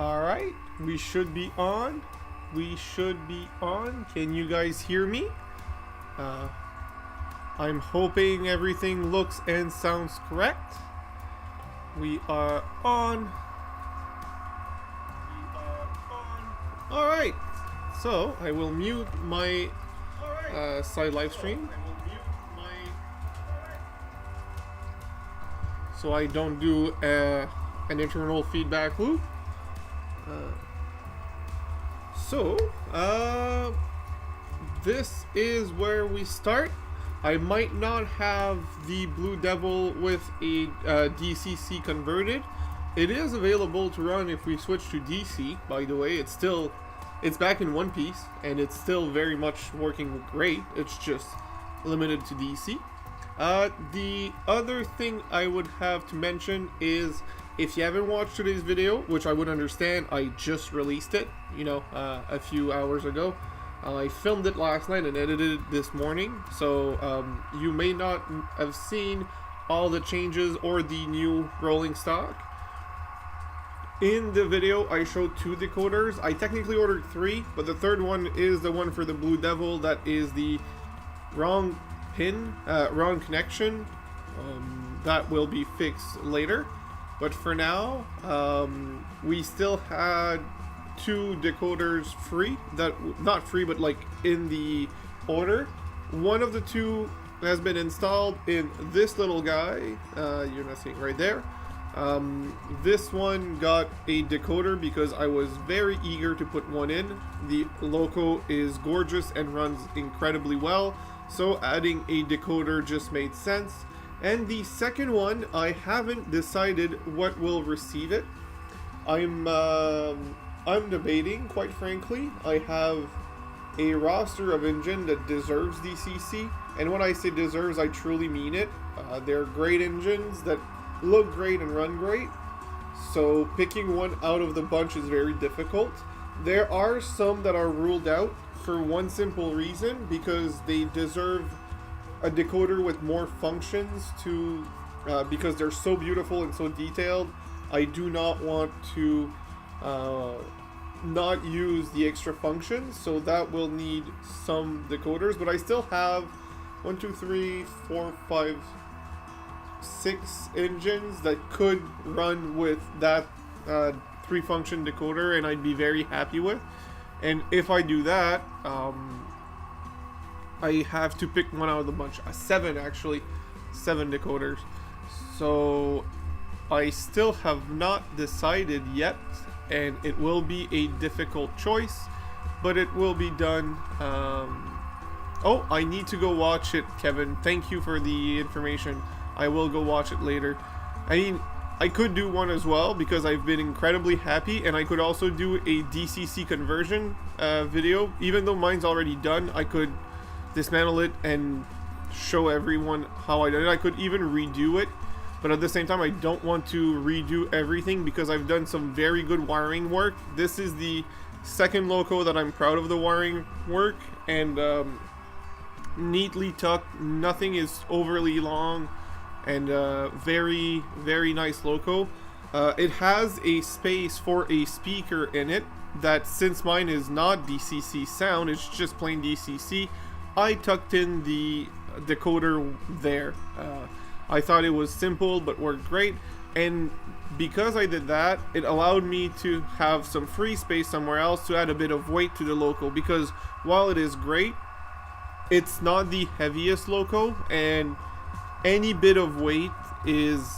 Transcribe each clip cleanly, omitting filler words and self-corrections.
Alright, we should be on. Can you guys hear me? I'm hoping everything looks and sounds correct. We are on. Alright, so I will mute my side live stream. So I don't do an internal feedback loop. This is where we start. I might not have the Blue Devil with a DCC converted. It is available to run if we switch to DC, by the way. It's back in one piece, and it's still very much working great. It's just limited to DC. The other thing I would have to mention is, if you haven't watched today's video, which I would understand, I just released it, a few hours ago. I filmed it last night and edited it this morning, so you may not have seen all the changes or the new rolling stock. In the video, I showed 2 decoders. I technically ordered 3, but the third one is the one for the Blue Devil that is the wrong pin, wrong connection. That will be fixed later. But for now, we still had 2 decoders free, not free, but like in the order. One of the 2 has been installed in this little guy, you're not seeing right there. This one got a decoder because I was very eager to put one in. The loco is gorgeous and runs incredibly well, so adding a decoder just made sense. And the second one, I haven't decided what will receive it. I'm debating, quite frankly. I have a roster of engine that deserves DCC, and when I say deserves, I truly mean it. They're great engines that look great and run great, so picking one out of the bunch is very difficult. There are some that are ruled out for one simple reason, because they deserve a decoder with more functions to because they're so beautiful and so detailed. I do not want to not use the extra functions, so that will need some decoders. But I still have 1, 2, 3, 4, 5, 6 engines that could run with that 3-function decoder, and I'd be very happy with. And if I do that, I have to pick one out of the bunch. 7 actually, 7 decoders. So I still have not decided yet, and it will be a difficult choice, but it will be done. Oh, I need to go watch it, Kevin. Thank you for the information. I will go watch it later. I mean, I could do one as well because I've been incredibly happy, and I could also do a DCC conversion video. Even though mine's already done, I could dismantle it and show everyone how I did it. I could even redo it, but at the same time, I don't want to redo everything because I've done some very good wiring work. This is the second loco that I'm proud of the wiring work, and neatly tucked. Nothing is overly long, and very, very nice loco. It has a space for a speaker in it that, since mine is not DCC sound, it's just plain DCC, I tucked in the decoder there. I thought it was simple but worked great, and because I did that, it allowed me to have some free space somewhere else to add a bit of weight to the loco, because while it is great, it's not the heaviest loco, and any bit of weight is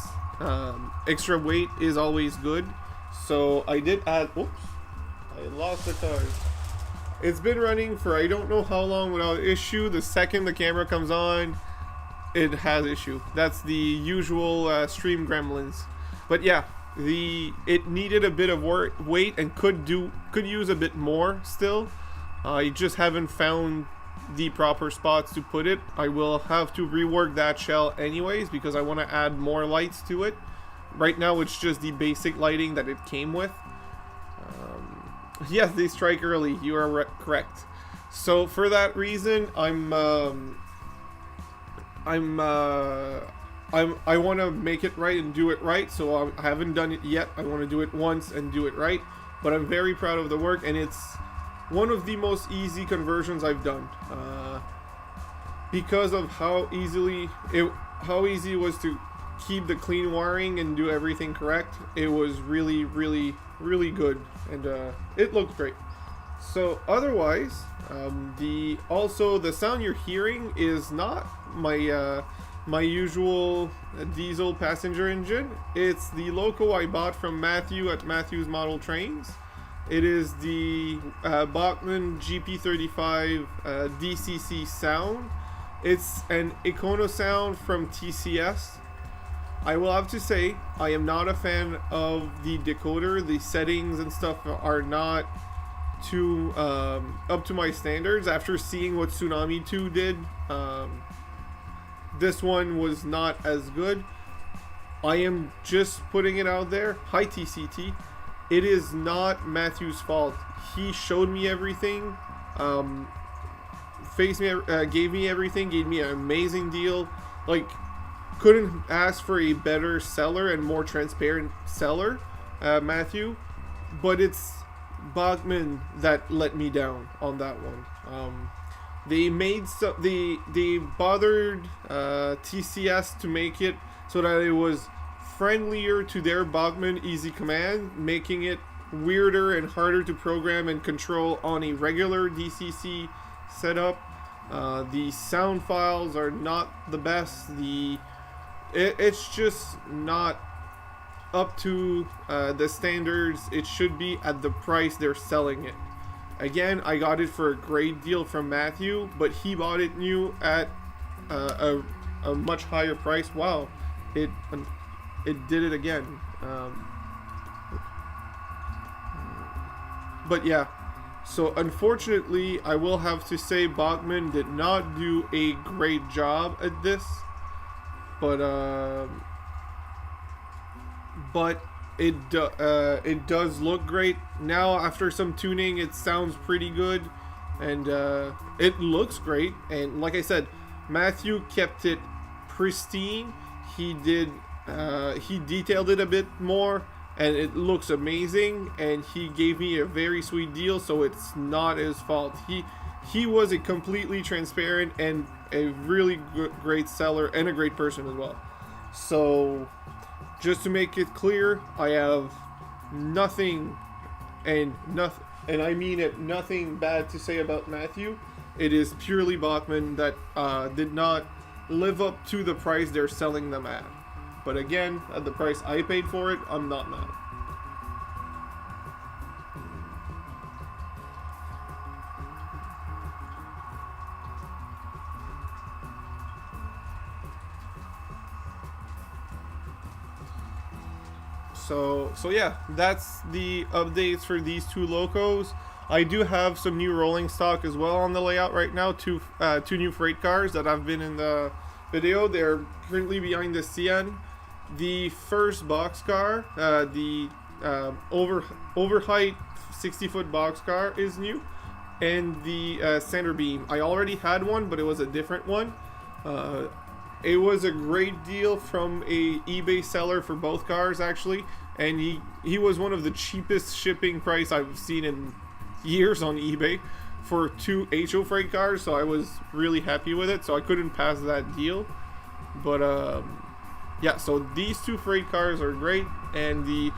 extra weight is always good. So I did add, oops, I lost the card. It's been running for I don't know how long without issue. The second the camera comes on, it has issue. That's the usual stream gremlins. But yeah, it needed a bit of weight and could use a bit more still. I just haven't found the proper spots to put it. I will have to rework that shell anyways because I want to add more lights to it. Right now it's just the basic lighting that it came with. Yes, they strike early. You are correct. So for that reason, I want to make it right and do it right. So I haven't done it yet. I want to do it once and do it right. but I'm very proud of the work, and it's one of the most easy conversions I've done, because of how easy it was to keep the clean wiring and do everything correct. It was really, really, really good, and it looked great. So otherwise, the sound you're hearing is not my usual diesel passenger engine. It's the loco I bought from Matthew at Matthew's Model Trains. It is the Bachmann GP35 DCC sound. It's an Econo sound from TCS. I will have to say, I am not a fan of the decoder. The settings and stuff are not too up to my standards. After seeing what Tsunami 2 did, this one was not as good. I am just putting it out there. Hi TCT. It is not Matthew's fault. He showed me everything, gave me everything, gave me an amazing deal. Like, couldn't ask for a better seller and more transparent seller, Matthew. But it's Bachmann that let me down on that one. They bothered TCS to make it so that it was friendlier to their Bachmann Easy Command, making it weirder and harder to program and control on a regular DCC setup. The sound files are not the best. It's just not up to the standards it should be at the price they're selling it. Again, I got it for a great deal from Matthew, but he bought it new at a much higher price. Wow, it did it again. But yeah, so unfortunately, I will have to say Bachmann did not do a great job at this, but it does look great. Now, after some tuning, it sounds pretty good, and it looks great. And like I said, Matthew kept it pristine. He detailed it a bit more, and it looks amazing. And he gave me a very sweet deal, so it's not his fault. He was a completely transparent and a really great seller and a great person as well. So, just to make it clear, I have nothing, and I mean it, nothing bad to say about Matthew. It is purely Bachmann that did not live up to the price they're selling them at. But again, at the price I paid for it, I'm not mad. So yeah, that's the updates for these two locos. I do have some new rolling stock as well on the layout right now. Two new freight cars that have been in the video. They're currently behind the CN. The first boxcar, the overheight 60-foot boxcar is new, and the center beam. I already had one, but it was a different one. It was a great deal from a eBay seller for both cars, actually, and he was one of the cheapest shipping price I've seen in years on eBay for two HO freight cars, so I was really happy with it, so I couldn't pass that deal. But yeah, so these two freight cars are great, and the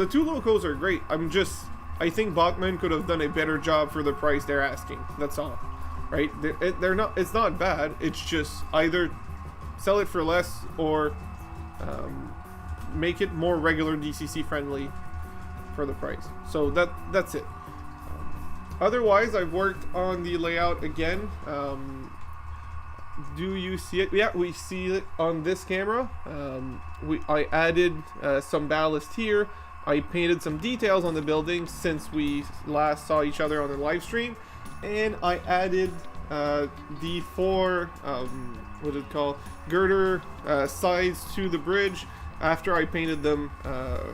two locos are great. I think Bachmann could have done a better job for the price they're asking. That's all. Right? They're not. It's not bad. It's just either sell it for less or make it more regular DCC friendly for the price. So that's it. Otherwise, I've worked on the layout again. Do you see it? Yeah, we see it on this camera. I added some ballast here. I painted some details on the building since we last saw each other on the live stream. And I added the four girder sides to the bridge after I painted them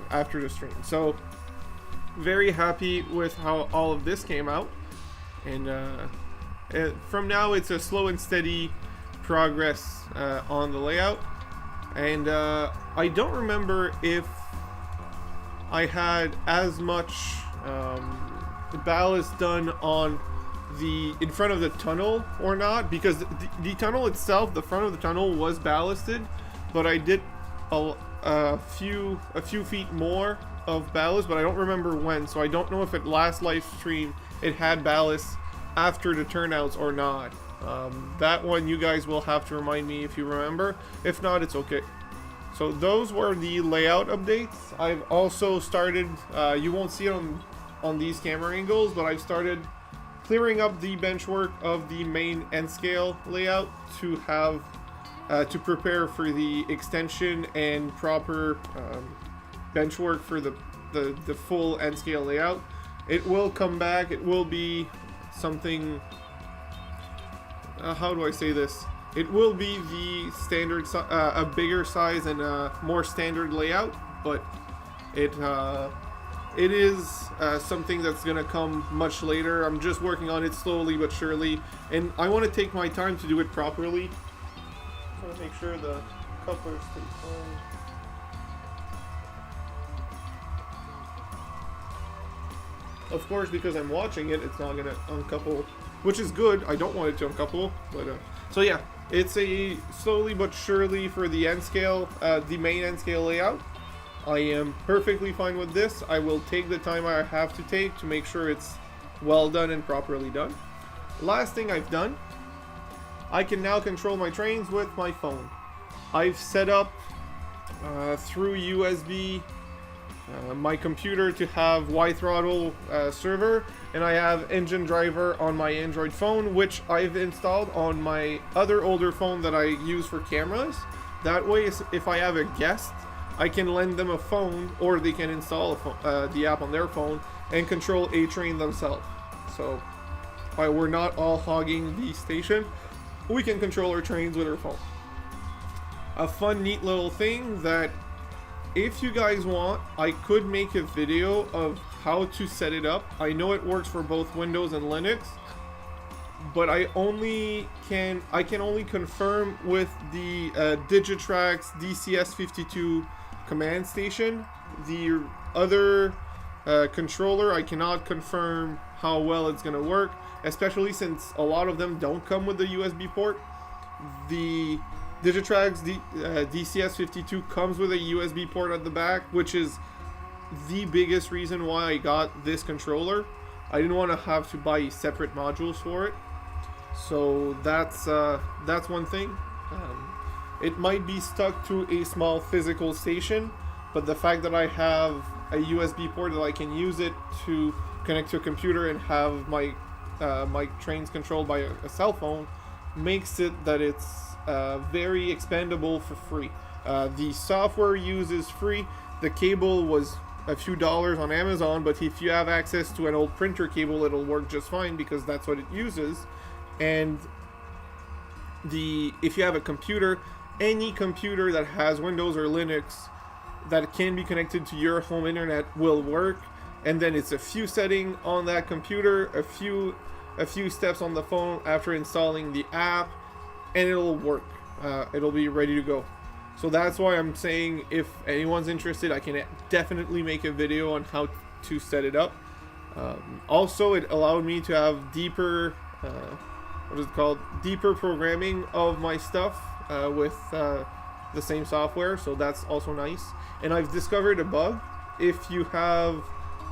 after the stream. So very happy with how all of this came out, and from now it's a slow and steady progress on the layout. And I don't remember if I had as much ballast done on in front of the tunnel or not, because the tunnel itself, the front of the tunnel was ballasted, but I did a few feet more of ballast, but I don't remember when, so I don't know if at last live stream it had ballast after the turnouts or not. That one you guys will have to remind me if you remember. If not, it's okay. So those were the layout updates. I've also started, you won't see it on these camera angles, but I've started clearing up the bench work of the main N scale layout to have to prepare for the extension and proper bench work for the full N scale layout. It will come back. It will be something, how do I say this? It will be the standard, a bigger size and a more standard layout, but it is something that's gonna come much later. I'm just working on it slowly but surely, and I want to take my time to do it properly. I'm trying to make sure the couplers stay fine. Of course, because I'm watching it, it's not gonna uncouple, which is good. I don't want it to uncouple, but so yeah, it's a slowly but surely for the N scale, the main N scale layout. I am perfectly fine with this. I will take the time I have to take to make sure it's well done and properly done. Last thing I've done, I can now control my trains with my phone. I've set up through USB my computer to have Y-throttle server, and I have engine driver on my Android phone, which I've installed on my other older phone that I use for cameras. That way, if I have a guest, I can lend them a phone, or they can install a phone, the app on their phone and control a train themselves. So we're not all hogging the station. We can control our trains with our phone. A fun, neat little thing that, if you guys want, I could make a video of how to set it up. I know it works for both Windows and Linux, but I can only confirm with the Digitrax DCS52 command station. The other controller, I cannot confirm how well it's gonna work, especially since a lot of them don't come with the USB port. The Digitrax DCS52 comes with a USB port at the back, which is the biggest reason why I got this controller. I didn't want to have to buy separate modules for it, so that's one thing. It might be stuck to a small physical station, but the fact that I have a USB port that I can use it to connect to a computer and have my my trains controlled by a cell phone makes it that it's very expandable for free. The software used is free. The cable was a few dollars on Amazon, but if you have access to an old printer cable, it'll work just fine because that's what it uses. And if you have a computer, any computer that has Windows or Linux that can be connected to your home internet will work. And then it's a few settings on that computer, a few steps on the phone after installing the app, and it'll work. It'll be ready to go. So that's why I'm saying, if anyone's interested, I can definitely make a video on how to set it up. Also, it allowed me to have deeper, deeper programming of my stuff with the same software. So that's also nice. And I've discovered a bug. If you have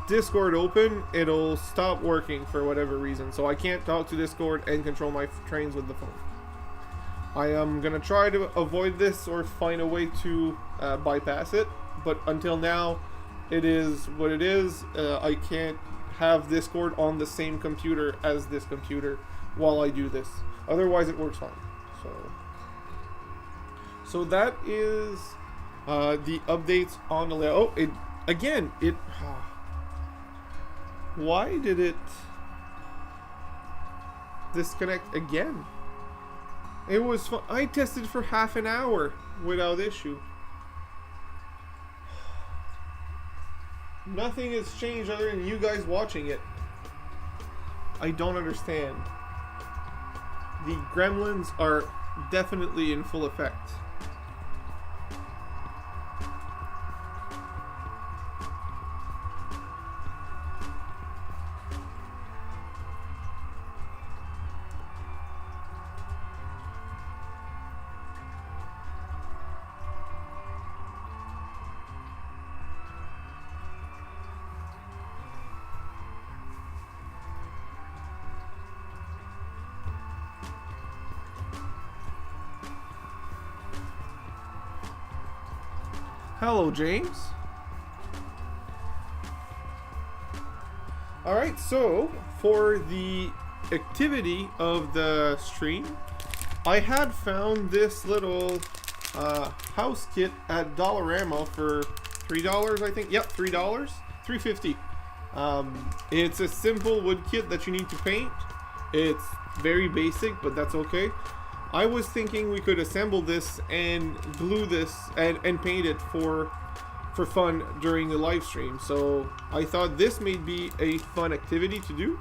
Discord open, it'll stop working for whatever reason. So I can't talk to Discord and control my trains with the phone. I am gonna try to avoid this or find a way to bypass it, but until now it is what it is. I can't have Discord on the same computer as this computer while I do this. Otherwise it works fine. So that is the updates on the layout. Why did it disconnect again? It was fun. I tested for half an hour without issue. Nothing has changed other than you guys watching it. I don't understand. The gremlins are definitely in full effect. Hello, James. Alright, so for the activity of the stream, I had found this little house kit at Dollarama for $3, I think. Yep, $3. $3.50. It's a simple wood kit that you need to paint. It's very basic, but that's okay. I was thinking we could assemble this and glue this and paint it for fun during the live stream. So I thought this may be a fun activity to do.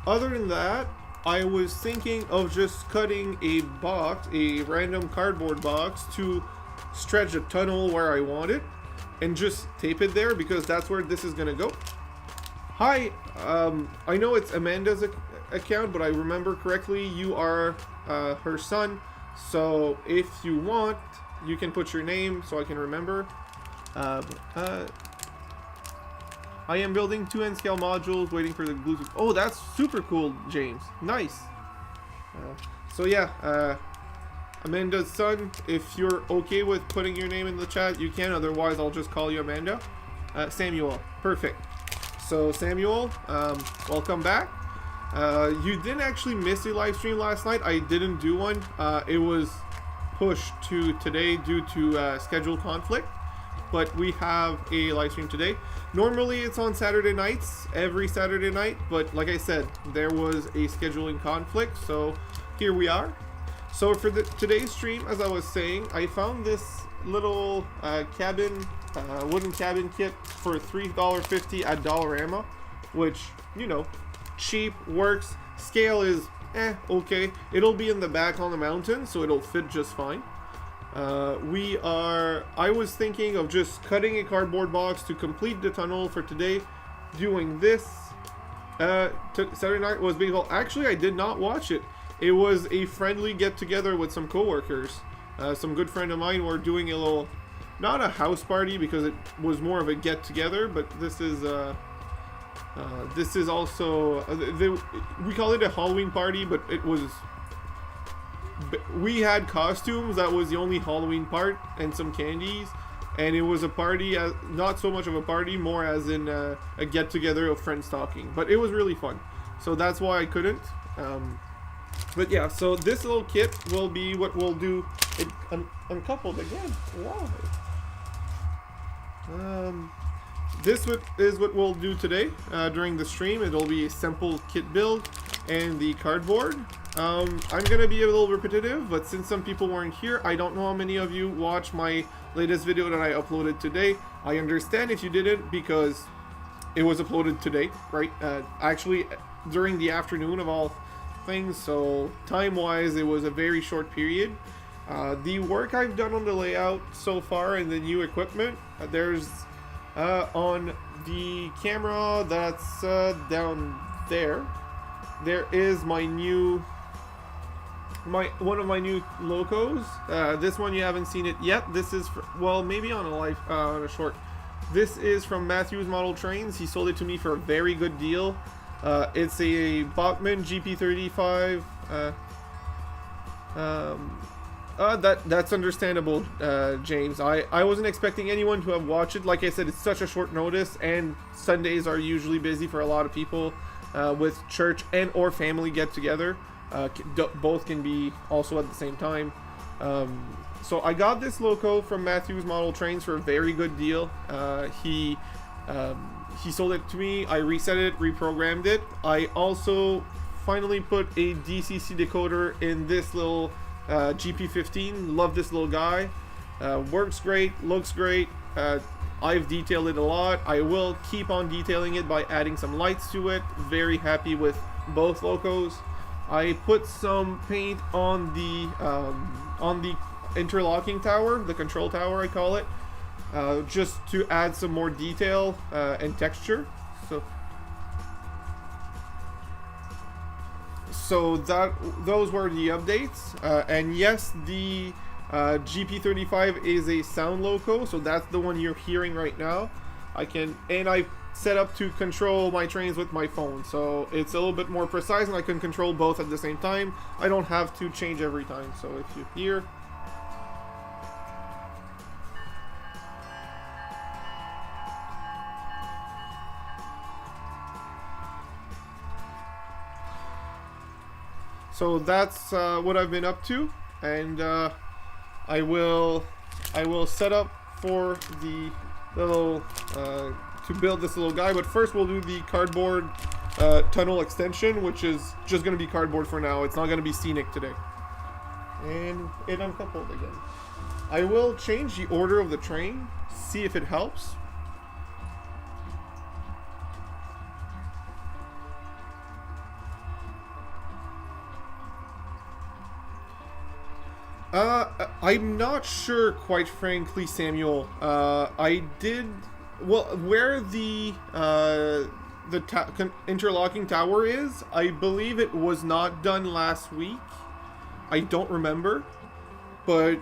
Other than that, I was thinking of just cutting a box, a random cardboard box, to stretch a tunnel where I want it and just tape it there, because that's where this is gonna go. Hi, I know it's Amanda's account, but I remember correctly you are her son, so if you want you can put your name so I can remember. I am building 2 N-scale modules, waiting for the glue to... Oh, that's super cool, James. Nice. So yeah, Amanda's son, if you're okay with putting your name in the chat, you can. Otherwise, I'll just call you Amanda. Samuel. Perfect. So, Samuel, welcome back. You didn't actually miss a live stream last night. I didn't do one. It was pushed to today due to schedule conflict. But we have a live stream today. Normally it's on Saturday nights, every Saturday night, but like I said, there was a scheduling conflict, so here we are. So for today's stream, as I was saying, I found this little wooden cabin kit for $3.50 at Dollarama, which, you know, cheap, works. Scale is okay. It'll be in the back on the mountain, so it'll fit just fine. I was thinking of just cutting a cardboard box to complete the tunnel for today. Doing this Saturday night was baseball. Actually, I did not watch it. It was a friendly get together with some coworkers. Some good friend of mine were doing a little, not a house party because it was more of a get together, but this is also we call it a Halloween party, but it was. We had costumes, that was the only Halloween part, and some candies, and it was a party, not so much of a party, more as in a get-together of friends talking, but it was really fun, so that's why I couldn't. But yeah, so this little kit will be what we'll do. It uncoupled again. Wow. This is what we'll do today during the stream. It'll be a simple kit build and the cardboard. I'm gonna be a little repetitive, but since some people weren't here, I don't know how many of you watched my latest video that I uploaded today. I understand if you didn't, because it was uploaded today, right? Actually, during the afternoon of all things, so time-wise, it was a very short period. The work I've done on the layout so far and the new equipment, there's on the camera that's down there. There is one of my new locos. This one you haven't seen it yet. This is well, maybe on a short. This is from Matthew's Model Trains. He sold it to me for a very good deal. It's a Bachmann GP35. That's understandable, James. I wasn't expecting anyone to have watched it. Like I said, it's such a short notice, and Sundays are usually busy for a lot of people with church and or family get together. Both can be also at the same time. So I got this loco from Matthew's Model Trains for a very good deal. He sold it to me. I reset it, reprogrammed it. I also finally put a DCC decoder in this little GP15. Love this little guy. Works great, looks great. I've detailed it a lot. I will keep on detailing it by adding some lights to it. Very happy with both locos. I put some paint on the interlocking tower, the control tower I call it, just to add some more detail and texture. So those were the updates, and yes, the GP35 is a sound loco, so that's the one you're hearing right now. I set up to control my trains with my phone, so it's a little bit more precise, and I can control both at the same time. I don't have to change every time. So if you hear, So that's what I've been up to, and I will set up for the little to build this little guy. But first, we'll do the cardboard tunnel extension, which is just going to be cardboard for now. It's not going to be scenic today. And it uncoupled again. I will change the order of the train, see if it helps. I'm not sure, quite frankly, Samuel. I did, well, where the interlocking tower is, I believe it was not done last week. I don't remember, but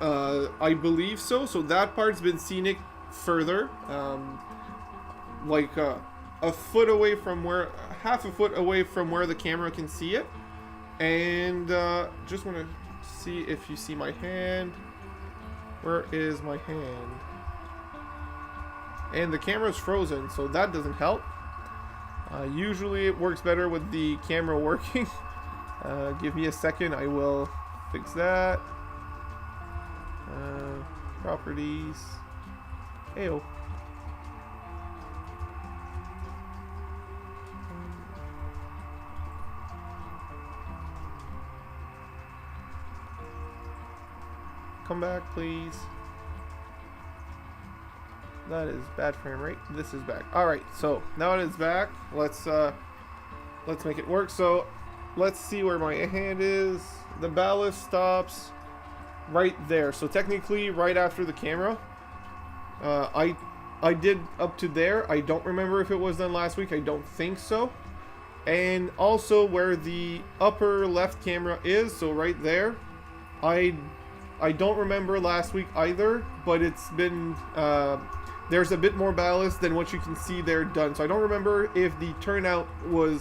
I believe so. So that part's been scenic further, like a foot away from where, half a foot away from where the camera can see it. And just want to see if you see my hand. Where is my hand? And the camera's frozen, so that doesn't help. Usually it works better with the camera working. Give me a second, I will fix that. Properties. Heyo. Come back, please. That is bad frame rate. This is back. All right, so now it is back. Let's make it work. So let's see where my hand is. The ballast stops right there. So technically, right after the camera. I did up to there. I don't remember if it was done last week. I don't think so. And also where the upper left camera is. So right there. I don't remember last week either, but it's been, there's a bit more ballast than what you can see there done. So I don't remember if the turnout was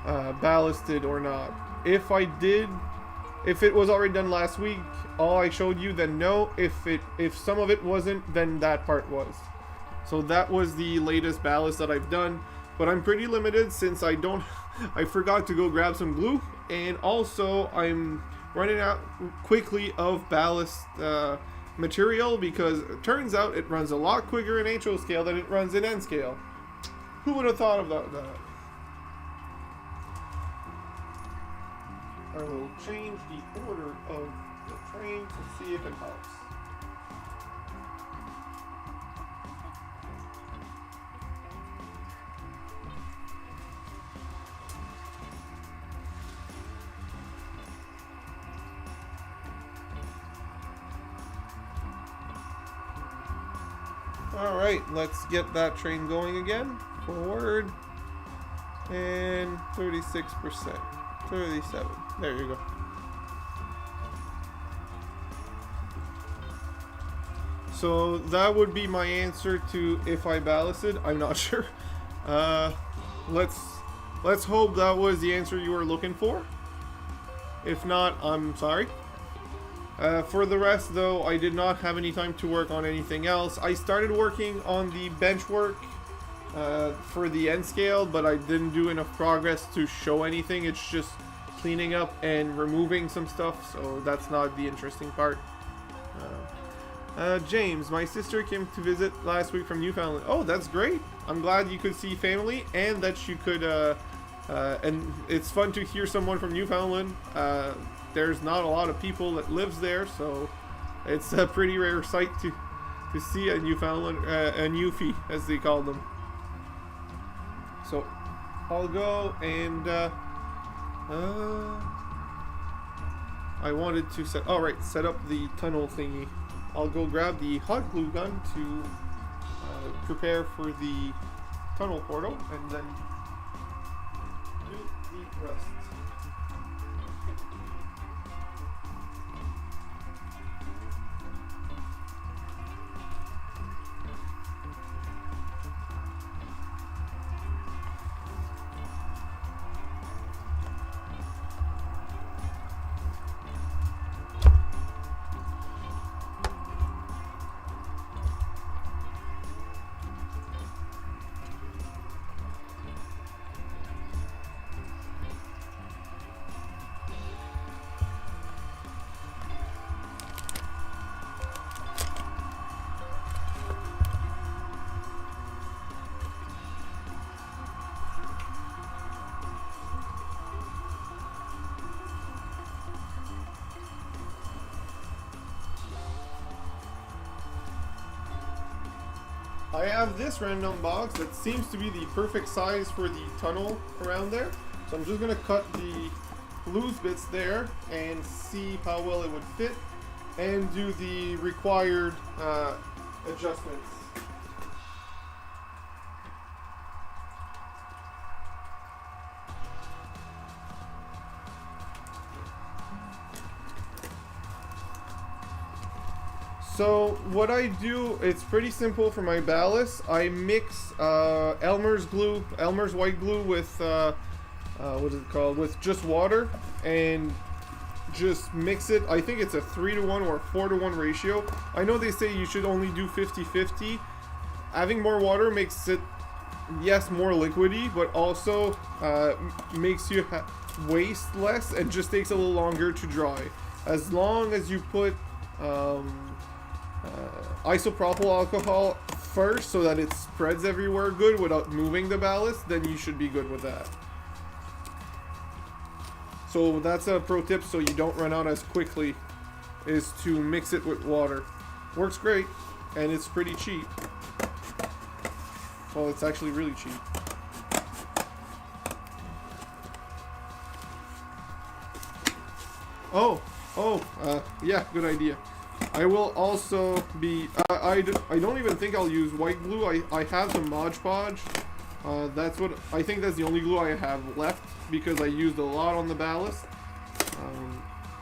ballasted or not. If it was already done last week, all I showed you, then no. If some of it wasn't, then that part was. So that was the latest ballast that I've done, but I'm pretty limited since I forgot to go grab some glue, and also I'm running out quickly of ballast material because it turns out it runs a lot quicker in HO scale than it runs in N scale. Who would have thought about that? I will change the order of the train to see if it helps. Alright, let's get that train going again. Forward. And 36%. 37. There you go. So that would be my answer to if I ballasted. I'm not sure. Let's hope that was the answer you were looking for. If not, I'm sorry. For the rest, though, I did not have any time to work on anything else. I started working on the bench work for the N scale, but I didn't do enough progress to show anything. It's just cleaning up and removing some stuff, so that's not the interesting part. James, my sister came to visit last week from Newfoundland. Oh, that's great. I'm glad you could see family and that you could, and it's fun to hear someone from Newfoundland. There's not a lot of people that lives there, so it's a pretty rare sight to see a Newfoundland, a Newfie, as they call them. So I'll go and I wanted to set up the tunnel thingy. I'll go grab the hot glue gun to prepare for the tunnel portal and then do the rest. I have this random box that seems to be the perfect size for the tunnel around there. So I'm just gonna cut the loose bits there and see how well it would fit and do the required adjustments. So what I do, it's pretty simple for my ballast. I mix Elmer's white glue with what is it called? With just water, and just mix it. I think it's a 3-to-1 or 4-to-1 ratio. I know they say you should only do 50-50. Having more water makes it, yes, more liquidy, but also makes you waste less and just takes a little longer to dry. As long as you put isopropyl alcohol first so that it spreads everywhere good without moving the ballast, then you should be good with that. So that's a pro tip so you don't run out as quickly, is to mix it with water. Works great, and it's pretty cheap. Well, it's actually really cheap. Yeah, good idea. I will also be, I don't even think I'll use white glue. I have some Mod Podge. I think that's the only glue I have left because I used a lot on the ballast.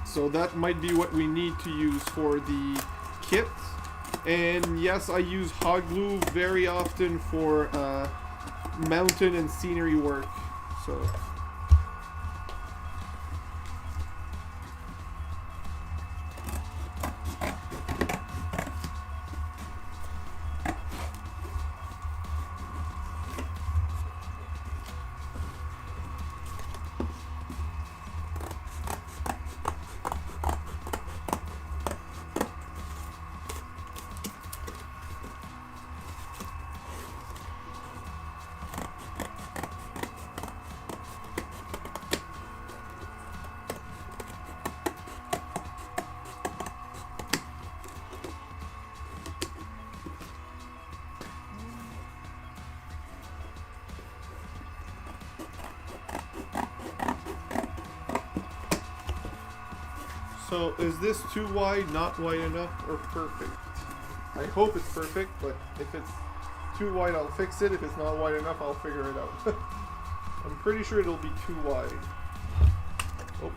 So that might be what we need to use for the kit. And yes, I use hot glue very often for mountain and scenery work. So. So is this too wide, not wide enough, or perfect? I hope it's perfect, but if it's too wide, I'll fix it. If it's not wide enough, I'll figure it out. I'm pretty sure it'll be too wide. Oh,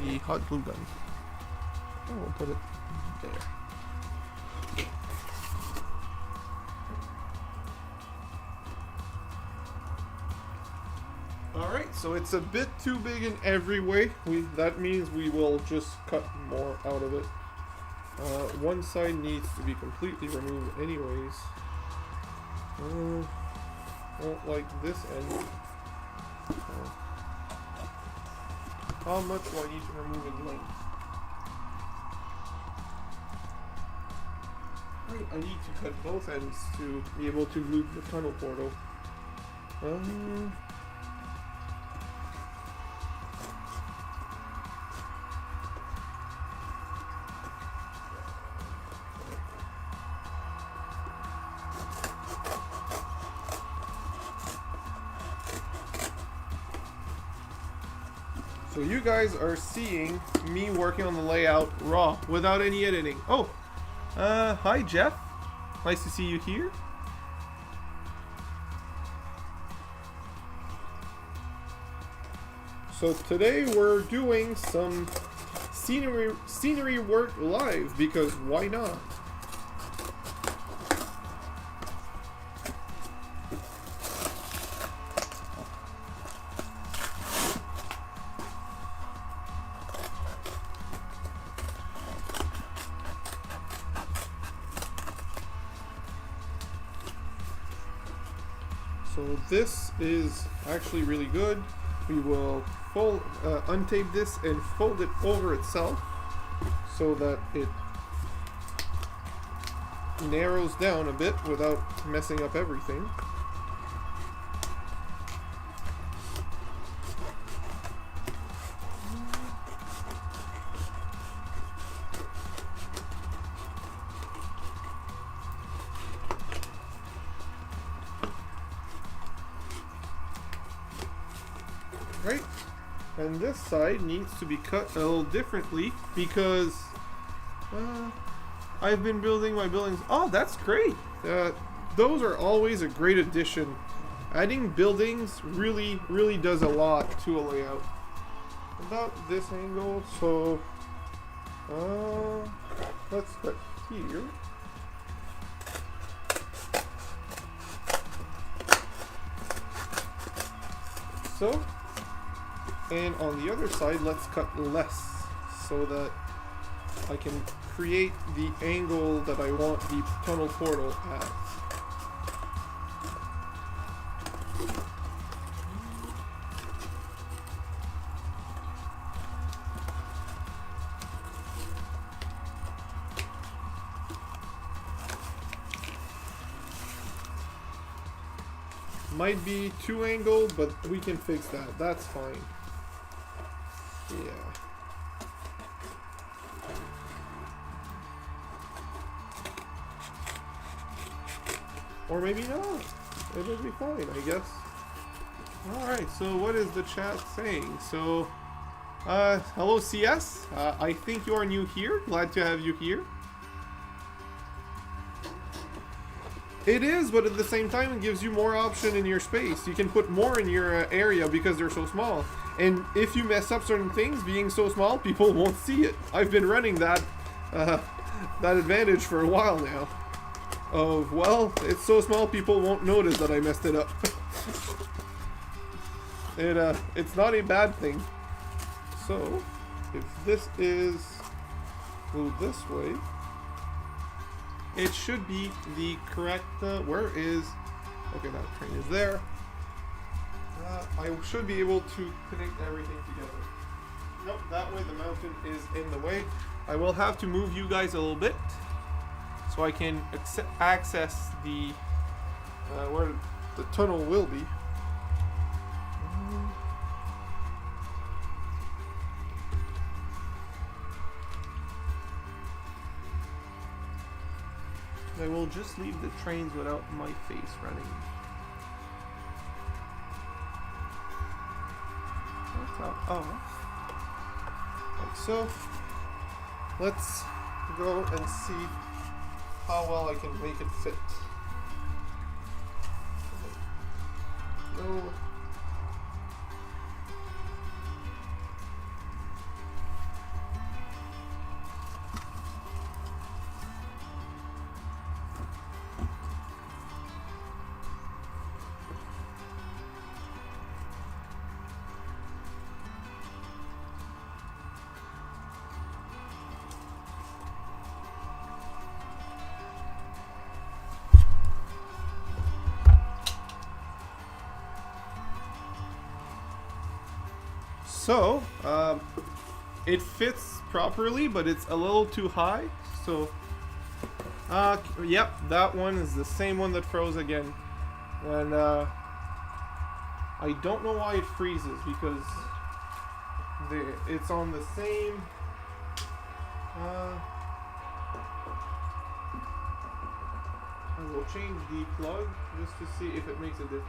the hot glue gun. Oh, we'll put it there. Alright, so it's a bit too big in every way. That means we will just cut more out of it. One side needs to be completely removed anyways. Don't like this end. How much do I need to remove in length? I need to cut both ends to be able to glue the tunnel portal. So you guys are seeing me working on the layout raw, without any editing. Oh, hi Jeff. Nice to see you here. So today we're doing some scenery work live, because why not? So this is actually really good. We will untape this and fold it over itself so that it narrows down a bit without messing up everything. Right? And this side needs to be cut a little differently because I've been building my buildings. Oh, that's great. Those are always a great addition. Adding buildings really does a lot to a layout. About this angle, so let's cut here. So, and on the other side, let's cut less so that I can create the angle that I want the tunnel portal at. Might be too angled, but we can fix that. That's fine. Yeah. Or maybe not. It'll be fine, I guess. Alright, so what is the chat saying? So, hello CS. I think you are new here. Glad to have you here. It is, but at the same time, it gives you more option in your space. You can put more in your area because they're so small. And if you mess up certain things, being so small, people won't see it. I've been running that advantage for a while now. Of, well, it's so small, people won't notice that I messed it up. It's not a bad thing. So, if this is moved this way, it should be the correct, where is, okay, that train is there. I should be able to connect everything together. Nope, that way the mountain is in the way. I will have to move you guys a little bit so I can access the, where the tunnel will be. I will just leave the trains without my face running. Oh. Like so. Let's go and see how well I can make it fit. No. So, it fits properly, but it's a little too high. So, yep, that one is the same one that froze again. And, I don't know why it freezes, because it's on the same, I will change the plug just to see if it makes a difference.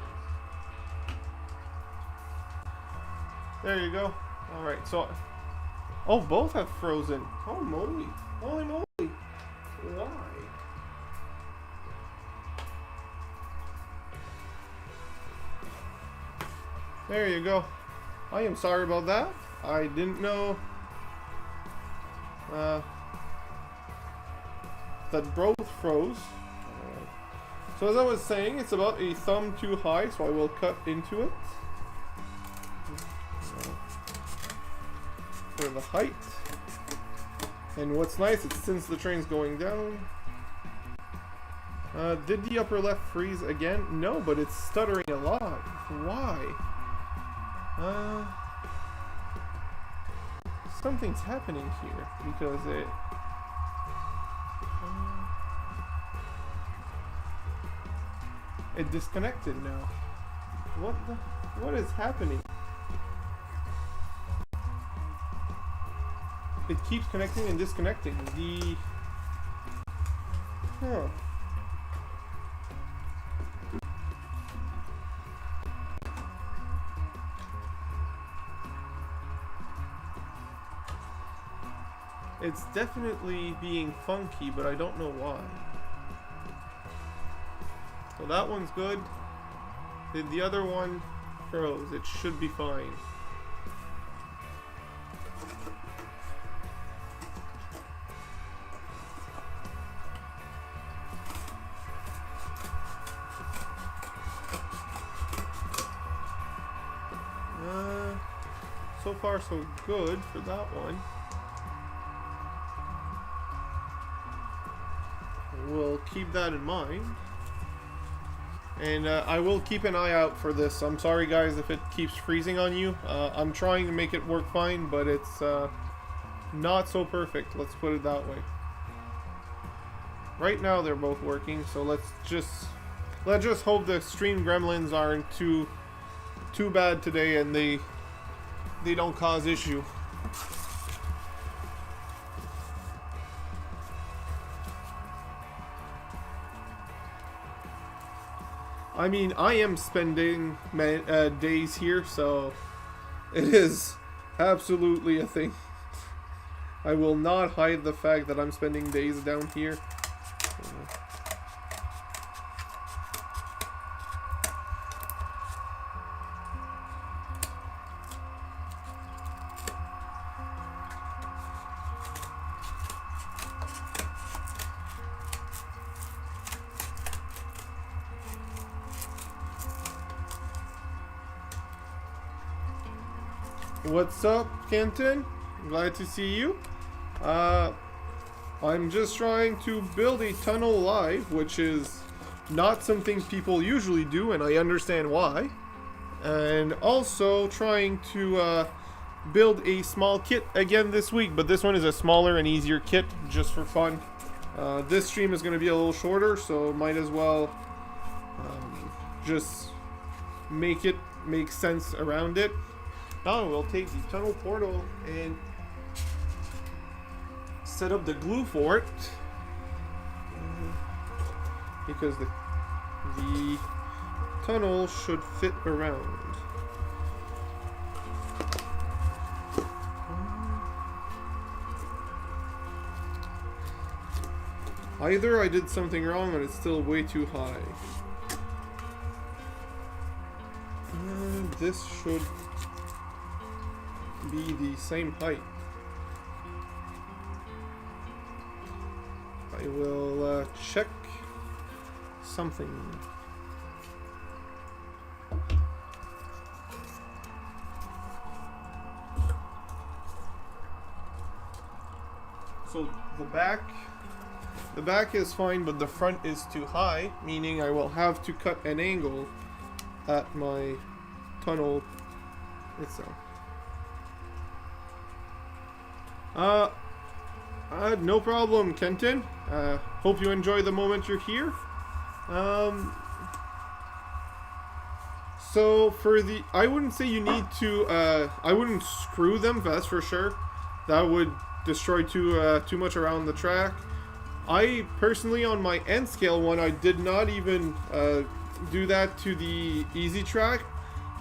There you go. Alright, so... Oh, both have frozen. Holy moly. Holy moly. Why? There you go. I am sorry about that. I didn't know... that both froze. So as I was saying, it's about a thumb too high, so I will cut into it. For the height. And what's nice, it's since the train's going down. Did the upper left freeze again? No, but it's stuttering a lot. Why? Something's happening here because it disconnected now. What is happening? It keeps connecting and disconnecting. Huh. It's definitely being funky, but I don't know why. So that one's good. The other one froze. It should be fine. So far so good for that one. We'll keep that in mind. And I will keep an eye out for this. I'm sorry guys if it keeps freezing on you. I'm trying to make it work fine, but it's not so perfect. Let's put it that way. Right now they're both working, so let's just hope the stream gremlins aren't too bad today and they don't cause issue. I mean, I am spending days here, so it is absolutely a thing. I will not hide the fact that I'm spending days down here. What's up, Kenton? Glad to see you. I'm just trying to build a tunnel live, which is not something people usually do, and I understand why. And also trying to build a small kit again this week, but this one is a smaller and easier kit, just for fun. This stream is going to be a little shorter, so might as well just make sense around it. Now we'll take the tunnel portal and set up the glue for it, because the tunnel should fit around. Either I did something wrong and it's still way too high. This should be the same height. I will check something. So the back is fine, but the front is too high, meaning I will have to cut an angle at my tunnel itself. No problem, Kenton. Hope you enjoy the moment you're here. So for the, I wouldn't say you need to, I wouldn't screw them, that's for sure. That would destroy too much around the track. I personally, on my N scale one, I did not even do that to the easy track.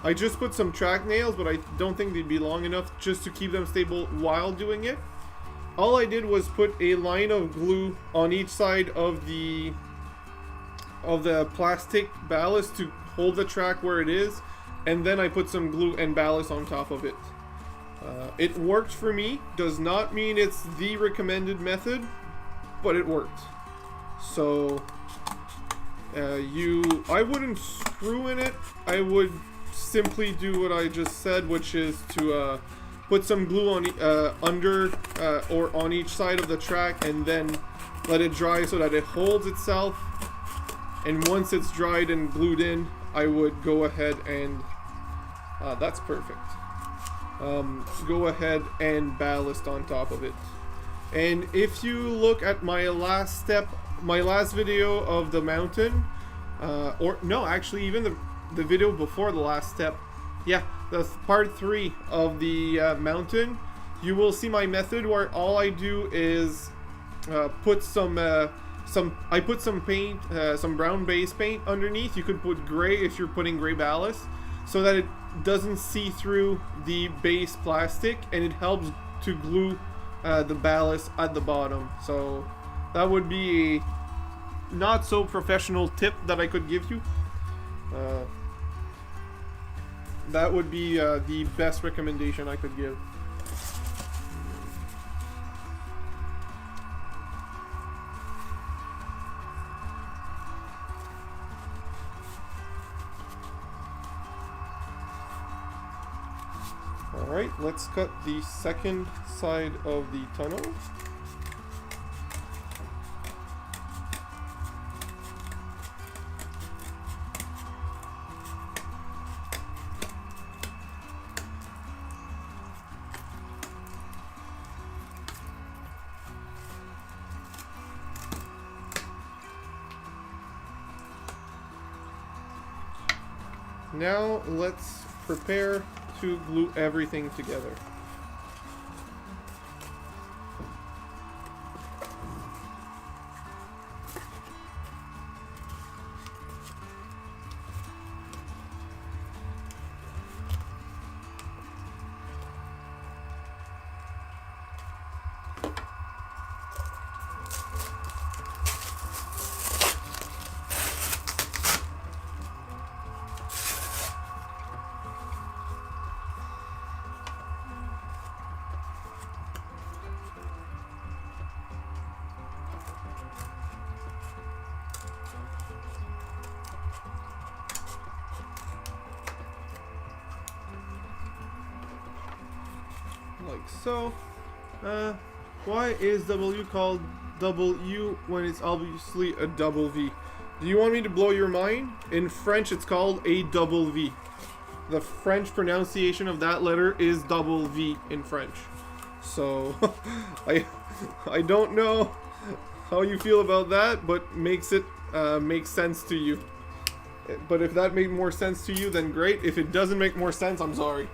I just put some track nails, but I don't think they'd be long enough just to keep them stable while doing it. All I did was put a line of glue on each side of the plastic ballast to hold the track where it is, and then I put some glue and ballast on top of it. It worked for me. Does not mean it's the recommended method, but it worked. So I wouldn't screw in it. I would simply do what I just said, which is to put some glue on under or on each side of the track, and then let it dry so that it holds itself. And once it's dried and glued in, I would go ahead and that's perfect. Go ahead and ballast on top of it. And if you look at my last video of the mountain, or no, actually even the video before the last step, yeah, the part 3 of the mountain, you will see my method where all I do is put I put some paint, some brown base paint underneath. You could put gray if you're putting gray ballast, so that it doesn't see through the base plastic, and it helps to glue the ballast at the bottom. So that would be a not so professional tip that I could give you. That would be the best recommendation I could give. Alright, let's cut the second side of the tunnel. Now let's prepare to glue everything together. Like so. Why is W called W when it's obviously a double V? Do you want me to blow your mind? In French, it's called a double V. The French pronunciation of that letter is double V in French. So, I don't know how you feel about that, but makes it make sense to you. But if that made more sense to you, then great. If it doesn't make more sense, I'm sorry.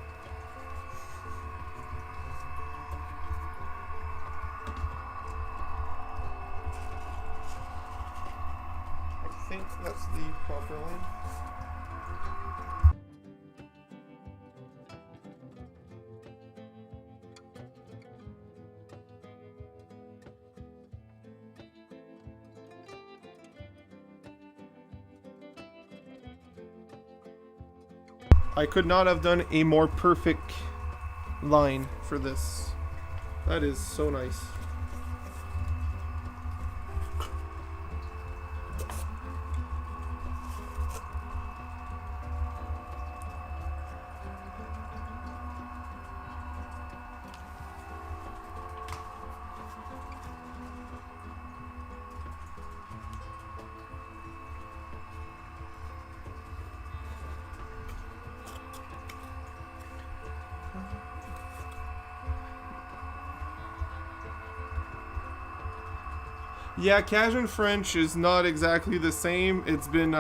I think that's the proper line. I could not have done a more perfect line for this. That is so nice. Yeah, Cajun French is not exactly the same. It's been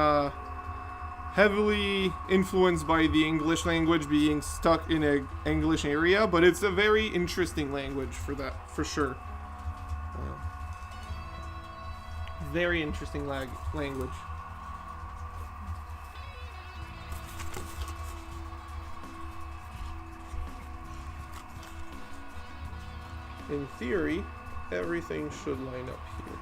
heavily influenced by the English language, being stuck in an English area, but it's a very interesting language for that, for sure. Very interesting language. In theory, everything should line up here.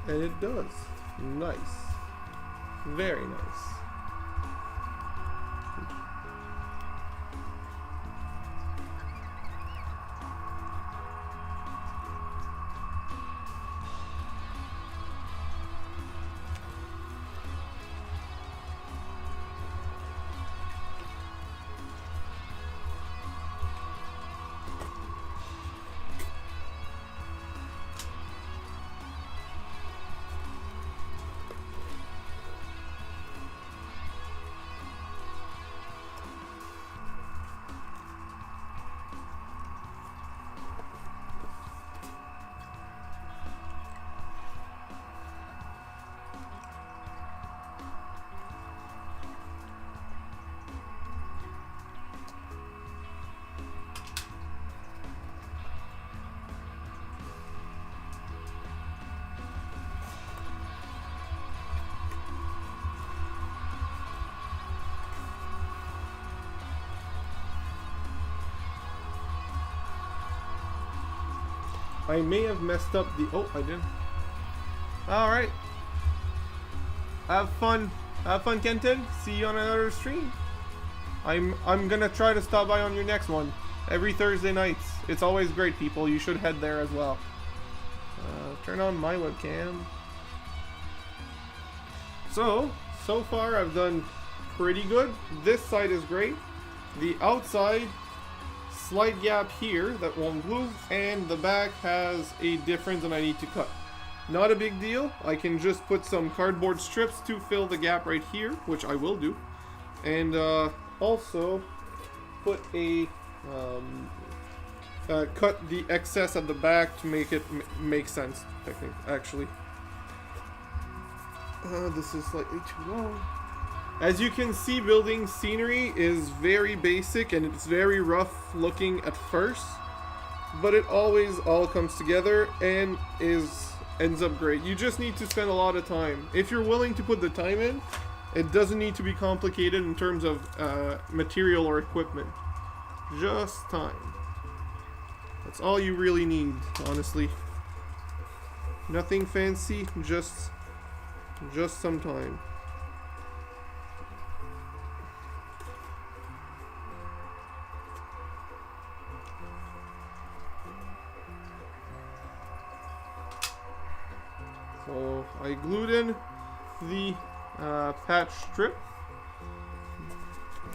And it does. Nice. Very nice. I may have messed up the... Oh, I did. Alright. Have fun. Have fun, Kenton. See you on another stream. I'm gonna try to stop by on your next one. Every Thursday nights. It's always great, people. You should head there as well. Turn on my webcam. So far I've done pretty good. This side is great. The outside, slight gap here that won't glue, and the back has a difference and I need to cut. Not a big deal. I can just put some cardboard strips to fill the gap right here, which I will do. And also put a cut the excess at the back to make it make sense, I think, actually. This is slightly too long. As you can see, building scenery is very basic and it's very rough looking at first, but it always all comes together and ends up great. You just need to spend a lot of time. If you're willing to put the time in, it doesn't need to be complicated in terms of material or equipment. Just time. That's all you really need, honestly. Nothing fancy, just some time. So I glued in the patch strip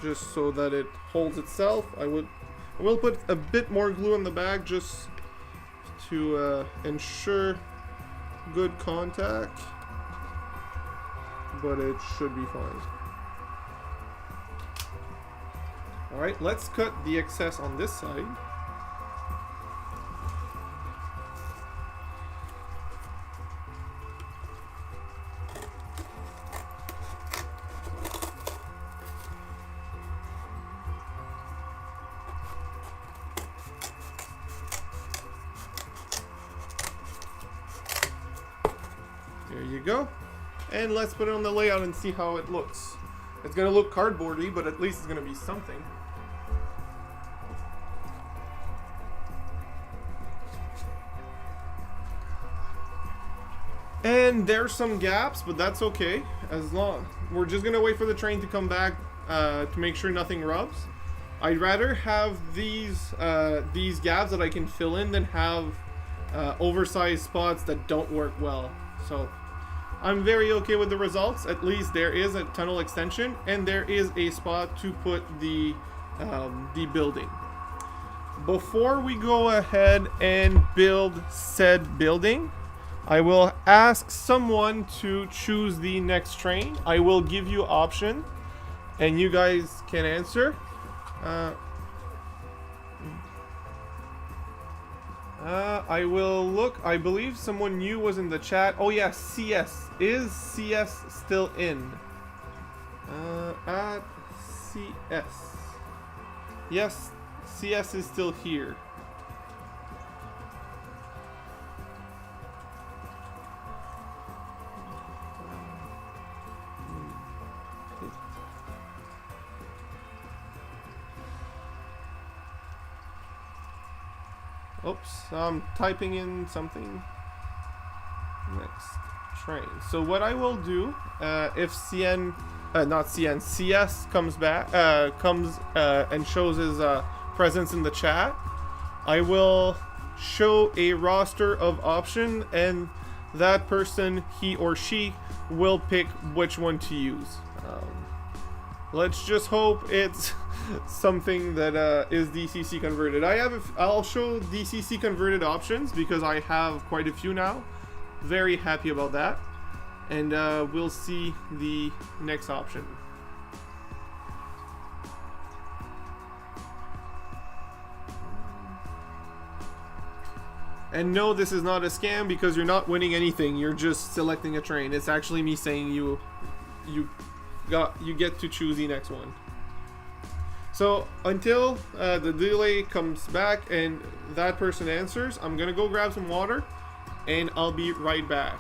just so that it holds itself. I will put a bit more glue on the back just to ensure good contact, but it should be fine. Alright, let's cut the excess on this side. There you go. And let's put it on the layout and see how it looks. It's gonna look cardboardy, but at least it's gonna be something. And there's some gaps, but that's okay. As long we're just gonna wait for the train to come back to make sure nothing rubs. I'd rather have these gaps that I can fill in than have oversized spots that don't work well. So I'm very okay with the results. At least there is a tunnel extension and there is a spot to put the building. Before we go ahead and build said building, I will ask someone to choose the next train. I will give you option and you guys can answer. I will look. I believe someone new was in the chat. Oh yeah, CS. Is CS still in? At CS. Yes, CS is still here. Oops, I'm typing in something. Next train. So what I will do, if CS comes back, and shows his presence in the chat, I will show a roster of options, and that person, he or she, will pick which one to use. Let's just hope it's something that is DCC converted. I'll show DCC converted options because I have quite a few now. Very happy about that. And we'll see the next option. And no, this is not a scam because you're not winning anything. You're just selecting a train. It's actually me saying you get to choose the next one. So until the delay comes back and that person answers, I'm gonna go grab some water and I'll be right back.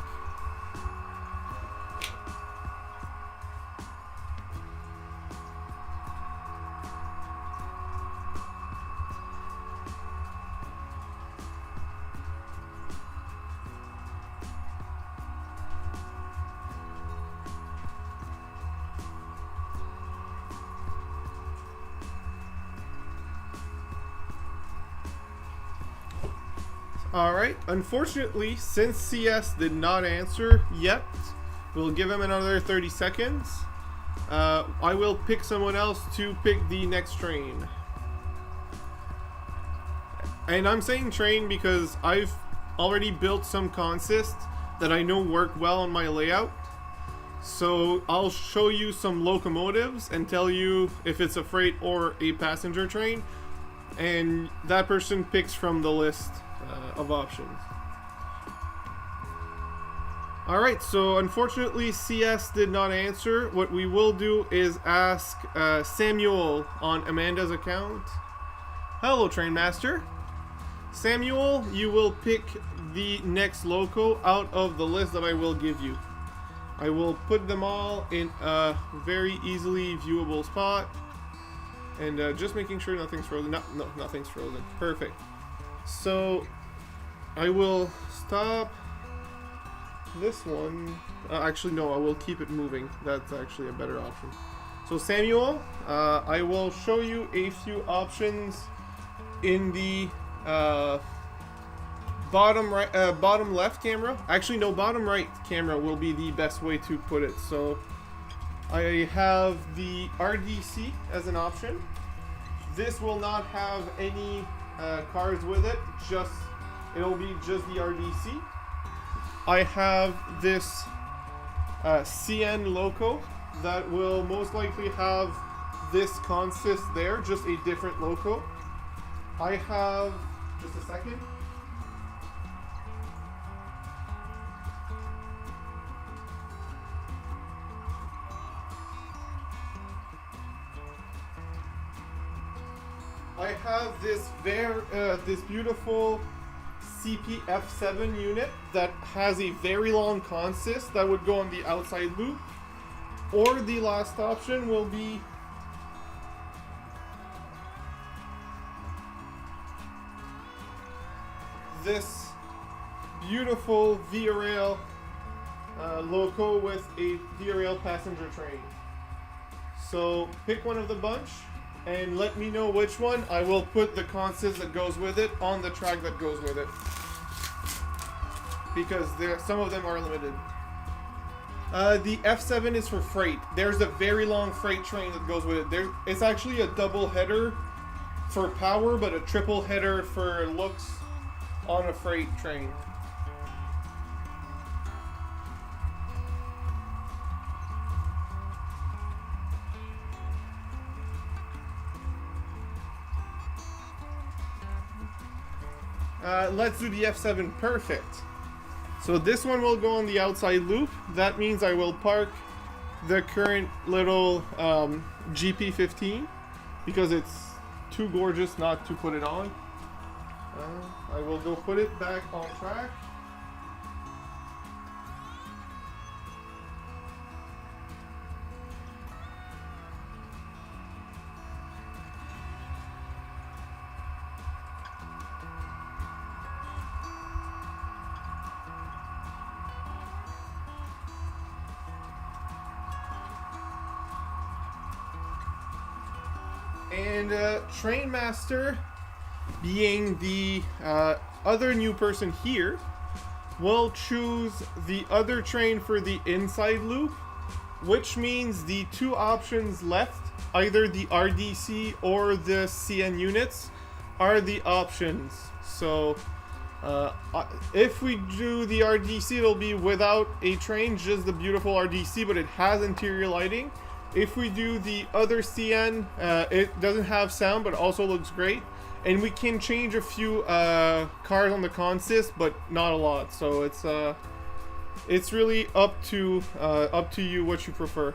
Alright, unfortunately, since CS did not answer yet, we'll give him another 30 seconds. I will pick someone else to pick the next train. And I'm saying train because I've already built some consists that I know work well on my layout. So I'll show you some locomotives and tell you if it's a freight or a passenger train. And that person picks from the list of options. Alright, so unfortunately CS did not answer. What we will do is ask Samuel on Amanda's account. Hello, Trainmaster. Samuel, you will pick the next loco out of the list that I will give you. I will put them all in a very easily viewable spot. And just making sure nothing's frozen. No, nothing's frozen. Perfect. So I will stop this one. Actually, no, I will keep it moving. That's actually a better option. So Samuel, I will show you a few options in the bottom right, bottom left camera. Actually, no, bottom right camera will be the best way to put it. So I have the RDC as an option. This will not have any cars with it. It'll be just the RDC. I have this CN loco that will most likely have this consist there, just a different loco. I have, just a second. I have this beautiful CPF7 unit that has a very long consist that would go on the outside loop. Or the last option will be this beautiful Via Rail loco with a Via Rail passenger train. So pick one of the bunch and let me know which one. I will put the consist that goes with it on the track that goes with it, because some of them are limited. The F7 is for freight. There's a very long freight train that goes with it. It's actually a double header for power, but a triple header for looks on a freight train. Let's do the F7. Perfect. So this one will go on the outside loop. That means I will park the current little GP15 because it's too gorgeous not to put it on. I will go put it back on track. And Trainmaster, being the other new person here, will choose the other train for the inside loop, which means the two options left, either the RDC or the CN units, are the options. So if we do the RDC, it'll be without a train, just the beautiful RDC, but it has interior lighting. If we do the other CN, it doesn't have sound, but also looks great. And we can change a few cars on the consist, but not a lot. So it's really up to you what you prefer.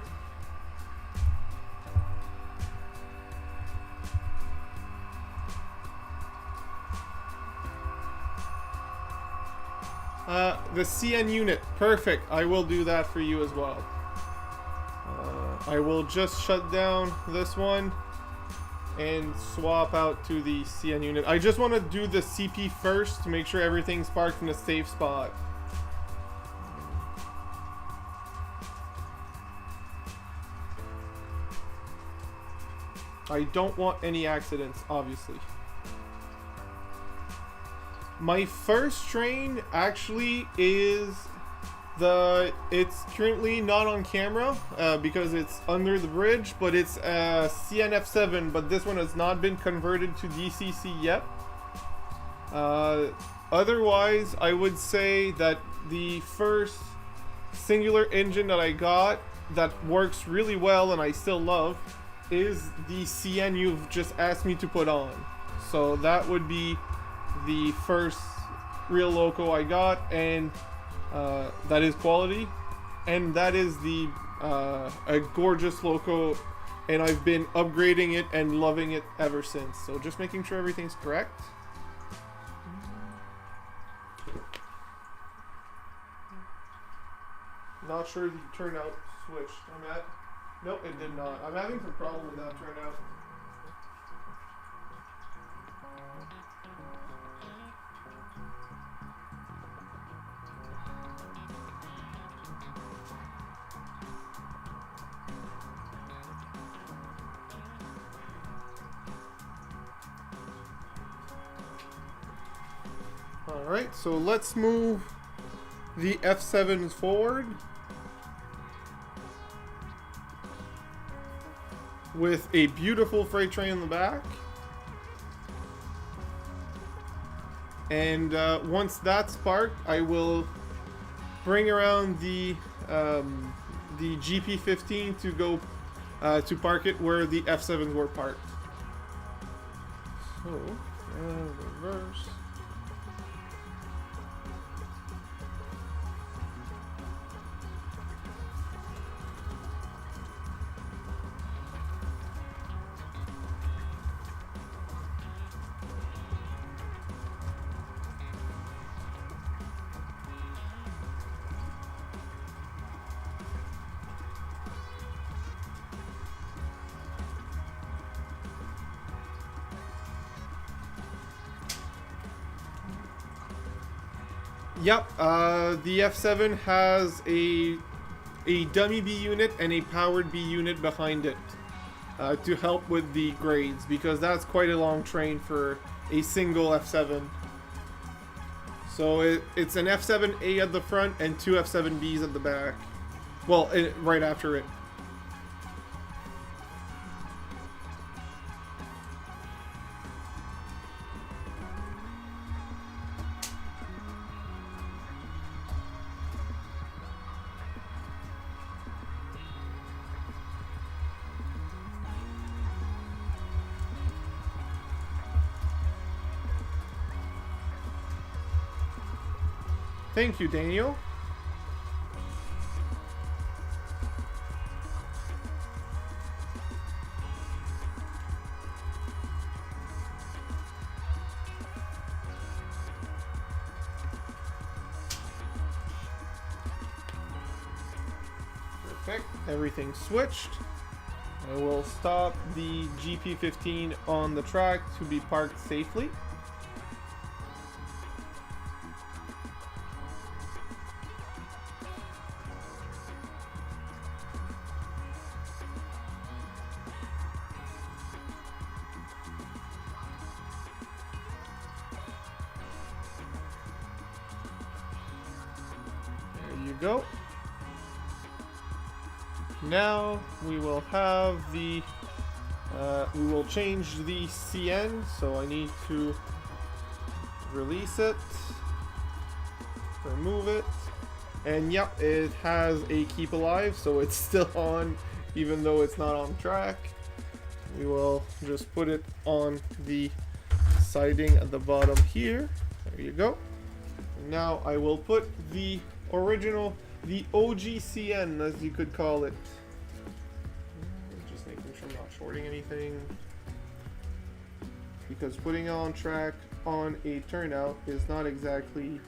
The CN unit, perfect. I will do that for you as well. I will just shut down this one and swap out to the CN unit. I just want to do the CP first to make sure everything's parked in a safe spot. I don't want any accidents, obviously. My first train actually is it's currently not on camera because it's under the bridge, but it's a CNF7, but this one has not been converted to DCC yet. Otherwise, I would say that the first singular engine that I got that works really well and I still love is the CN you've just asked me to put on. So that would be the first real loco I got, and that is quality, and that is the a gorgeous loco, and I've been upgrading it and loving it ever since. So just making sure everything's correct. Not sure the turnout switched. Nope, it did not. I'm having some problem with that turnout. Alright, so let's move the F7s forward with a beautiful freight train in the back. And once that's parked, I will bring around the GP15 to go to park it where the F7s were parked. So, reverse. Yep, the F7 has a dummy B unit and a powered B unit behind it to help with the grades, because that's quite a long train for a single F7. So it's an F7A at the front and two F7Bs at the back. Well, right after it. Thank you, Daniel. Perfect. Everything switched. I will stop the GP15 on the track to be parked safely. Go. Now we will have the we will change the CN, so I need to release it, remove it, and yep, it has a keep alive, so it's still on even though it's not on track. We will just put it on the siding at the bottom here. There you go. Now I will put the original, the OGCN, as you could call it. Just making sure I'm not shorting anything, because putting it on track on a turnout is not exactly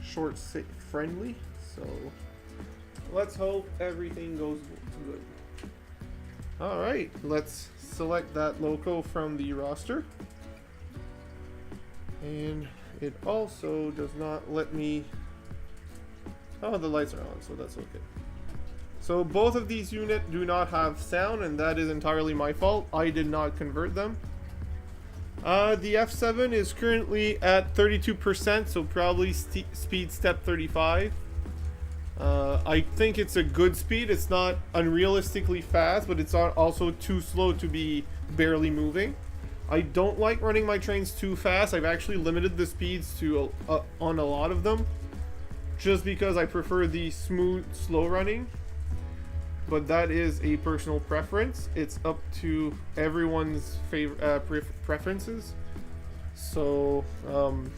short friendly. So let's hope everything goes good. All right, let's select that loco from the roster, and it also does not let me. Oh, the lights are on, so that's okay. So both of these units do not have sound, and that is entirely my fault. I did not convert them. The F7 is currently at 32%, so probably speed step 35. I think it's a good speed. It's not unrealistically fast, but it's not also too slow to be barely moving. I don't like running my trains too fast. I've actually limited the speeds to on a lot of them, just because I prefer the smooth, slow running. But that is a personal preference. It's up to everyone's preferences. So,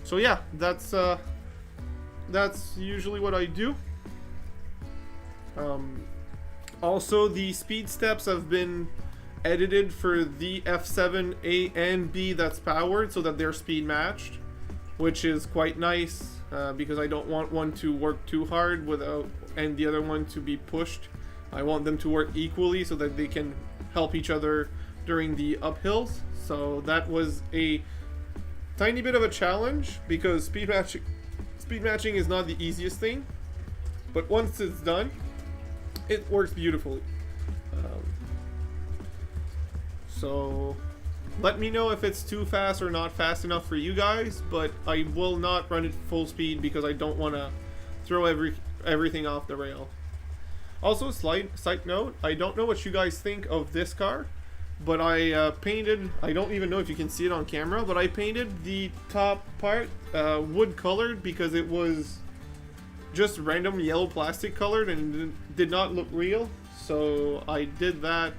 so yeah, that's usually what I do. Also, the speed steps have been edited for the F7A and B that's powered so that they're speed matched, which is quite nice because I don't want one to work too hard and the other one to be pushed. I want them to work equally so that they can help each other during the uphills. So that was a tiny bit of a challenge because speed matching is not the easiest thing, but once it's done, it works beautifully. So let me know if it's too fast or not fast enough for you guys, but I will not run it full speed because I don't want to throw everything off the rail. Also, side note, I don't know what you guys think of this car, but I painted, I don't even know if you can see it on camera, but I painted the top part wood colored because it was just random yellow plastic colored and did not look real. So I did that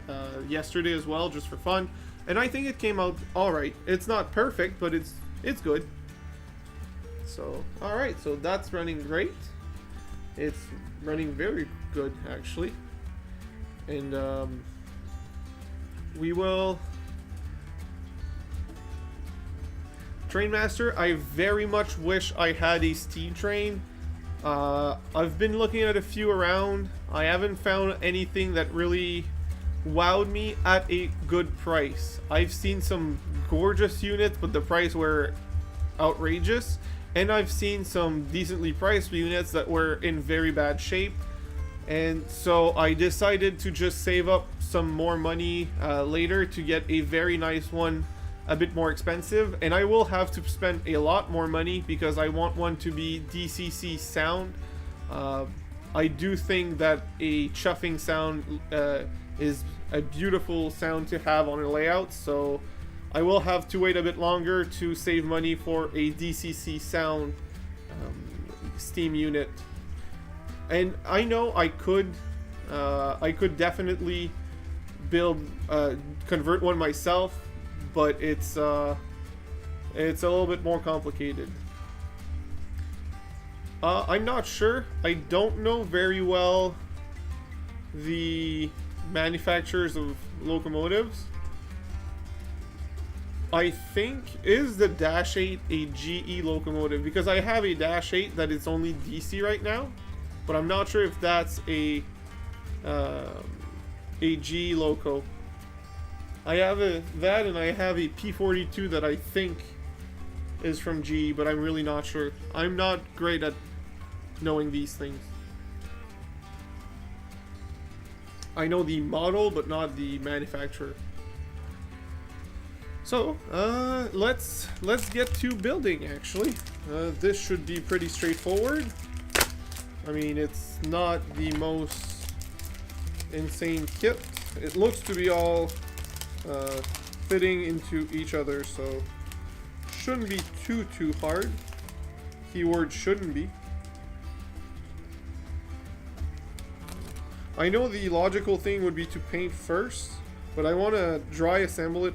yesterday as well, just for fun, and I think it came out alright. It's not perfect, but it's good. So alright, so that's running great. It's running very good actually, and we will Trainmaster. I very much wish I had a steam train. I've been looking at a few around. I haven't found anything that really wowed me at a good price. I've seen some gorgeous units, but the price were outrageous, and I've seen some decently priced units that were in very bad shape. And so I decided to just save up some more money later to get a very nice one, a bit more expensive, and I will have to spend a lot more money because I want one to be DCC sound. I do think that a chuffing sound is a beautiful sound to have on a layout, so I will have to wait a bit longer to save money for a DCC sound steam unit. And I know I could definitely convert one myself, but it's a little bit more complicated. I'm not sure. I don't know very well the manufacturers of locomotives. I think, is the Dash 8 a GE locomotive? Because I have a Dash 8 that is only DC right now, but I'm not sure if that's a GE loco. I have that, and I have a P42 that I think is from GE, but I'm really not sure. I'm not great at knowing these things. I know the model, but not the manufacturer. So, let's get to building, actually. This should be pretty straightforward. I mean, it's not the most insane kit. It looks to be all fitting into each other, so shouldn't be too hard. Keyword shouldn't be. I know the logical thing would be to paint first, but I want to dry assemble it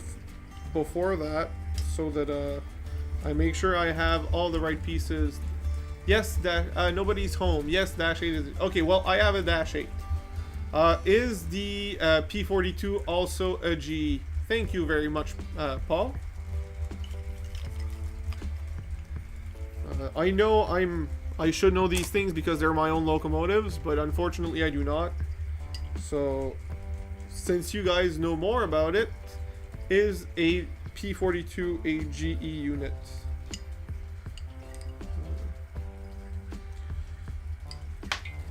before that so that I make sure I have all the right pieces. Yes, nobody's home. Yes, Dash 8 is... Okay, well, I have a Dash 8. Is the P42 also a G? Thank you very much, Paul. I know I should know these things because they're my own locomotives, but unfortunately I do not. So, since you guys know more about it, is a P42 a GE unit?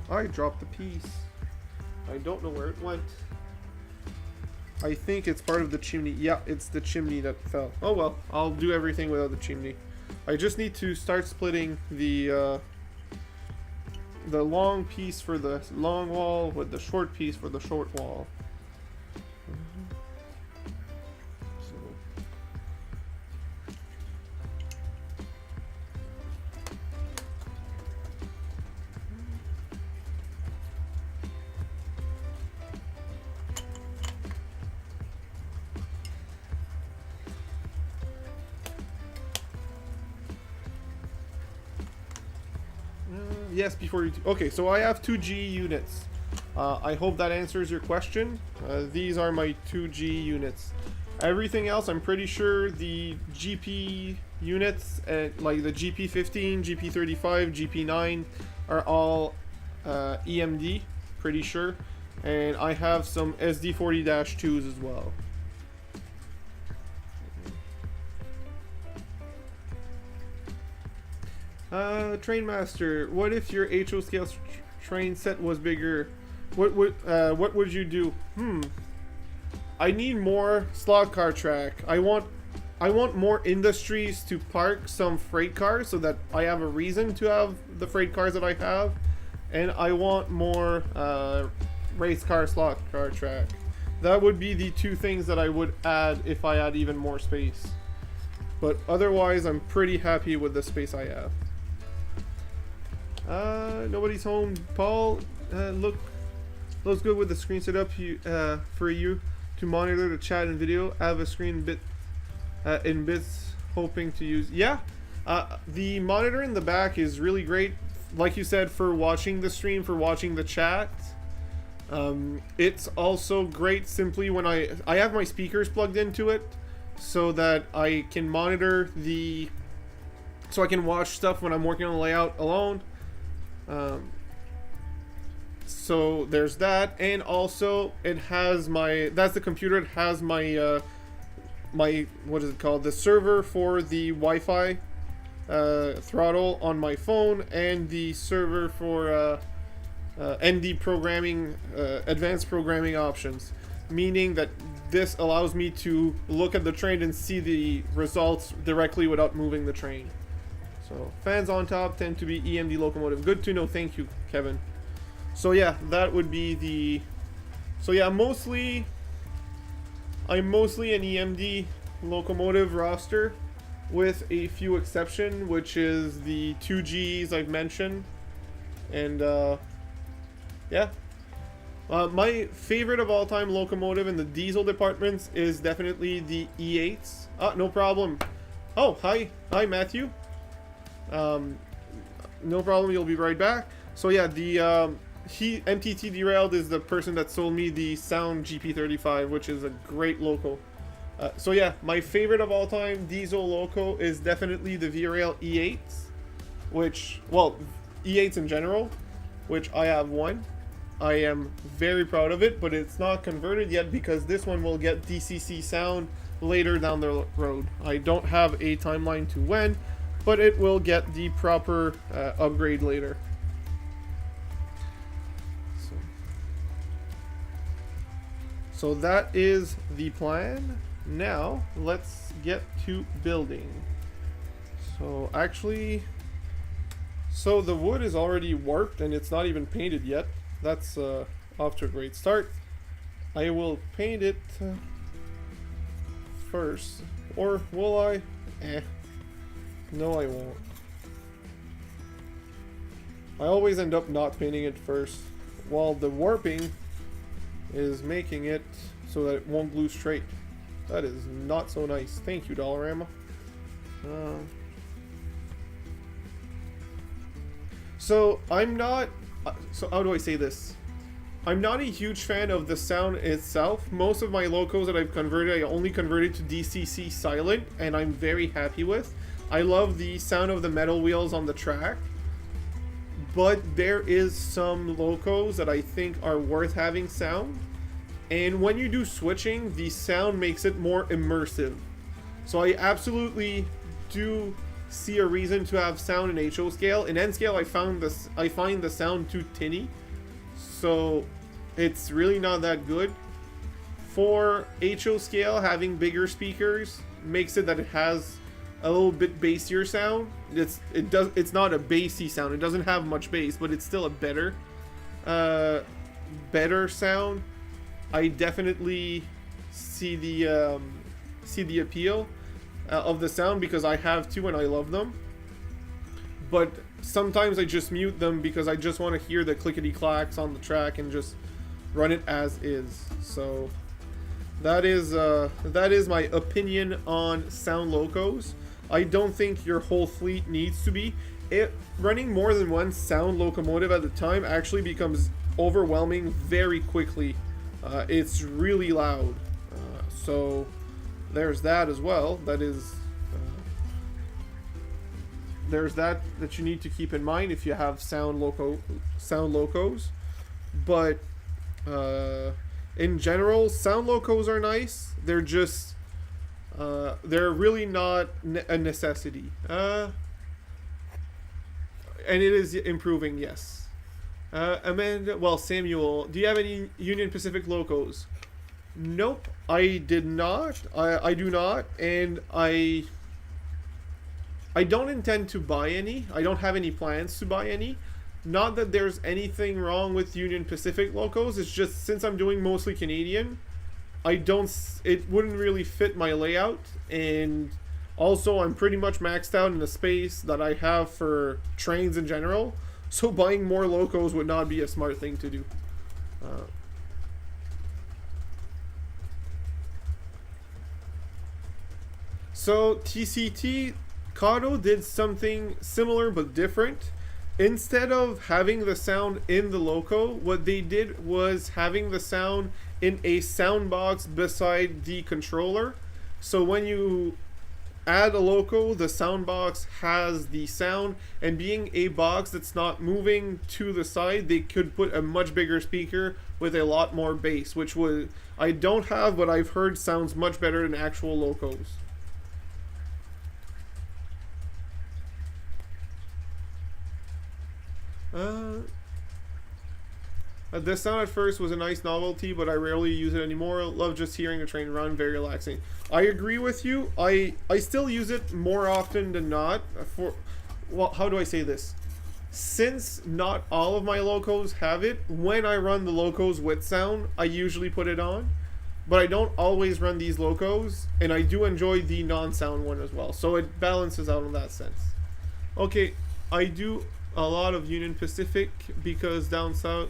I dropped the piece. I don't know where it went. I think it's part of the chimney. Yeah, it's the chimney that fell. Oh well, I'll do everything without the chimney. I just need to start splitting the long piece for the long wall with the short piece for the short wall. Yes, before you... Okay, so I have 2G units. I hope that answers your question. These are my 2G units. Everything else, I'm pretty sure the GP units, like the GP15, GP35, GP9, are all EMD, pretty sure. And I have some SD40-2s as well. Trainmaster, what if your HO scale train set was bigger? What would you do? I need more slot car track. I want more industries to park some freight cars so that I have a reason to have the freight cars that I have, and I want more race car slot car track. That would be the two things that I would add if I had even more space. But otherwise, I'm pretty happy with the space I have. Nobody's home. Paul, looks good with the screen set up for you to monitor the chat and video. I have a screen in bits hoping to use. Yeah, the monitor in the back is really great. Like you said, for watching the stream, for watching the chat. It's also great simply when I have my speakers plugged into it so that I can monitor so I can watch stuff when I'm working on the layout alone. So there's that, and also it has that's the computer. It has my what is it called, the server for the Wi-Fi throttle on my phone, and the server for ND programming, advanced programming options, meaning that this allows me to look at the train and see the results directly without moving the train. So fans on top tend to be EMD locomotive. Good to know. Thank you, Kevin. So yeah, that would be the... So yeah, I'm mostly an EMD locomotive roster with a few exceptions, which is the 2Gs I've mentioned. And yeah. My favorite of all time locomotive in the diesel departments is definitely the E8s. No problem. Oh, hi Matthew. No problem, you'll be right back. So yeah, the MTT Derailed is the person that sold me the Sound GP35, which is a great loco. So yeah, my favorite of all time diesel loco is definitely the V-Rail E8s, which, well, E8s in general, which I have one. I am very proud of it, but it's not converted yet because this one will get DCC sound later down the road. I don't have a timeline to when, but it will get the proper upgrade later. So that is the plan. Now let's get to building. So actually, the wood is already warped and it's not even painted yet. That's off to a great start. I will paint it first, or will I? No, I won't. I always end up not painting it first, while the warping is making it so that it won't glue straight. That is not so nice. Thank you, Dollarama. So I'm not... So how do I say this? I'm not a huge fan of the sound itself. Most of my locos that I've converted, I only converted to DCC silent, and I'm very happy with. I love the sound of the metal wheels on the track. But there is some locos that I think are worth having sound. And when you do switching, the sound makes it more immersive. So I absolutely do see a reason to have sound in HO scale. In N scale, I find the sound too tinny, so it's really not that good. For HO scale, having bigger speakers makes it that it has a little bit bassier sound. It's not a bassy sound. It doesn't have much bass, but it's still a better sound. I definitely see the appeal of the sound because I have two and I love them. But sometimes I just mute them because I just want to hear the clickety clacks on the track and just run it as is. So that is my opinion on sound locos. I don't think your whole fleet needs to be. Running more than one sound locomotive at a time actually becomes overwhelming very quickly. It's really loud. So there's that as well. There's that you need to keep in mind if you have sound locos. But in general, sound locos are nice. They're just they're really not a necessity. And it is improving, yes. Amanda, well, Samuel, do you have any Union Pacific locos? Nope, I did not. I do not, and I don't intend to buy any. I don't have any plans to buy any. Not that there's anything wrong with Union Pacific locos. It's just since I'm doing mostly Canadian, it wouldn't really fit my layout, and also I'm pretty much maxed out in the space that I have for trains in general. So buying more locos would not be a smart thing to do. So TCT Kato did something similar but different. Instead of having the sound in the loco, what they did was having the sound in a sound box beside the controller. So when you add a loco, the sound box has the sound, and being a box that's not moving to the side, they could put a much bigger speaker with a lot more bass, which I don't have, but I've heard sounds much better than actual locos. The sound at first was a nice novelty, but I rarely use it anymore. Love just hearing a train run, very relaxing. I agree with you. I still use it more often than not. Well, how do I say this? Since not all of my locos have it, when I run the locos with sound, I usually put it on. But I don't always run these locos, and I do enjoy the non-sound one as well. So it balances out in that sense. Okay, I do a lot of Union Pacific because down south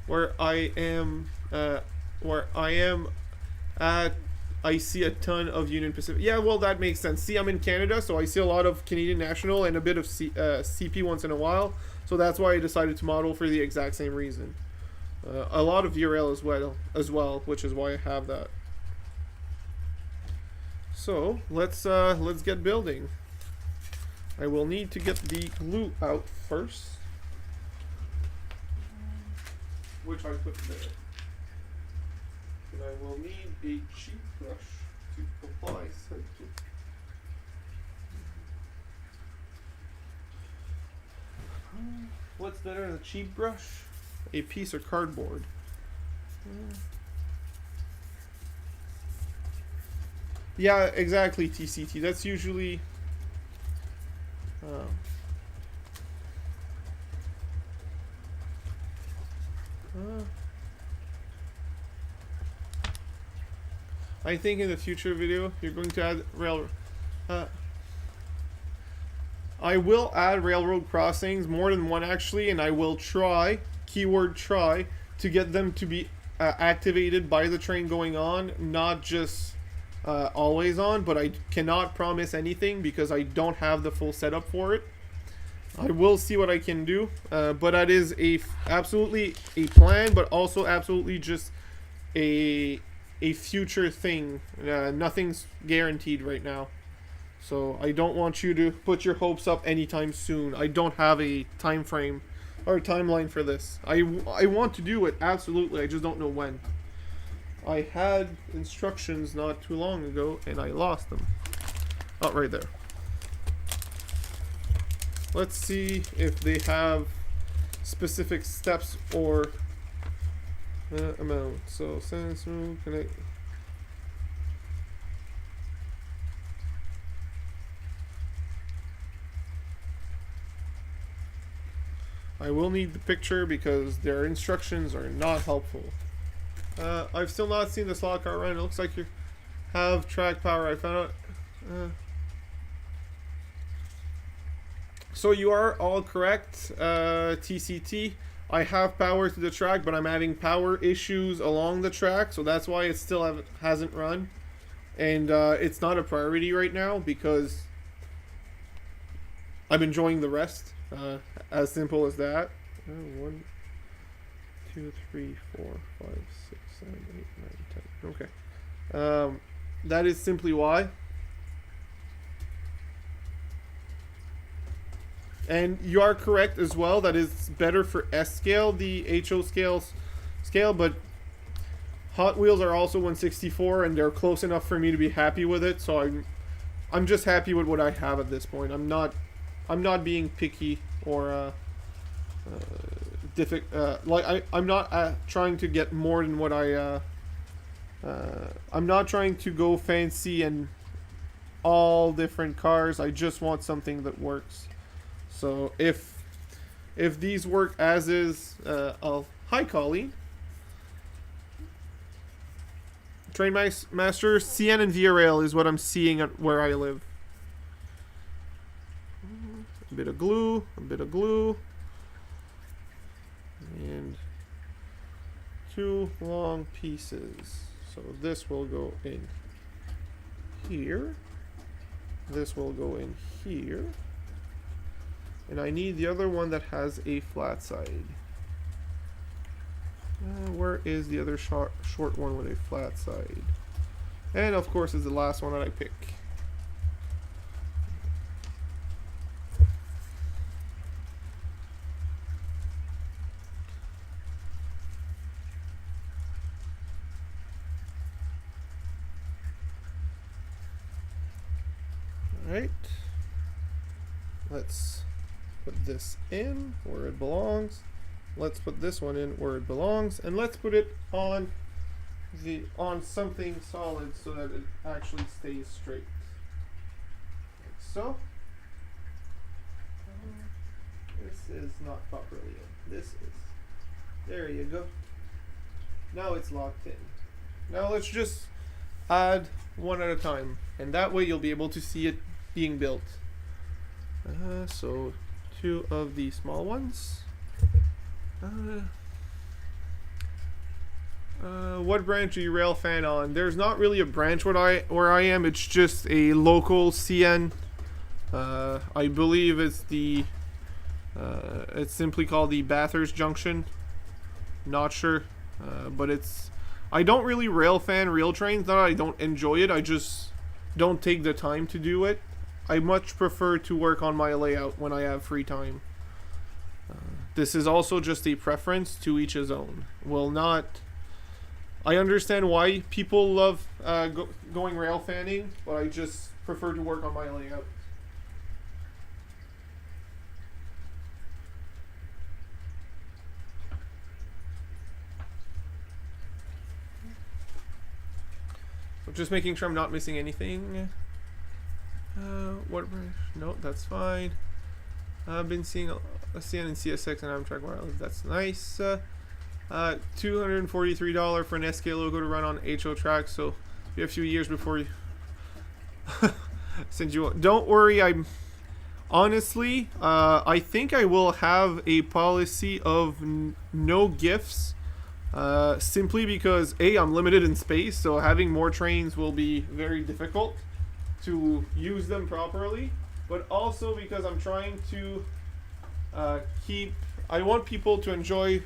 where I am at, I see a ton of Union Pacific. Yeah, well, that makes sense. See, I'm in Canada, so I see a lot of Canadian National and a bit of CP once in a while. So that's why I decided to model for the exact same reason. A lot of VRL as well, which is why I have that. So let's get building. I will need to get the glue out first, which I put there. And I will need a cheap brush to apply scent to. What's better than a cheap brush? A piece of cardboard. Yeah, exactly, TCT. That's usually I think in the future video you're going to add I will add railroad crossings, more than one actually, and I will try, keyword try, to get them to be activated by the train going on, not just always on, but I cannot promise anything because I don't have the full setup for it. I will see what I can do, but that is absolutely a plan, but also absolutely just a future thing. Nothing's guaranteed right now, so I don't want you to put your hopes up anytime soon. I don't have a time frame or timeline for this. I want to do it, absolutely. I just don't know when. I had instructions not too long ago and I lost them. Oh, right there. Let's see if they have specific steps or amount. So send smooth connect. I will need the picture because their instructions are not helpful. I've still not seen the slot car run. It looks like you have track power. I found out. So you are all correct, TCT. I have power to the track, but I'm having power issues along the track, so that's why it still hasn't run. And it's not a priority right now because I'm enjoying the rest. As simple as that. 1, 2, 3, 4, 5, 6, 7, 8, 9, 10. Okay. That is simply why. And you are correct as well that it's better for S scale, the HO scale, but Hot Wheels are also 164 and they're close enough for me to be happy with it, so I'm just happy with what I have at this point. I'm not being picky or I'm not trying to get more than what I'm not trying to go fancy and all different cars. I just want something that works. So if these work as is, hi Colleen. Train Master, CN and Via Rail is what I'm seeing at where I live. A bit of glue, and 2 long pieces. So this will go in here. This will go in here. And I need the other one that has a flat side. Where is the other short one with a flat side? And of course is the last one that I pick. Alright. Let's put this in where it belongs. Let's put this one in where it belongs, and let's put it on something solid so that it actually stays straight. Like so. This is not properly in. This is. There you go. Now it's locked in. Now let's just add one at a time, and that way you'll be able to see it being built. So 2 of the small ones. What branch are you rail fan on? There's not really a branch where I am. It's just a local CN. I believe it's it's simply called the Bathurst Junction. Not sure, but I don't really rail fan rail trains. Not that I don't enjoy it. I just don't take the time to do it. I much prefer to work on my layout when I have free time. This is also just a preference, to each his own. I understand why people love going rail fanning, but I just prefer to work on my layout. So just making sure I'm not missing anything. What branch? No, that's fine. I've been seeing a CN and CSX and Amtrak wireless. That's nice. $243 for an SK logo to run on HO tracks. So you have a few years before you send you. Don't worry. Honestly, I think I will have a policy of no gifts. Simply because I'm limited in space, so having more trains will be very difficult to use them properly, but also because I'm trying to I want people to enjoy,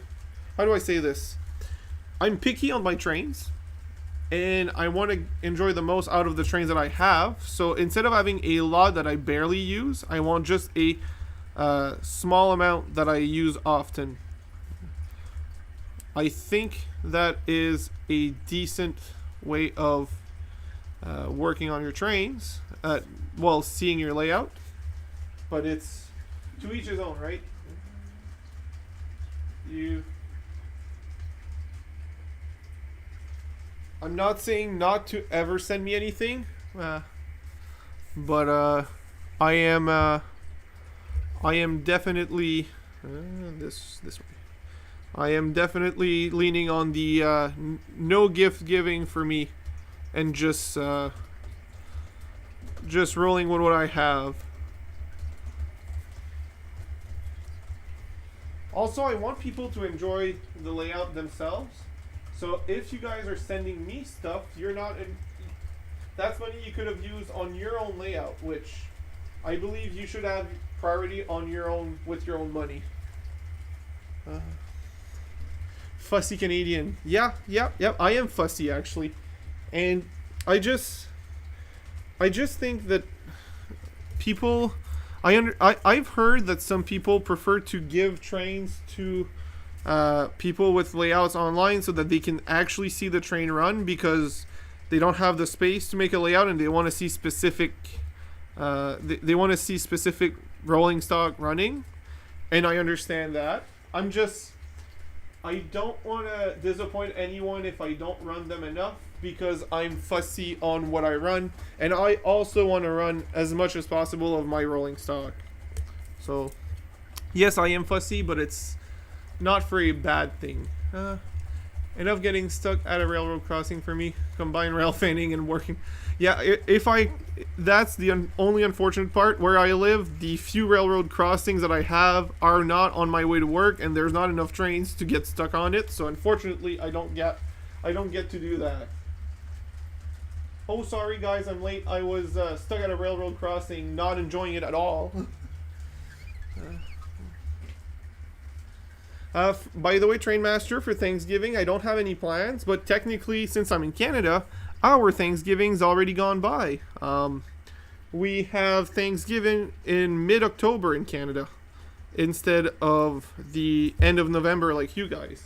how do I say this? I'm picky on my trains, and I want to enjoy the most out of the trains that I have. So instead of having a lot that I barely use, I want just a small amount that I use often. I think that is a decent way of working on your trains, well, seeing your layout, but it's to each his own, right? I'm not saying not to ever send me anything, but I am definitely This way. I am definitely leaning on the no gift giving for me, and just rolling with what I have. Also, I want people to enjoy the layout themselves. So if you guys are sending me stuff, you're not in, that's money you could have used on your own layout, which I believe you should have priority on your own with your own money. Fussy Canadian. Yeah. I am fussy actually, and I just think that people. I've heard that some people prefer to give trains to people with layouts online so that they can actually see the train run, because they don't have the space to make a layout and they want to see specific they want to see specific rolling stock running, and I understand that. I don't want to disappoint anyone if I don't run them enough, because I'm fussy on what I run, and I also want to run as much as possible of my rolling stock. So yes, I am fussy, but it's not for a bad thing. Enough getting stuck at a railroad crossing for me. Combine rail fanning and working. Yeah, that's the only unfortunate part. Where I live, the few railroad crossings that I have are not on my way to work, and there's not enough trains to get stuck on it. So unfortunately, I don't get to do that. Oh, sorry guys, I'm late. I was stuck at a railroad crossing, not enjoying it at all. By the way, Trainmaster, for Thanksgiving, I don't have any plans, but technically, since I'm in Canada, our Thanksgiving's already gone by. We have Thanksgiving in mid-October in Canada, instead of the end of November like you guys.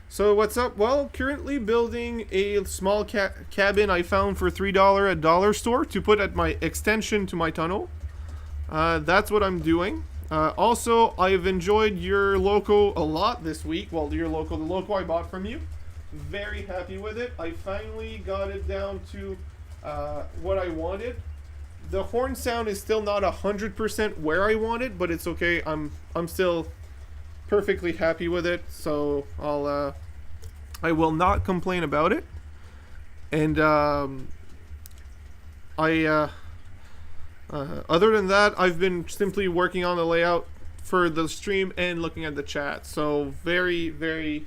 So what's up? Well, currently building a small cabin I found for $3 at dollar store to put at my extension to my tunnel. That's what I'm doing. Also, I've enjoyed your loco a lot this week. Well, the loco I bought from you. Very happy with it. I finally got it down to what I wanted. The horn sound is still not 100% where I want it, but it's okay. I'm still perfectly happy with it, so I will not complain about it. And other than that, I've been simply working on the layout for the stream and looking at the chat. So very, very,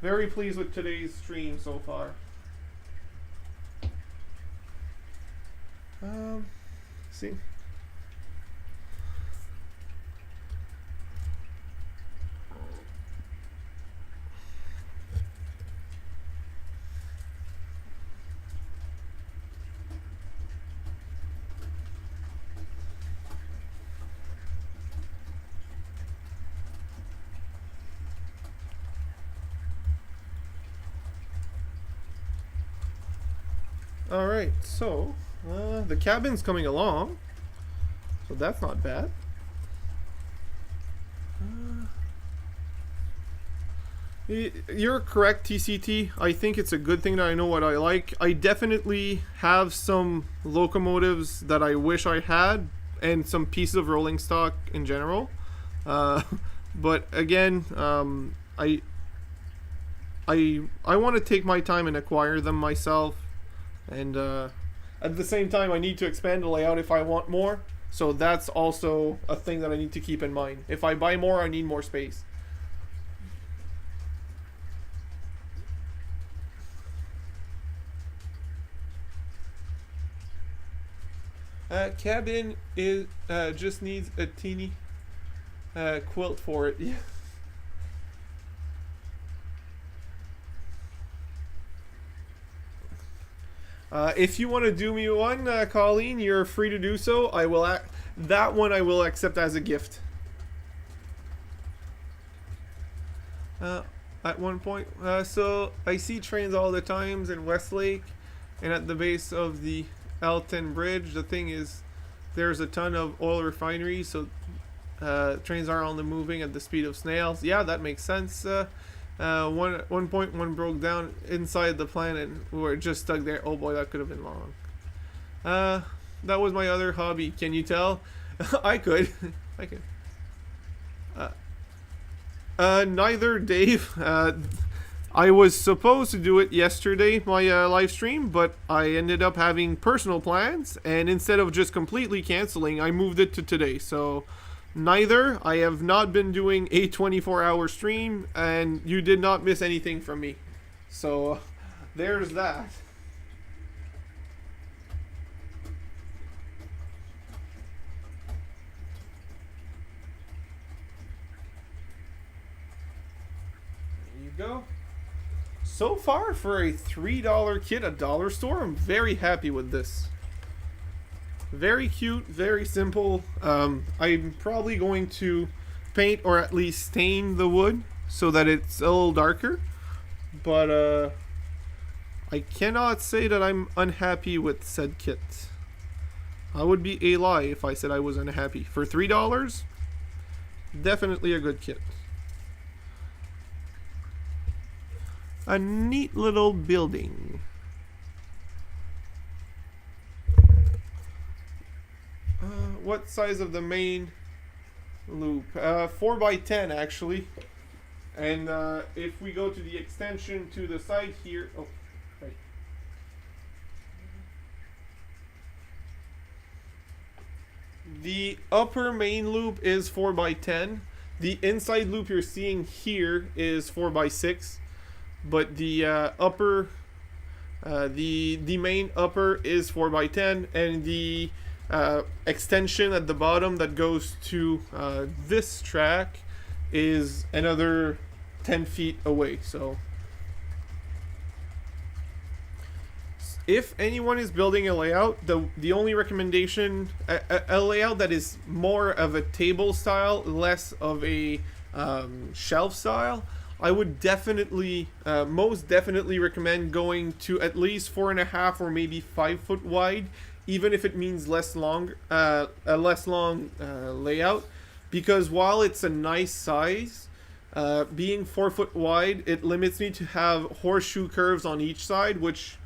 very pleased with today's stream so far. See. Alright, so the cabin's coming along, so that's not bad. You're correct, TCT. I think it's a good thing that I know what I like. I definitely have some locomotives that I wish I had, and some pieces of rolling stock in general. But again, I want to take my time and acquire them myself. And at the same time, I need to expand the layout if I want more. So that's also a thing that I need to keep in mind. If I buy more, I need more space. Cabin is just needs a teeny quilt for it. Yeah. If you want to do me one, Colleen, you're free to do so. I will that one I will accept as a gift. At one point, so I see trains all the times in Westlake and at the base of the L10 bridge. The thing is, there's a ton of oil refineries, so trains are only moving at the speed of snails. Yeah, that makes sense. One point one broke down inside the plant and we were just stuck there. Oh boy, that could have been long. That was my other hobby. Can you tell? I could. I could. Neither, Dave. I was supposed to do it yesterday, my live stream, but I ended up having personal plans, and instead of just completely canceling, I moved it to today. So, neither. I have not been doing a 24-hour stream, and you did not miss anything from me. So, there's that. There you go. So far, for a $3 kit at Dollar Store, I'm very happy with this. Very cute, very simple. I'm probably going to paint or at least stain the wood so that it's a little darker. But I cannot say that I'm unhappy with said kit. I would be a lie if I said I was unhappy. For $3, definitely a good kit. A neat little building. What size of the main loop? 4x10 actually. And if we go to the extension to the side here, oh, right. The upper main loop is 4x10. The inside loop you're seeing here is 4x6. But the upper, the main upper is 4x10, and the extension at the bottom that goes to this track is another 10 feet away. So if anyone is building a layout, the only recommendation, a layout that is more of a table style, less of a shelf style, I would definitely, most definitely recommend going to at least 4.5 or maybe 5 foot wide, even if it means a less long layout. Because while it's a nice size, being 4 foot wide, it limits me to have horseshoe curves on each side, which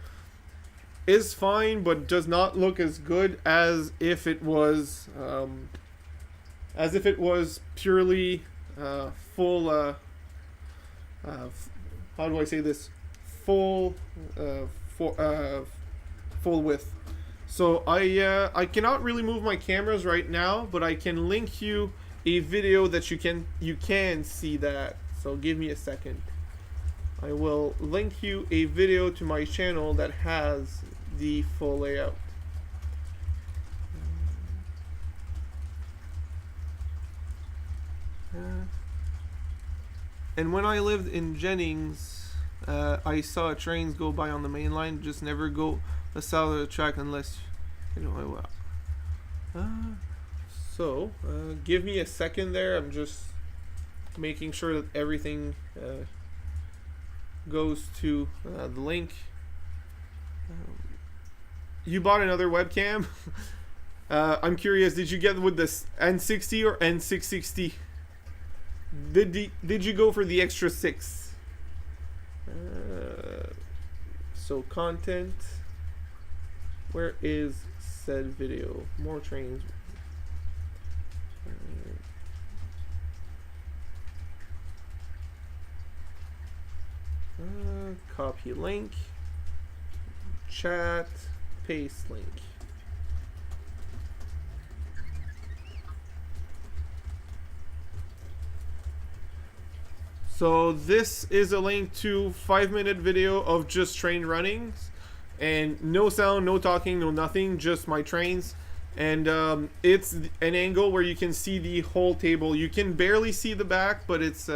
is fine, but does not look as good as if it was, purely full. How do I say this? Full width. So I cannot really move my cameras right now, but I can link you a video that you can see that. So give me a second. I will link you a video to my channel that has the full layout. And when I lived in Jennings, I saw trains go by on the main line, just never go the south of the track unless you know so give me a second there. I'm just making sure that everything goes to the link. You bought another webcam? I'm curious, did you get with this N60 or N660? Did you go for the extra 6? So content, where is said video? More trains. Copy link, chat, paste link. So this is a link to 5-minute video of just train runnings, and no sound, no talking, no nothing, just my trains. And it's an angle where you can see the whole table. You can barely see the back, but it's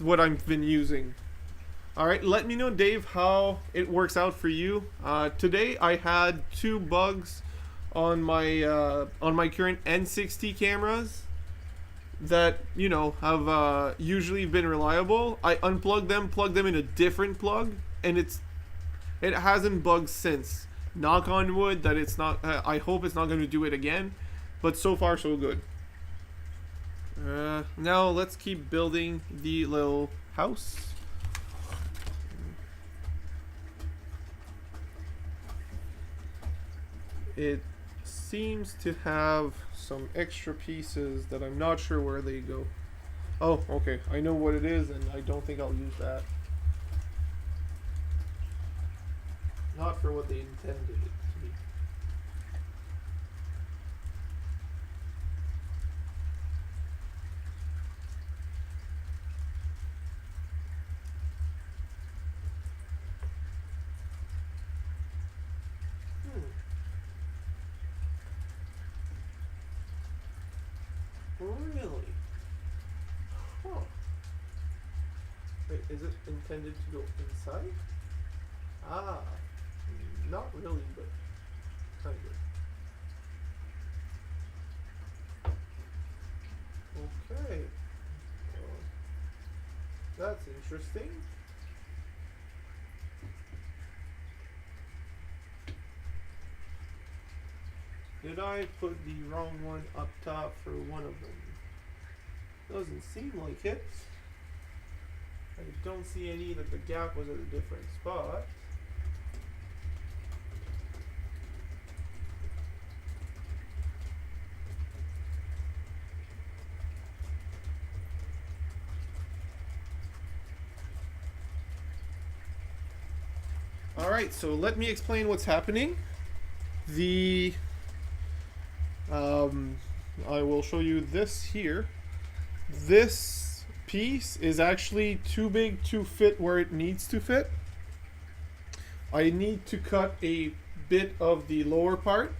what I've been using. All right, let me know, Dave, how it works out for you. Today I had 2 bugs on my current N60 cameras that, you know, have usually been reliable. I unplugged them, plugged them in a different plug, and it hasn't bugged since. Knock on wood that it's not. I hope it's not going to do it again, but so far so good. Now let's keep building the little house. It seems to have some extra pieces that I'm not sure where they go. Oh, okay. I know what it is, and I don't think I'll use that. Not for what they intended it to be. Really? Huh. Wait, is it intended to go inside? Ah, not really, but kind of. Okay. That's interesting. Did I put the wrong one up top for one of them? Doesn't seem like it. I don't see any that the gap was at a different spot. Alright, so let me explain what's happening. I will show you this here. This piece is actually too big to fit where it needs to fit. I need to cut a bit of the lower part,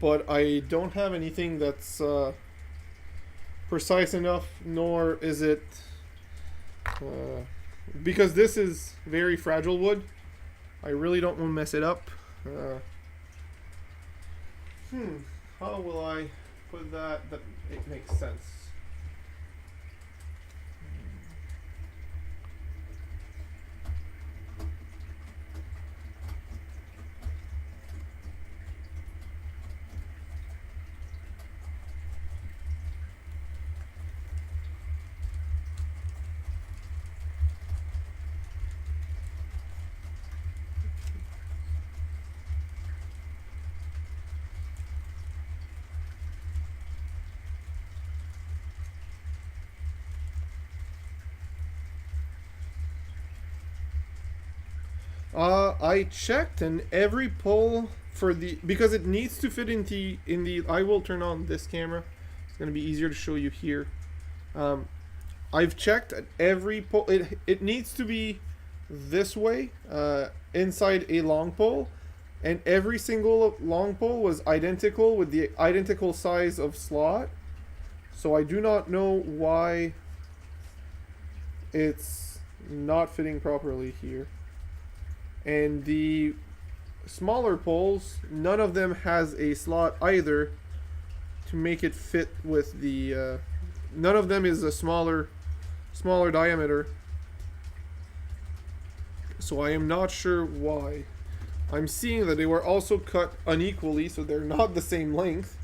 but I don't have anything that's precise enough, nor is it because this is very fragile wood. I really don't want to mess it up. How will I put that it makes sense? I checked, and every pole for the because it needs to fit in the I will turn on this camera. It's gonna be easier to show you here. I've checked at every pole. It needs to be this way inside a long pole, and every single long pole was identical with the identical size of slot. So I do not know why it's not fitting properly here. And the smaller poles, none of them has a slot either to make it fit with the none of them is a smaller diameter, so I am not sure why. I'm seeing that they were also cut unequally, so they're not the same length,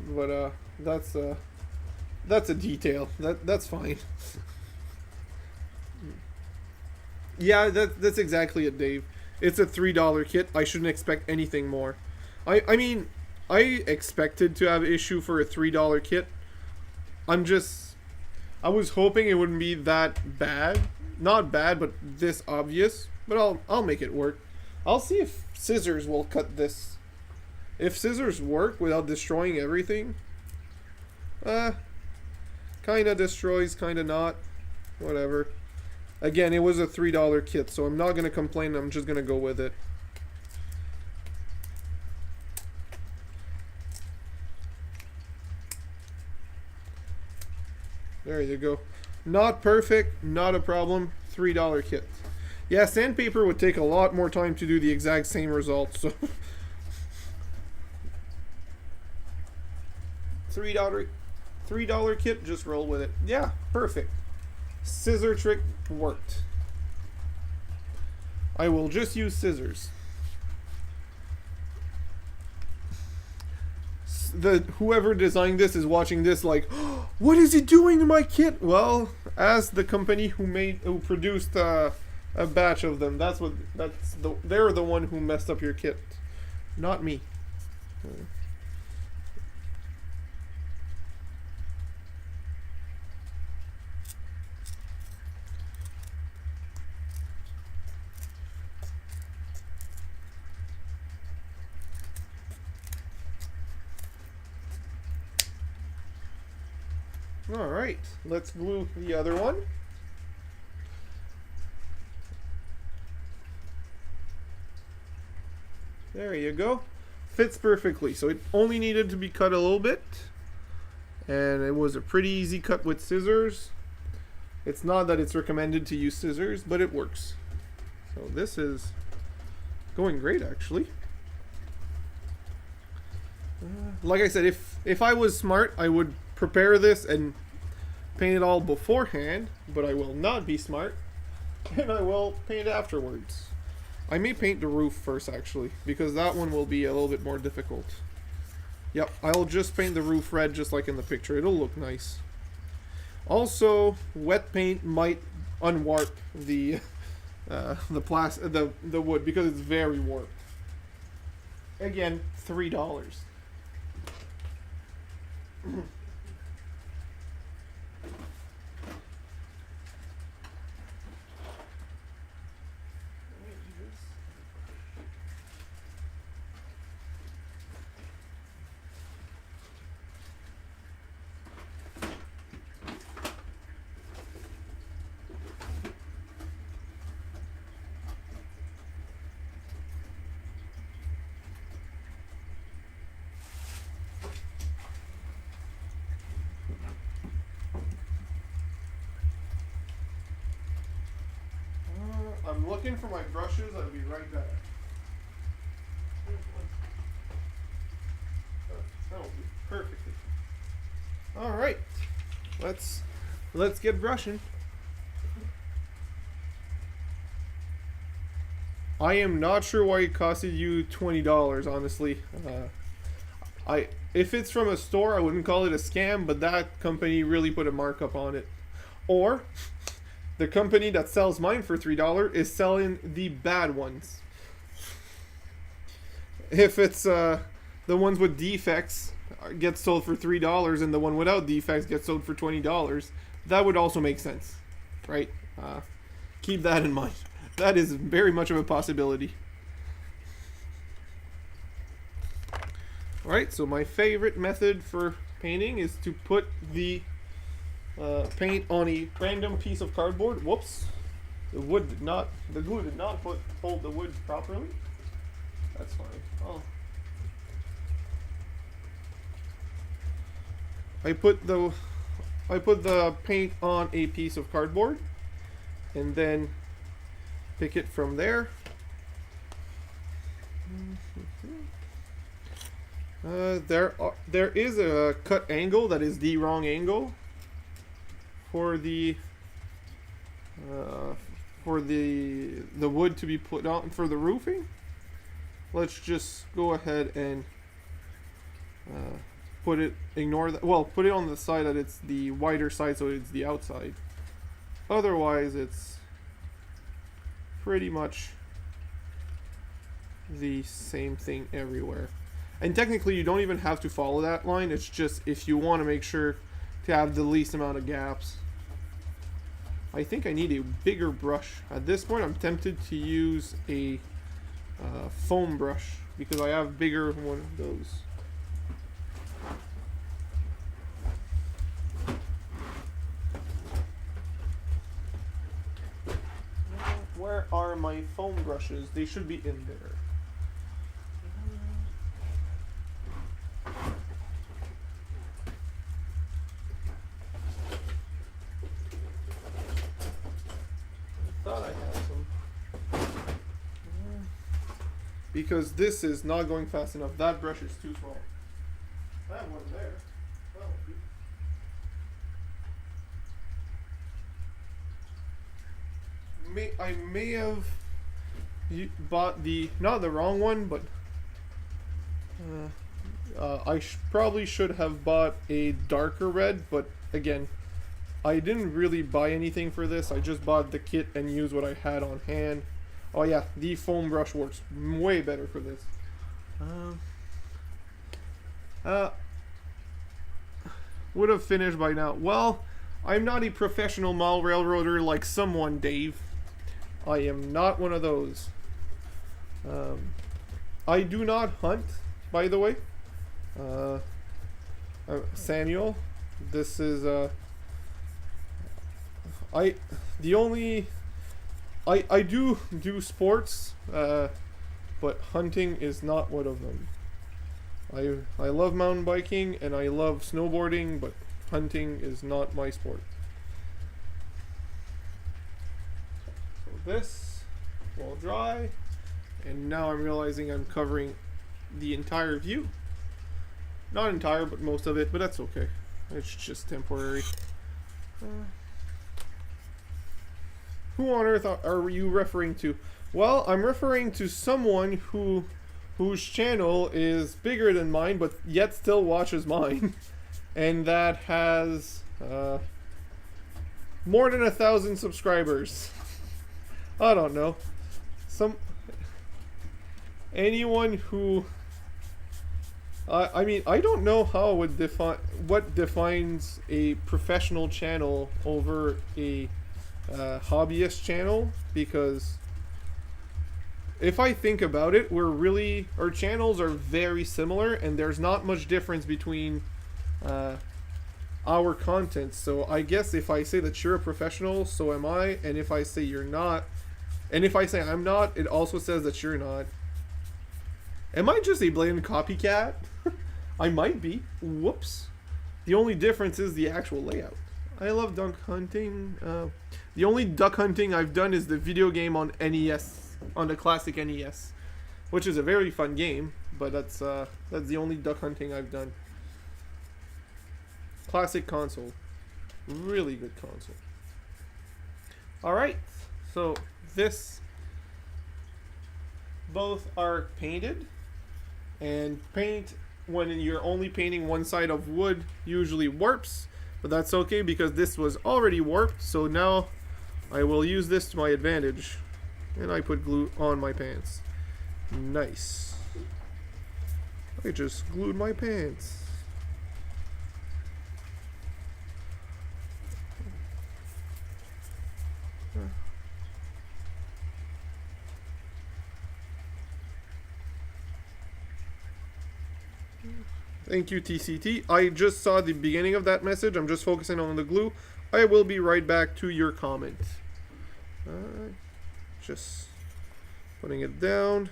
but that's a detail. That's fine. Yeah, that's exactly it, Dave. It's a $3 kit. I shouldn't expect anything more. I mean, I expected to have issue for a $3 kit. I was hoping it wouldn't be that bad. Not bad, but this obvious. But I'll make it work. I'll see if scissors will cut this. If scissors work without destroying everything, kinda destroys, kinda not. Whatever. Again, it was a $3 kit, so I'm not going to complain. I'm just going to go with it. There you go. Not perfect, not a problem. $3 kit. Yeah, sandpaper would take a lot more time to do the exact same result, so $3 kit, just roll with it. Yeah, perfect. Scissor trick worked. I will just use scissors. whoever designed this is watching this like, oh, what is he doing to my kit? Well, as the company who produced a batch of them, they're the one who messed up your kit, not me. Alright, let's glue the other one. There you go. Fits perfectly. So it only needed to be cut a little bit. And it was a pretty easy cut with scissors. It's not that it's recommended to use scissors, but it works. So this is going great, actually. Like I said, if I was smart, I would prepare this and paint it all beforehand, but I will not be smart, and I will paint afterwards. I may paint the roof first, actually, because that one will be a little bit more difficult. Yep, I'll just paint the roof red just like in the picture. It'll look nice. Also, wet paint might unwarp the wood because it's very warped. Again, $3. I'm looking for my brushes. I'll be right back. That will be perfect. All right, let's get brushing. I am not sure why it costed you $20. Honestly, if it's from a store, I wouldn't call it a scam, but that company really put a markup on it. Or the company that sells mine for $3 is selling the bad ones. If it's the ones with defects get sold for $3 and the one without defects gets sold for $20, that would also make sense, right? Keep that in mind. That is very much of a possibility. Alright, so my favorite method for painting is to put the paint on a random piece of cardboard. Whoops. The glue did not hold the wood properly. That's fine. Oh. I put the paint on a piece of cardboard and then pick it from there. There is a cut angle that is the wrong angle for the wood to be put on for the roofing. Let's just go ahead and ignore that. Well, put it on the side that it's the wider side, so it's the outside. Otherwise, it's pretty much the same thing everywhere. And technically, you don't even have to follow that line. It's just if you want to make sure to have the least amount of gaps. I think I need a bigger brush. At this point, I'm tempted to use a foam brush because I have bigger one of those. Where are my foam brushes? They should be in there. Thought I had some. Because this is not going fast enough. That brush is too small. I have one there. That'll do. I may have bought not the wrong one, but Probably should have bought a darker red, but again, I didn't really buy anything for this. I just bought the kit and used what I had on hand. Oh yeah, the foam brush works way better for this. Would have finished by now. Well, I'm not a professional mall railroader like someone, Dave. I am not one of those. I do not hunt, by the way. Samuel, this is I do sports, but hunting is not one of them. I love mountain biking and I love snowboarding, but hunting is not my sport. So this will dry, and now I'm realizing I'm covering the entire view. Not entire, but most of it, but that's okay. It's just temporary. Who on earth are you referring to? Well, I'm referring to someone whose channel is bigger than mine, but yet still watches mine, and that has more than 1,000 subscribers. I don't know. Anyone who I mean, I don't know how would what defines a professional channel over a hobbyist channel, because if I think about it, our channels are very similar, and there's not much difference between our content. So I guess if I say that you're a professional, so am I, and if I say you're not, and if I say I'm not, it also says that you're not. Am I just a blatant copycat? I might be. Whoops. The only difference is the actual layout. I love duck hunting. The only duck hunting I've done is the video game on NES, on the classic NES, which is a very fun game, but that's the only duck hunting I've done. Classic console. Really good console. Alright, so both are painted, and paint, when you're only painting one side of wood, usually warps, but that's okay because this was already warped. So now I will use this to my advantage, and I put glue on my pants. Nice. I just glued my pants. Thank you, TCT. I just saw the beginning of that message. I'm just focusing on the glue. I will be right back to your comment. Just putting it down.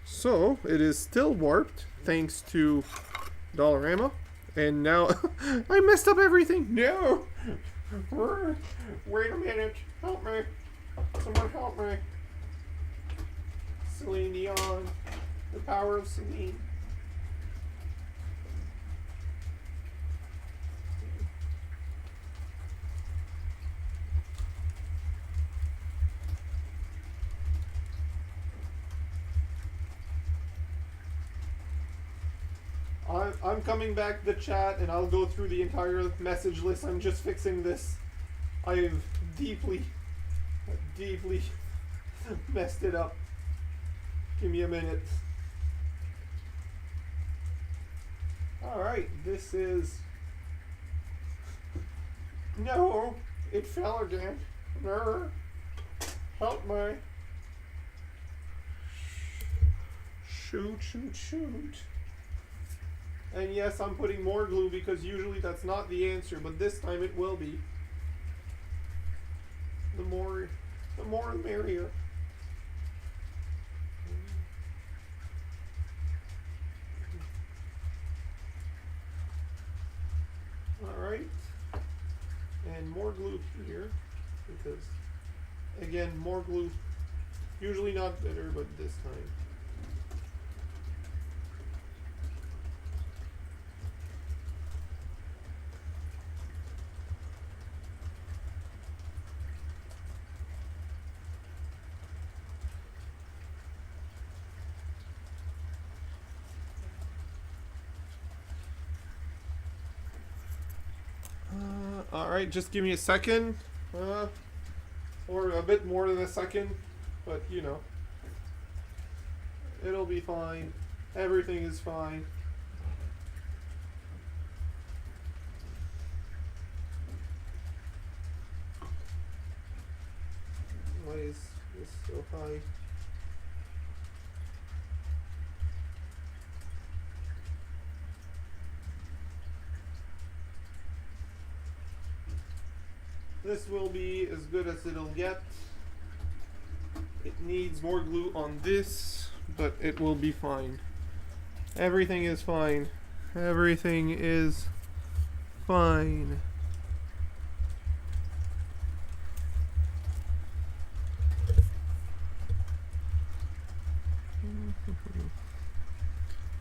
So, it is still warped, thanks to Dollarama. And now, I messed up everything. No! Wait a minute. Help me. Someone help me. Celine Dion. The power of Celine. I'm coming back to the chat, and I'll go through the entire message list. I'm just fixing this. I've deeply messed it up. Give me a minute. Alright, this is... No! It fell again. No! Help me. Shoot. And yes, I'm putting more glue because usually that's not the answer, but this time it will be. The more the merrier. Alright. And more glue here, because, again, more glue. Usually not better, but this time. Alright, just give me a second. Or a bit more than a second. But, you know. It'll be fine. Everything is fine. Why is this so high? This will be as good as it'll get. It needs more glue on this, but it will be fine. Everything is fine. Everything is fine.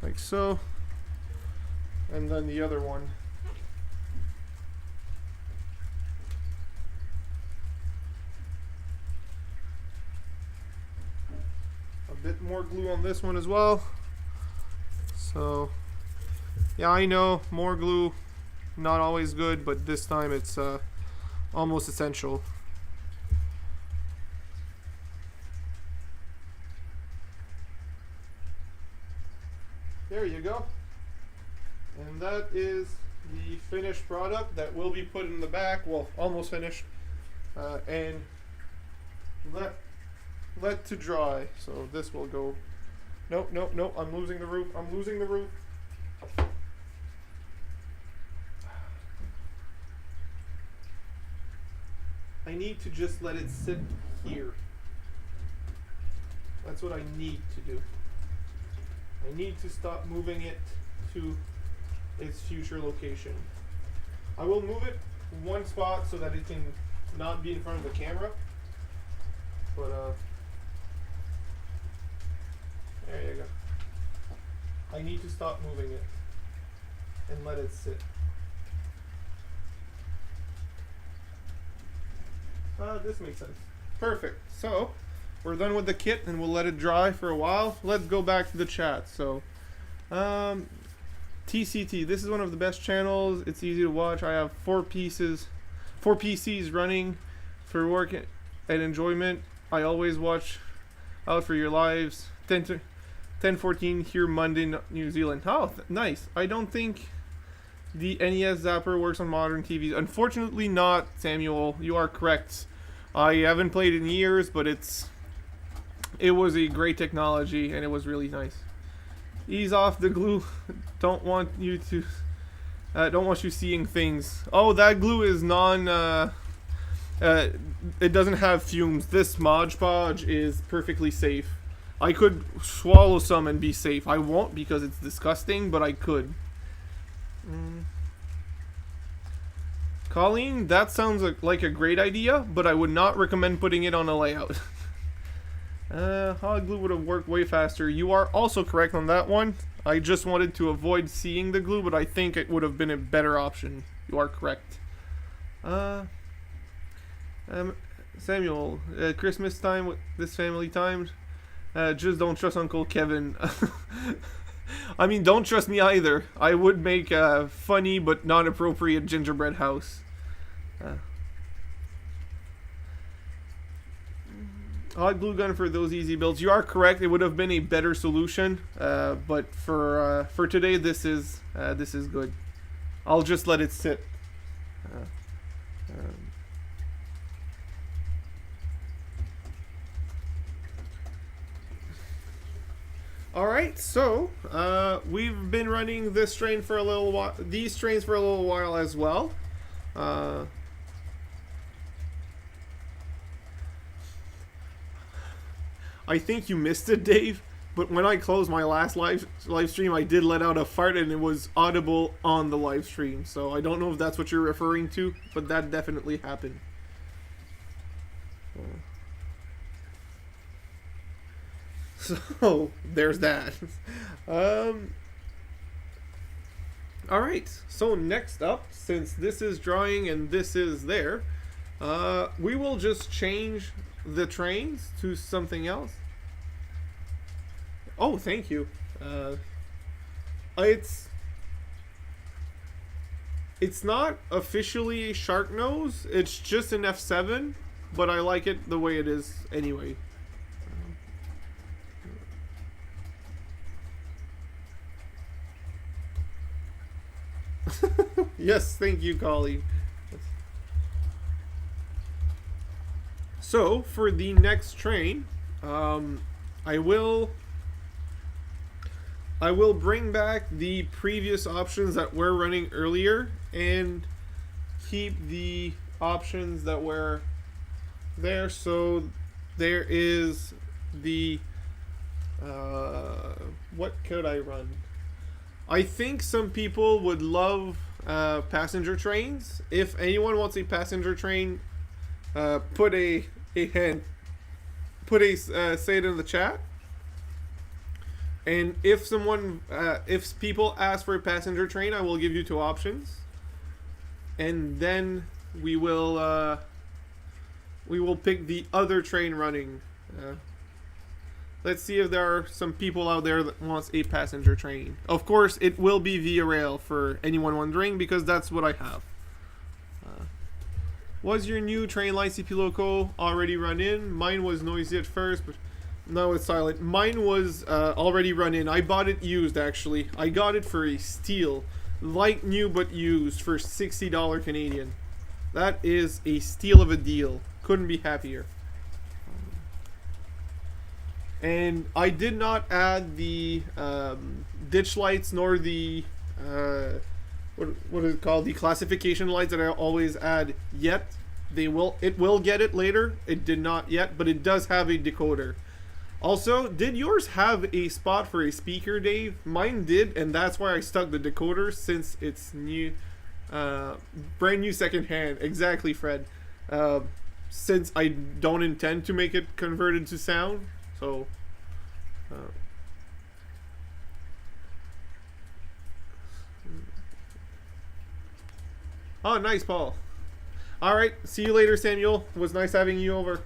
Like so. And then the other one. Bit more glue on this one as well. So yeah, I know more glue not always good, but this time it's almost essential. There you go. And that is the finished product that will be put in the back. Well, almost finished. And let to dry. So this will go. Nope, nope, nope. I'm losing the roof. I'm losing the roof. I need to just let it sit here. That's what I need to do. I need to stop moving it to its future location. I will move it one spot so that it can not be in front of the camera. But there you go. I need to stop moving it and let it sit. This makes sense. Perfect. So we're done with the kit and we'll let it dry for a while. Let's go back to the chat. So TCT, this is one of the best channels. It's easy to watch. I have four PCs running for work and enjoyment. I always watch out for your lives. 10:14 here, Monday, New Zealand. Oh, nice. I don't think the NES Zapper works on modern TVs. Unfortunately not, Samuel. You are correct. I haven't played in years, but it was a great technology and it was really nice. Ease off the glue. Don't want you seeing things. Oh, that glue is it doesn't have fumes. This Mod Podge is perfectly safe. I could swallow some and be safe. I won't because it's disgusting, but I could. Colleen, that sounds like a great idea, but I would not recommend putting it on a layout. Hot glue would have worked way faster. You are also correct on that one. I just wanted to avoid seeing the glue, but I think it would have been a better option. You are correct. Samuel, Christmas time with this family time. Just don't trust Uncle Kevin. I mean, don't trust me either. I would make a funny but not appropriate gingerbread house. Hot glue gun for those easy builds. You are correct. It would have been a better solution, but for today, this is good. I'll just let it sit. Alright, so we've been running this strain for a little while, these strains for a little while as well. I think you missed it, Dave, but when I closed my last live stream, I did let out a fart and it was audible on the live stream. So I don't know if that's what you're referring to, but that definitely happened. So there's that. Alright, so next up, since this is drying and this is there, we will just change the trains to something else. Oh, thank you. It's not officially a shark nose. It's just an F7, but I like it the way it is anyway. Yes, thank you, Colleen. So for the next train, I will bring back the previous options that were running earlier and keep the options that were there. So there is the what could I run? I think some people would love passenger trains. If anyone wants a passenger train, put a hand, say it in the chat. And if someone, if people ask for a passenger train, I will give you two options, and then we will pick the other train running. Let's see if there are some people out there that wants a passenger train. Of course, it will be via rail for anyone wondering, because that's what I have. Was your new train line CP loco already run in? Mine was noisy at first, but now it's silent. Mine was already run in. I bought it used, actually. I got it for a steal. Like new but used for $60 Canadian. That is a steal of a deal. Couldn't be happier. And I did not add the ditch lights nor the what is it called, the classification lights that I always add yet. It will get it later. It did not yet, but it does have a decoder. Also, did yours have a spot for a speaker, Dave? Mine did, and that's why I stuck the decoder, since it's new, brand new secondhand. Exactly, Fred. Since I don't intend to make it converted to sound. So, oh, nice, Paul. All right, see you later, Samuel. It was nice having you over.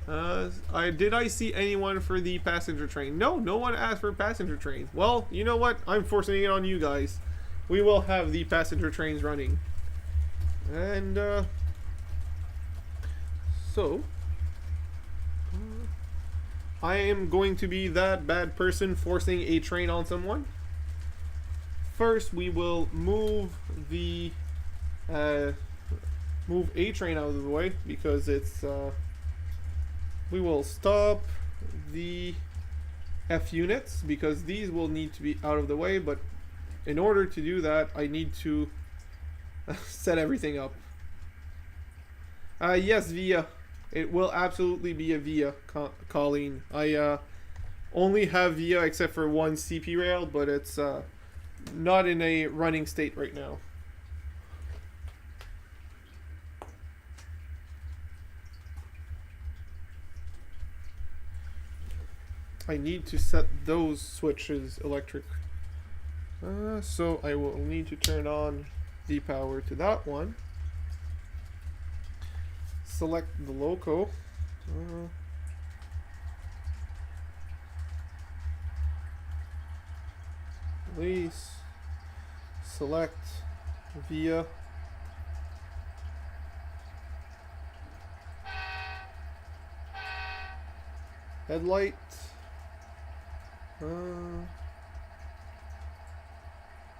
Did I see anyone for the passenger train? No, no one asked for a passenger train. Well, you know what? I'm forcing it on you guys. We will have the passenger trains running. And, so I am going to be that bad person forcing a train on someone. First, we will move the move a train out of the way, because it's we will stop the F units, because these will need to be out of the way, but in order to do that I need to set everything up. Yes, via. It will absolutely be a via, Colleen. I only have via except for one CP rail, but it's not in a running state right now. I need to set those switches electric. So I will need to turn on the power to that one. Select the loco. Please select via. Headlight.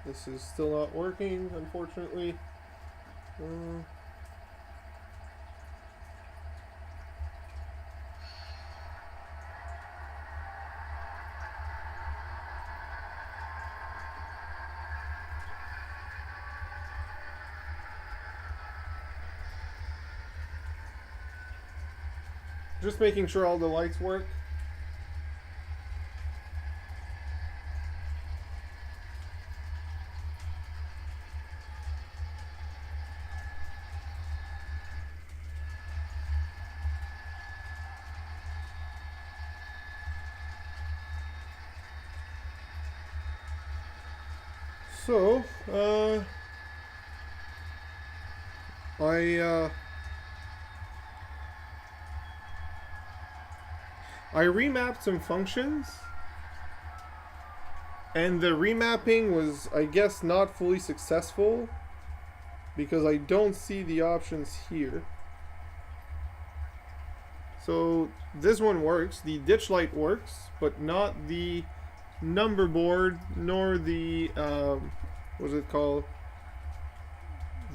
This is still not working, unfortunately. Just making sure all the lights work. So, I remapped some functions, and the remapping was, I guess, not fully successful. because I don't see the options here. So this one works, the ditch light works, but not the number board, nor the, what's it called?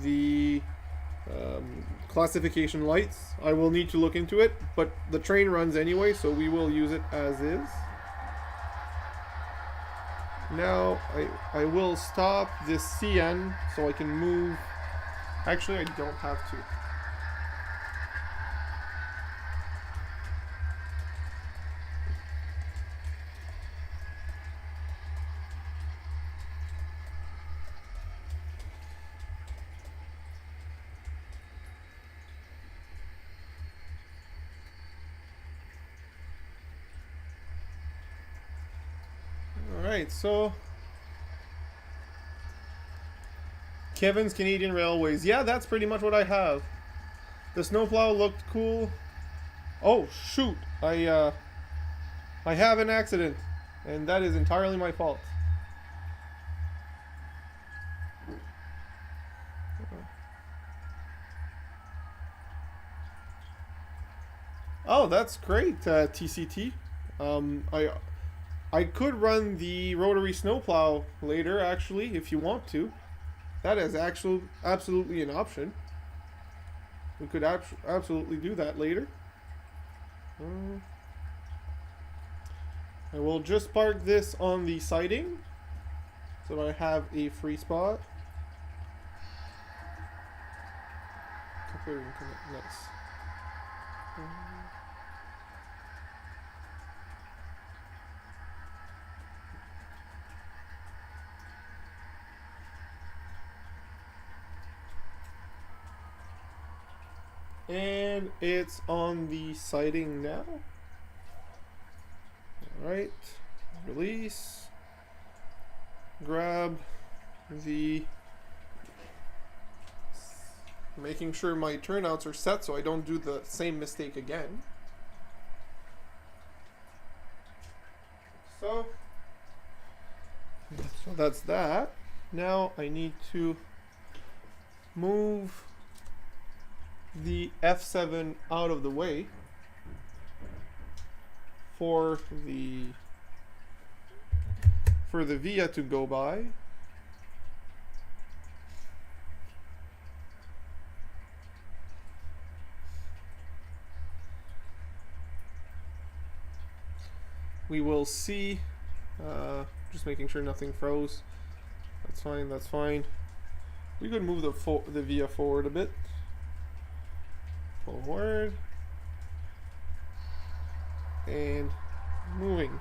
The classification lights. I will need to look into it, but the train runs anyway, so we will use it as is. Now I will stop this CN so I can move. Actually, I don't have to. Alright, so Kevin's Canadian Railways. Yeah, that's pretty much what I have. The snowplow looked cool. Oh shoot, I have an accident, and that is entirely my fault. Oh, that's great, TCT. I could run the rotary snowplow later, actually, if you want to. That is actually absolutely an option. We could absolutely do that later. I will just park this on the siding so that I have a free spot. Nice. And it's on the siding now. Alright, release, grab the, making sure my turnouts are set so I don't do the same mistake again. So that's that. Now I need to move the F7 out of the way for the via to go by. We will see, just making sure nothing froze. That's fine, that's fine. We could move the via forward a bit. Forward and moving.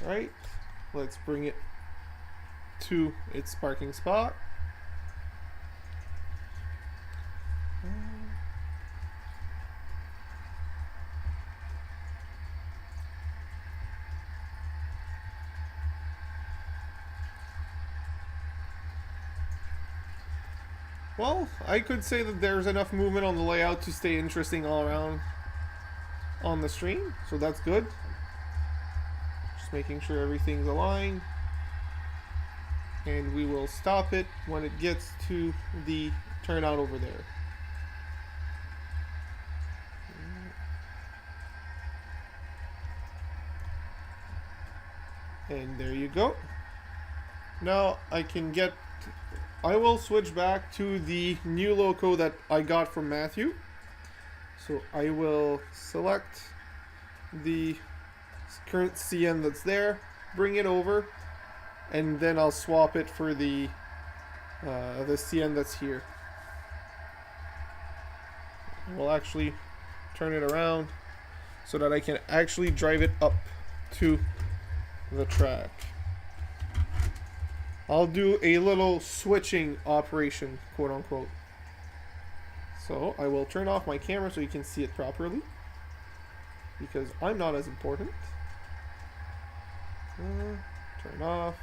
Right, let's bring it to its parking spot. Well, I could say that there's enough movement on the layout to stay interesting all around on the stream, so that's good. Making sure everything's aligned, and we will stop it when it gets to the turnout over there. And there you go. Now I will switch back to the new loco that I got from Matthew. So I will select the current CN that's there, bring it over, and then I'll swap it for the CN that's here. We'll actually turn it around so that I can actually drive it up to the track. I'll do a little switching operation, quote unquote. So I will turn off my camera so you can see it properly, because I'm not as important. Turn off.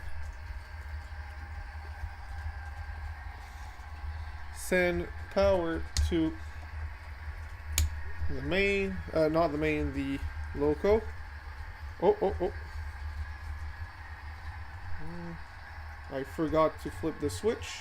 Send power to the main, not the main, the loco. Oh. I forgot to flip the switch.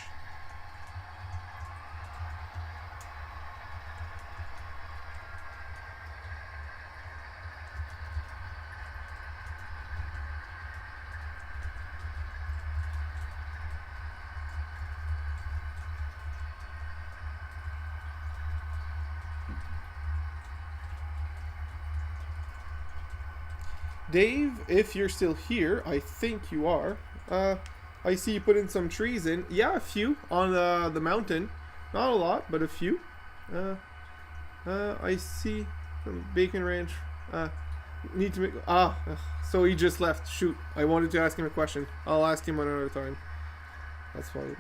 Dave, if you're still here, I think you are. I see you put in some trees in. Yeah, a few on the mountain. Not a lot, but a few. I see some bacon ranch. Need to make... so he just left. Shoot, I wanted to ask him a question. I'll ask him another time. That's fine.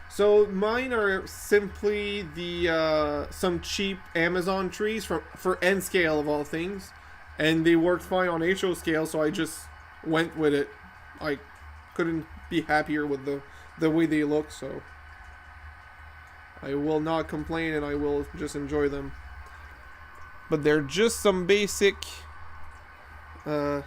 So mine are simply the some cheap Amazon trees for N scale of all things. And they worked fine on HO scale, so I just went with it. I couldn't be happier with the way they look, so I will not complain and I will just enjoy them. But they're just some basic thing.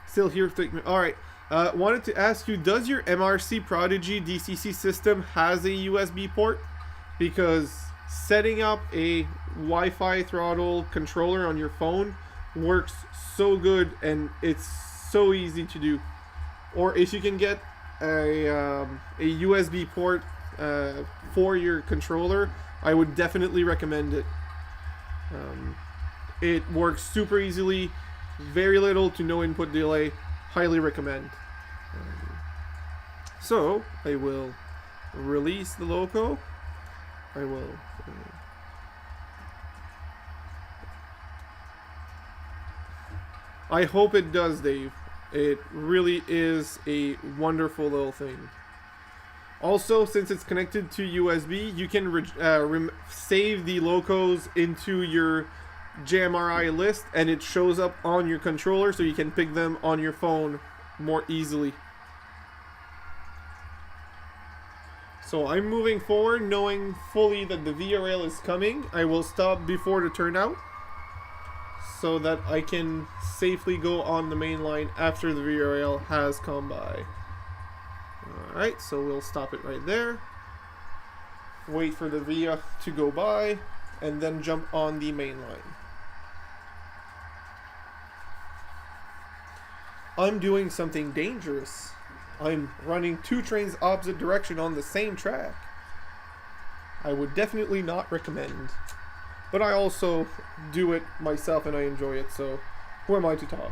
Still here. Alright. Wanted to ask you, does your MRC Prodigy DCC system has a USB port? Because setting up a Wi-Fi throttle controller on your phone works so good and it's so easy to do. Or if you can get a USB port for your controller, I would definitely recommend it. It works super easily, very little to no input delay. Highly recommend. So I will release the loco. I will. I hope it does, Dave. It really is a wonderful little thing. Also, since it's connected to USB, you can save the locos into your JMRI list, and it shows up on your controller, so you can pick them on your phone more easily. So I'm moving forward, knowing fully that the VRL is coming. I will stop before the turnout, so that I can safely go on the main line after the VRL has come by. Alright, so we'll stop it right there. Wait for the VIA to go by, and then jump on the main line. I'm doing something dangerous. I'm running two trains opposite direction on the same track. I would definitely not recommend. But I also do it myself and I enjoy it, so who am I to talk?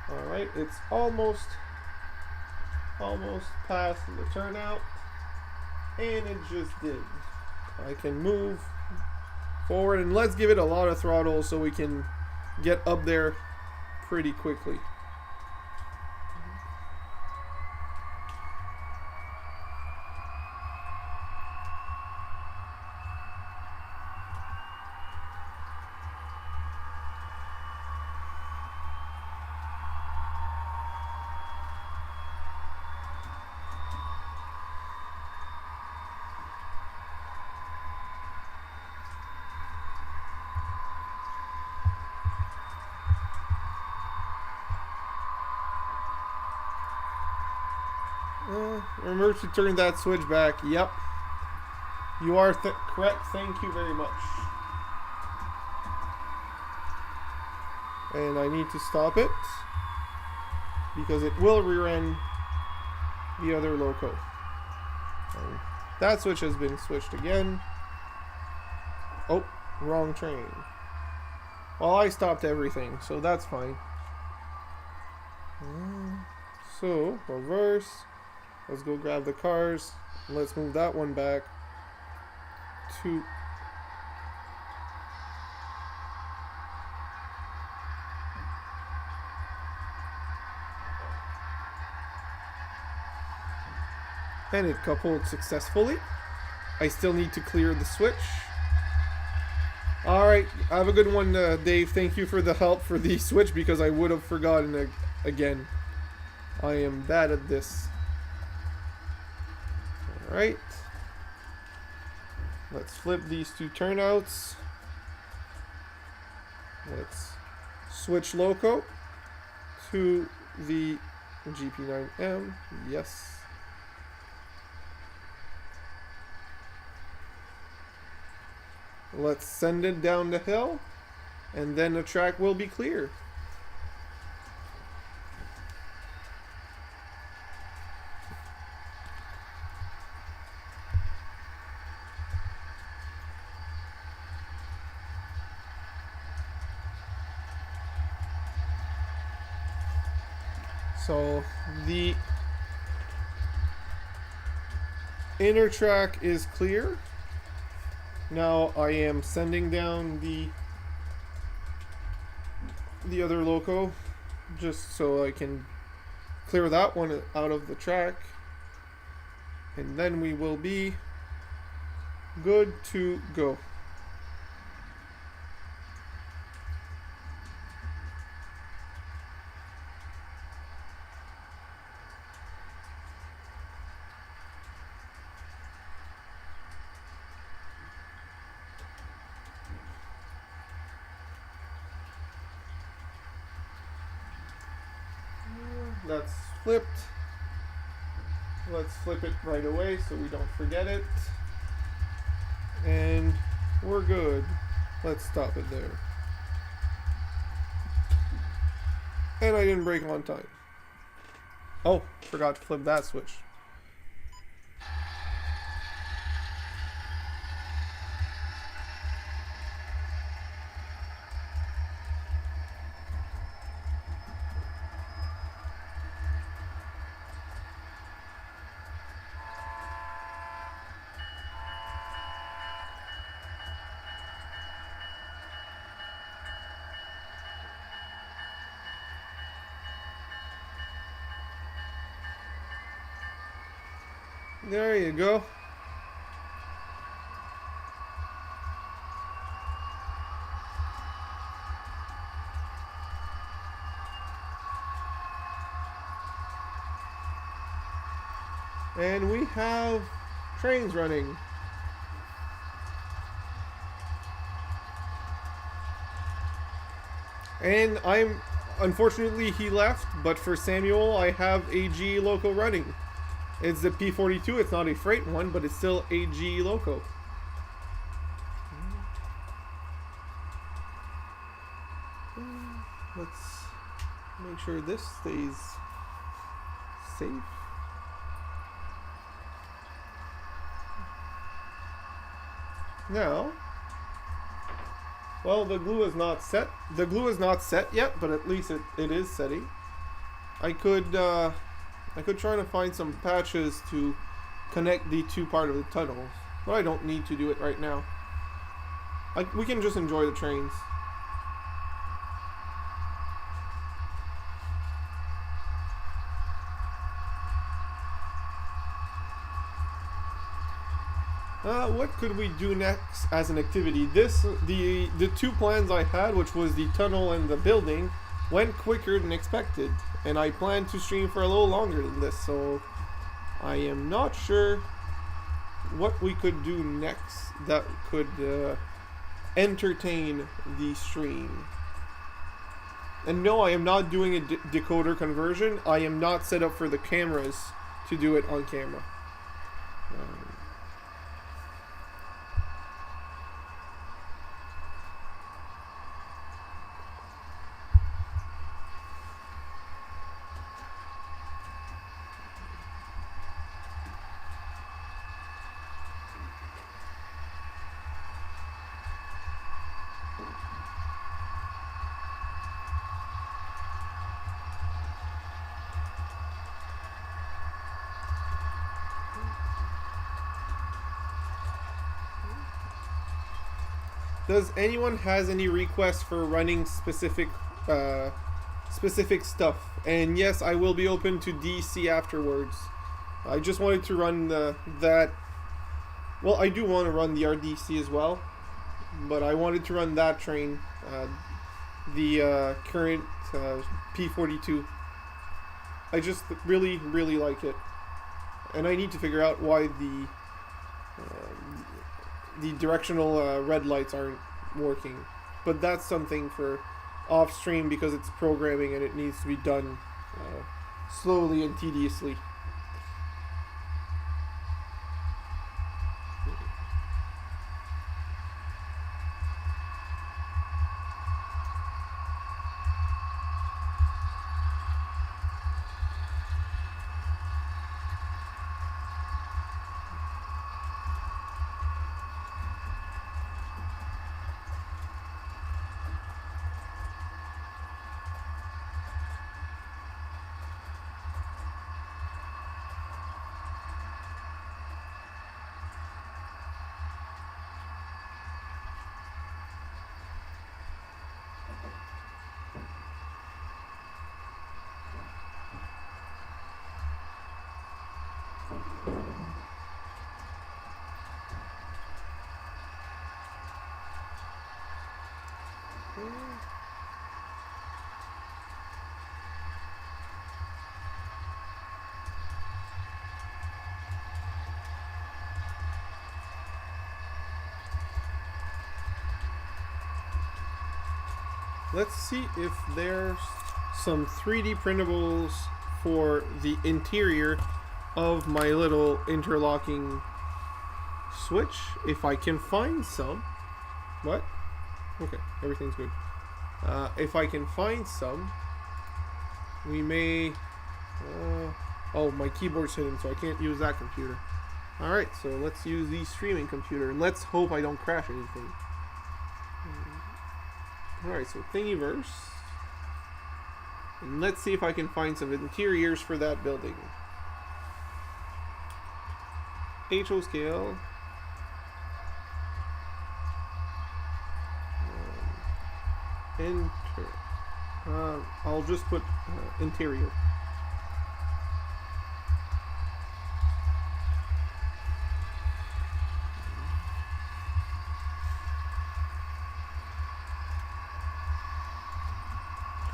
Alright, it's almost past the turnout, and it just did. I can move forward, and let's give it a lot of throttle so we can get up there pretty quickly. Remember to turn that switch back. Yep. You are correct. Thank you very much. And I need to stop it because it will rear end the other loco. And that switch has been switched again. Oh, wrong train. Well, I stopped everything, so that's fine. So, reverse. Let's go grab the cars. Let's move that one back to... And it coupled successfully. I still need to clear the switch. Alright, have a good one, Dave. Thank you for the help for the switch because I would have forgotten again. I am bad at this. Alright. Let's flip these two turnouts. Let's switch loco to the GP9M. Yes. Let's send it down the hill, and then the track will be clear. So the inner track is clear. Now I am sending down the other loco just so I can clear that one out of the track, and then we will be good to go. That's flipped. Let's flip it right away so we don't forget it. And we're good. Let's stop it there. And I didn't brake on time. Oh, forgot to flip that switch. There you go. And we have trains running. And unfortunately he left, but for Samuel I have a GE loco running. It's the P42, it's not a freight one, but it's still a GE loco. Let's make sure this stays safe. Now, well, the glue is not set. The glue is not set yet, but at least it is setting. I could try to find some patches to connect the two part of the tunnels, but I don't need to do it right now. We can just enjoy the trains. What could we do next as an activity? The two plans I had, which was the tunnel and the building, went quicker than expected, and I planned to stream for a little longer than this, so I am not sure what we could do next that could entertain the stream. And no, I am not doing a decoder conversion. I am not set up for the cameras to do it on camera. Does anyone has any requests for running specific stuff? And yes, I will be open to DC afterwards. I just wanted to run that. Well, I do want to run the RDC as well, but I wanted to run that train, the current P42. I just really, really like it, and I need to figure out why the directional red lights aren't working. But that's something for off stream because it's programming and it needs to be done slowly and tediously. Let's see if there's some 3D printables for the interior of my little interlocking switch. If I can find some. What? Okay, everything's good. If I can find some, we may... oh, my keyboard's hidden, so I can't use that computer. Alright, so let's use the streaming computer, and let's hope I don't crash anything. Alright, so Thingiverse. And let's see if I can find some interiors for that building. HO scale. Enter. I'll just put interior.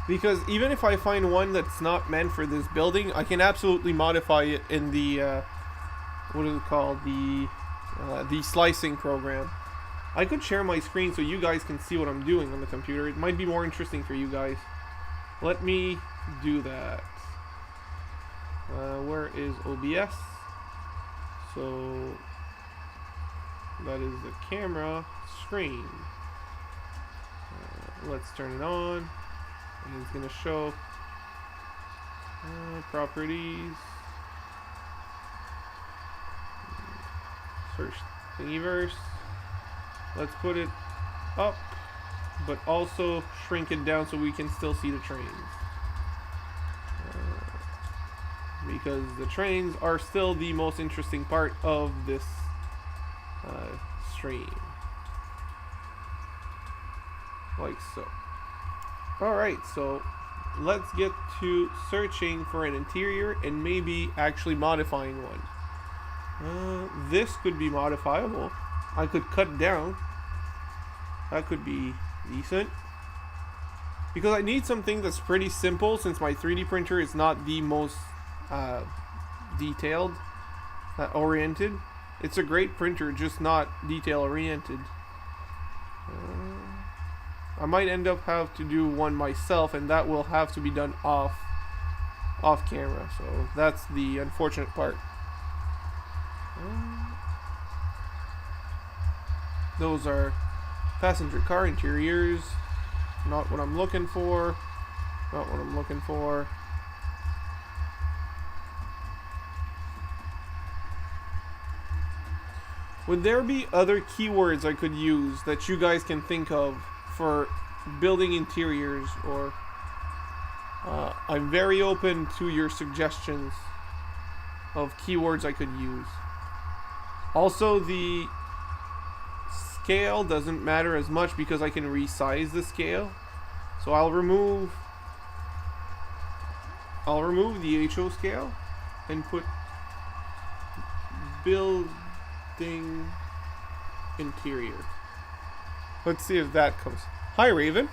Because even if I find one that's not meant for this building, I can absolutely modify it in the, what is it called? The slicing program. I could share my screen so you guys can see what I'm doing on the computer. It might be more interesting for you guys. Let me do that. Where is OBS? So, that is the camera screen. Let's turn it on. And it's going to show properties, search Thingiverse. Let's put it up, but also shrink it down so we can still see the trains. Because the trains are still the most interesting part of this stream. Like so. Alright, so let's get to searching for an interior and maybe actually modifying one. This could be modifiable. I could cut down. That could be decent. Because I need something that's pretty simple since my 3D printer is not the most detailed oriented. It's a great printer, just not detail oriented. I might end up have to do one myself, and that will have to be done off camera. So that's the unfortunate part. Those are passenger car interiors. Not what I'm looking for. Not what I'm looking for. Would there be other keywords I could use that you guys can think of for building interiors? Or I'm very open to your suggestions of keywords I could use. Also, the scale doesn't matter as much because I can resize the scale. So I'll remove the HO scale and put building interior. Let's see if that comes. Hi, Raven.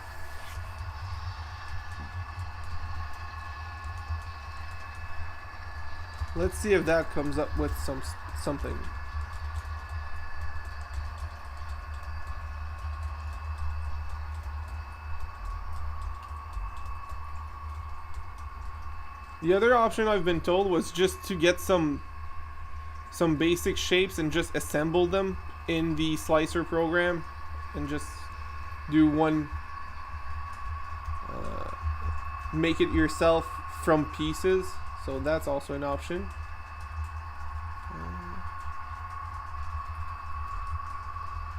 Let's see if that comes up with something. The other option I've been told was just to get some basic shapes and just assemble them in the slicer program and just do one, make it yourself from pieces. So that's also an option.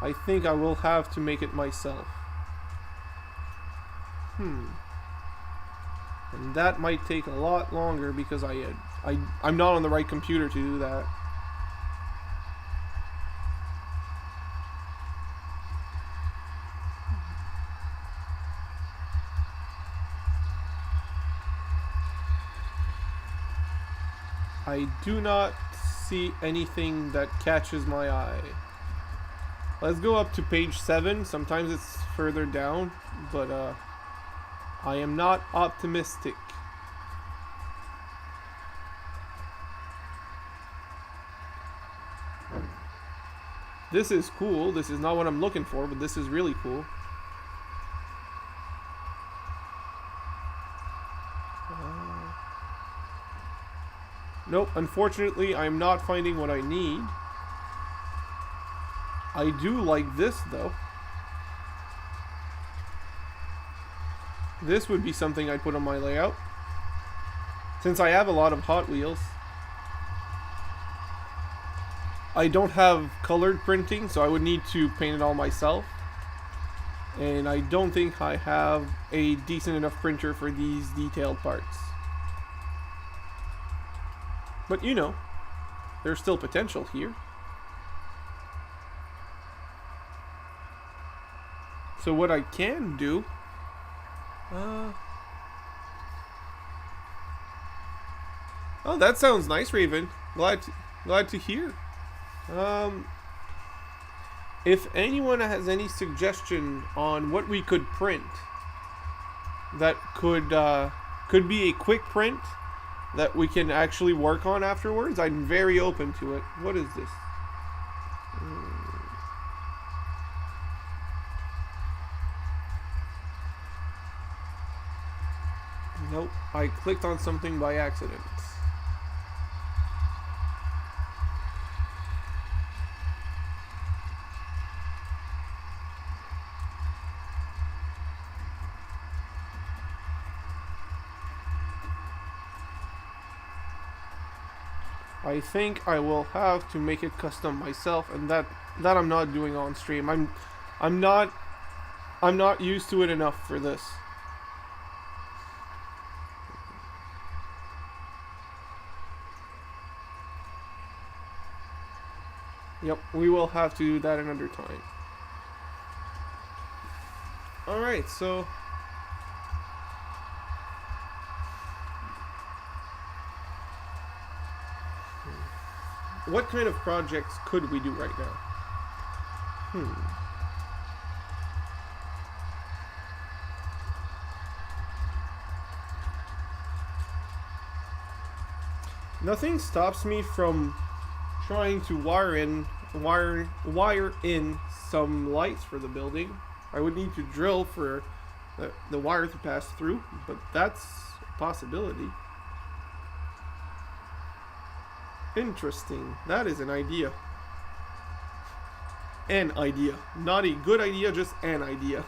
I think I will have to make it myself. And that might take a lot longer because I'm not on the right computer to do that. I do not see anything that catches my eye. Let's go up to page 7. Sometimes it's further down, but I am not optimistic. This is cool. This is not what I'm looking for, but this is really cool. Nope, unfortunately, I'm not finding what I need. I do like this, though. This would be something I'd put on my layout. Since I have a lot of Hot Wheels. I don't have colored printing, so I would need to paint it all myself. And I don't think I have a decent enough printer for these detailed parts. But you know, there's still potential here. So what I can do... Oh, that sounds nice, Raven. Glad to hear. If anyone has any suggestion on what we could print that could be a quick print that we can actually work on afterwards, I'm very open to it. What is this? Nope, I clicked on something by accident. I think I will have to make it custom myself, and that I'm not doing on stream. I'm not used to it enough for this. Yep, we will have to do that another time. Alright, so what kind of projects could we do right now? Nothing stops me from trying to wire in some lights for the building. I would need to drill for the wire to pass through, but that's a possibility. Interesting. That is an idea. An idea. Not a good idea, just an idea.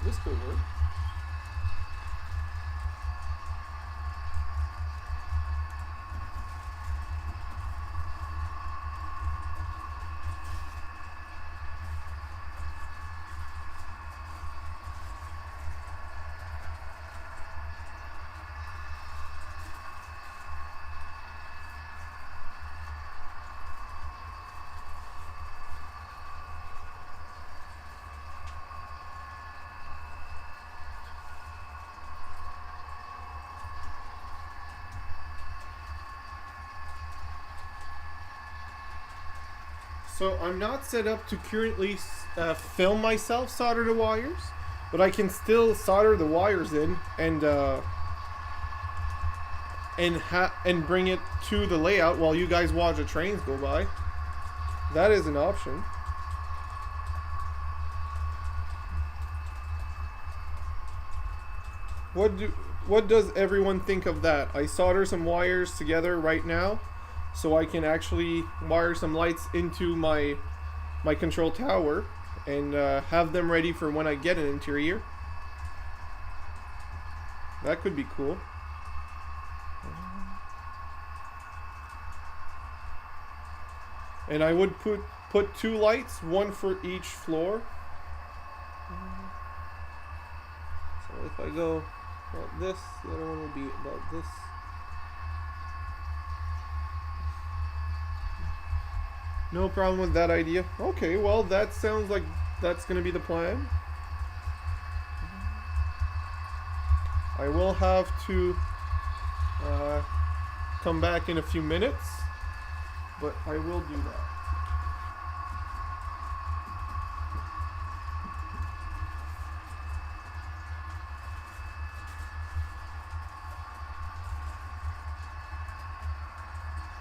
This could work. So I'm not set up to currently film myself solder the wires, but I can still solder the wires in and bring it to the layout while you guys watch the trains go by. That is an option. What does everyone think of that? I solder some wires together right now, so I can actually wire some lights into my control tower and have them ready for when I get an interior. That could be cool. And I would put 2 lights, one for each floor. So if I go about this, the other one will be about this. No problem with that idea. Okay, well that sounds like that's gonna be the plan. I will have to come back in a few minutes, but I will do that.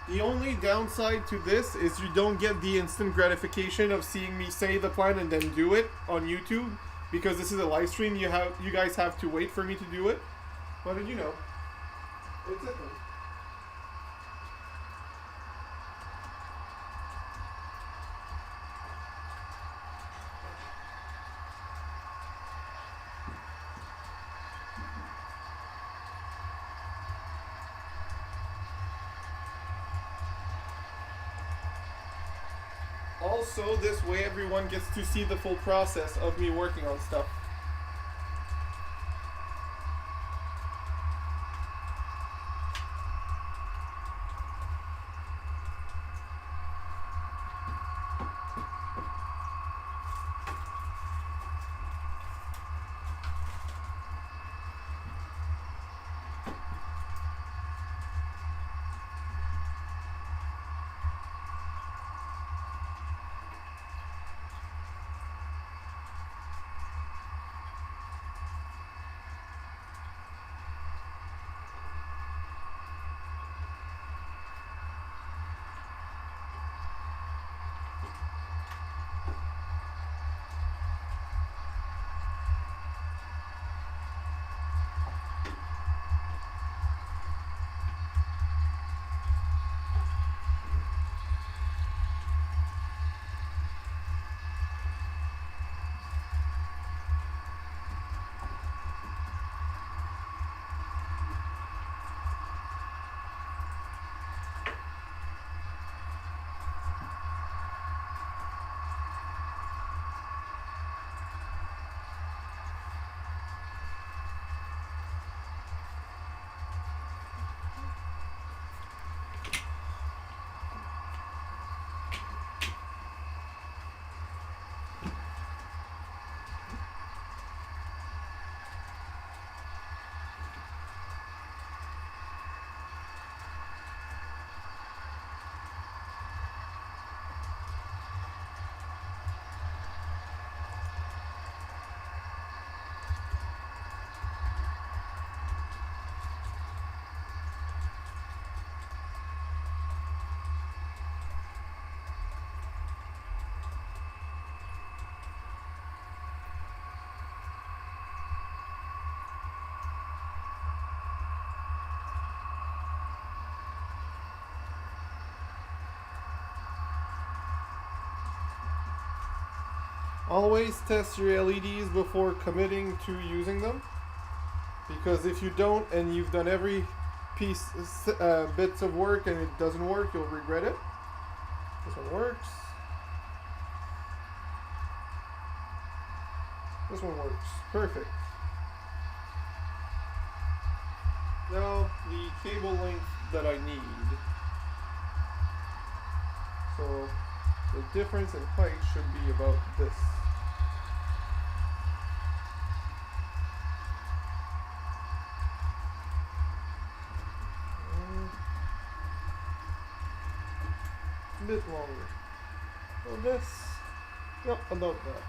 The only downside to this is you don't get the instant gratification of seeing me say the plan and then do it on YouTube, because this is a live stream. You guys have to wait for me to do it. But you know, it's a thing. Also, this way everyone gets to see the full process of me working on stuff. Always test your LEDs before committing to using them, because if you don't and you've done every bits of work and it doesn't work, you'll regret it. This one works. This one works. Perfect. Now the cable length that I need. So the difference in height should be about this. A bit longer. on this. Yep, about that.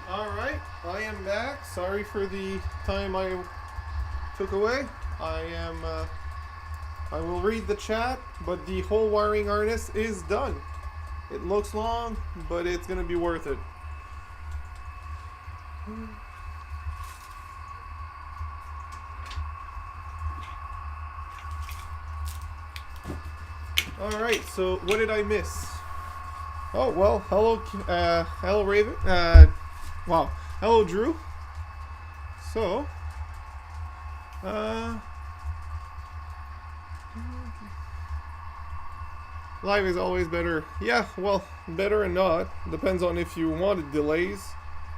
Alright, I am back. Sorry for the time I took away. I will read the chat, but the whole wiring harness is done. It looks long, but it's gonna be worth it. Alright, so what did I miss? Oh, well, hello Raven, wow, hello Drew. So, live is always better. Yeah, well, better and not. Depends on if you wanted delays.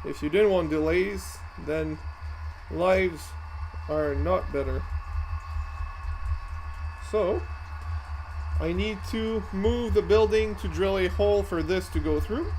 If you didn't want delays, then lives are not better. So, I need to move the building to drill a hole for this to go through.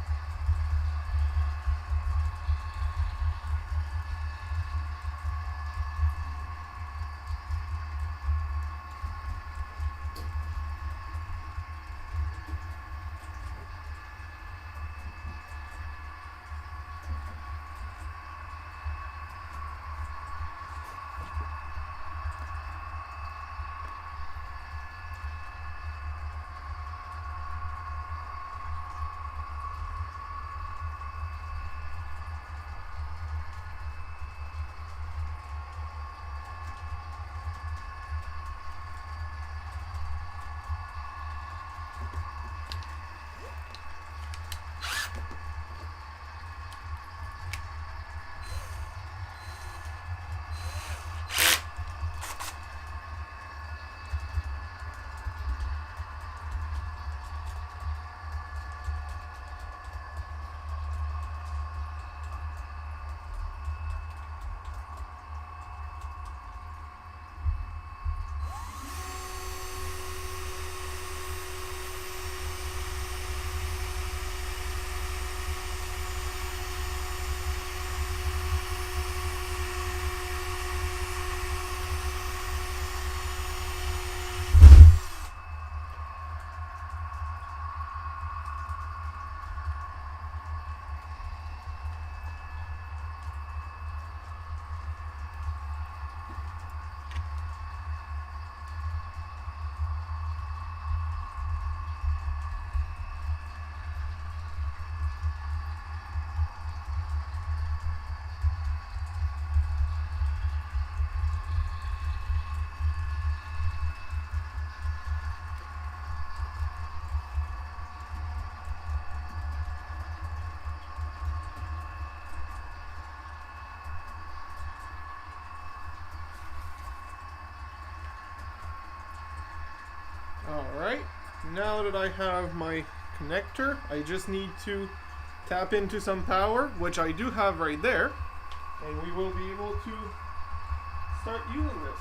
Alright, now that I have my connector, I just need to tap into some power, which I do have right there, and we will be able to start using this.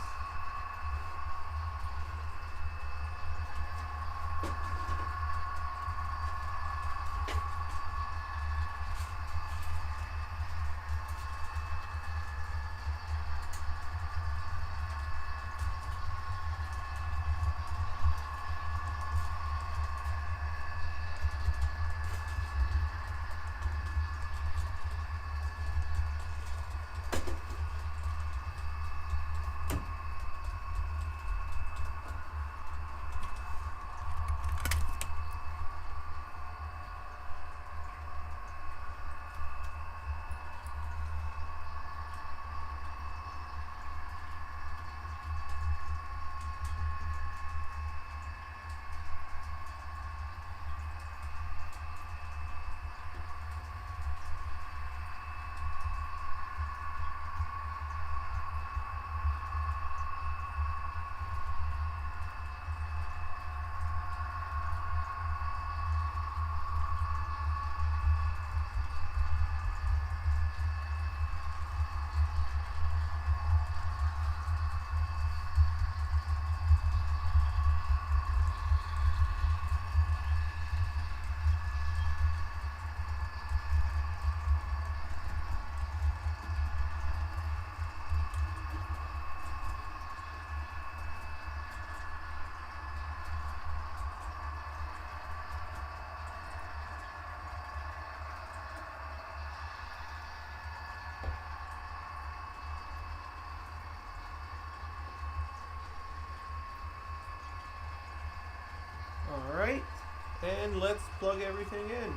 And let's plug everything in.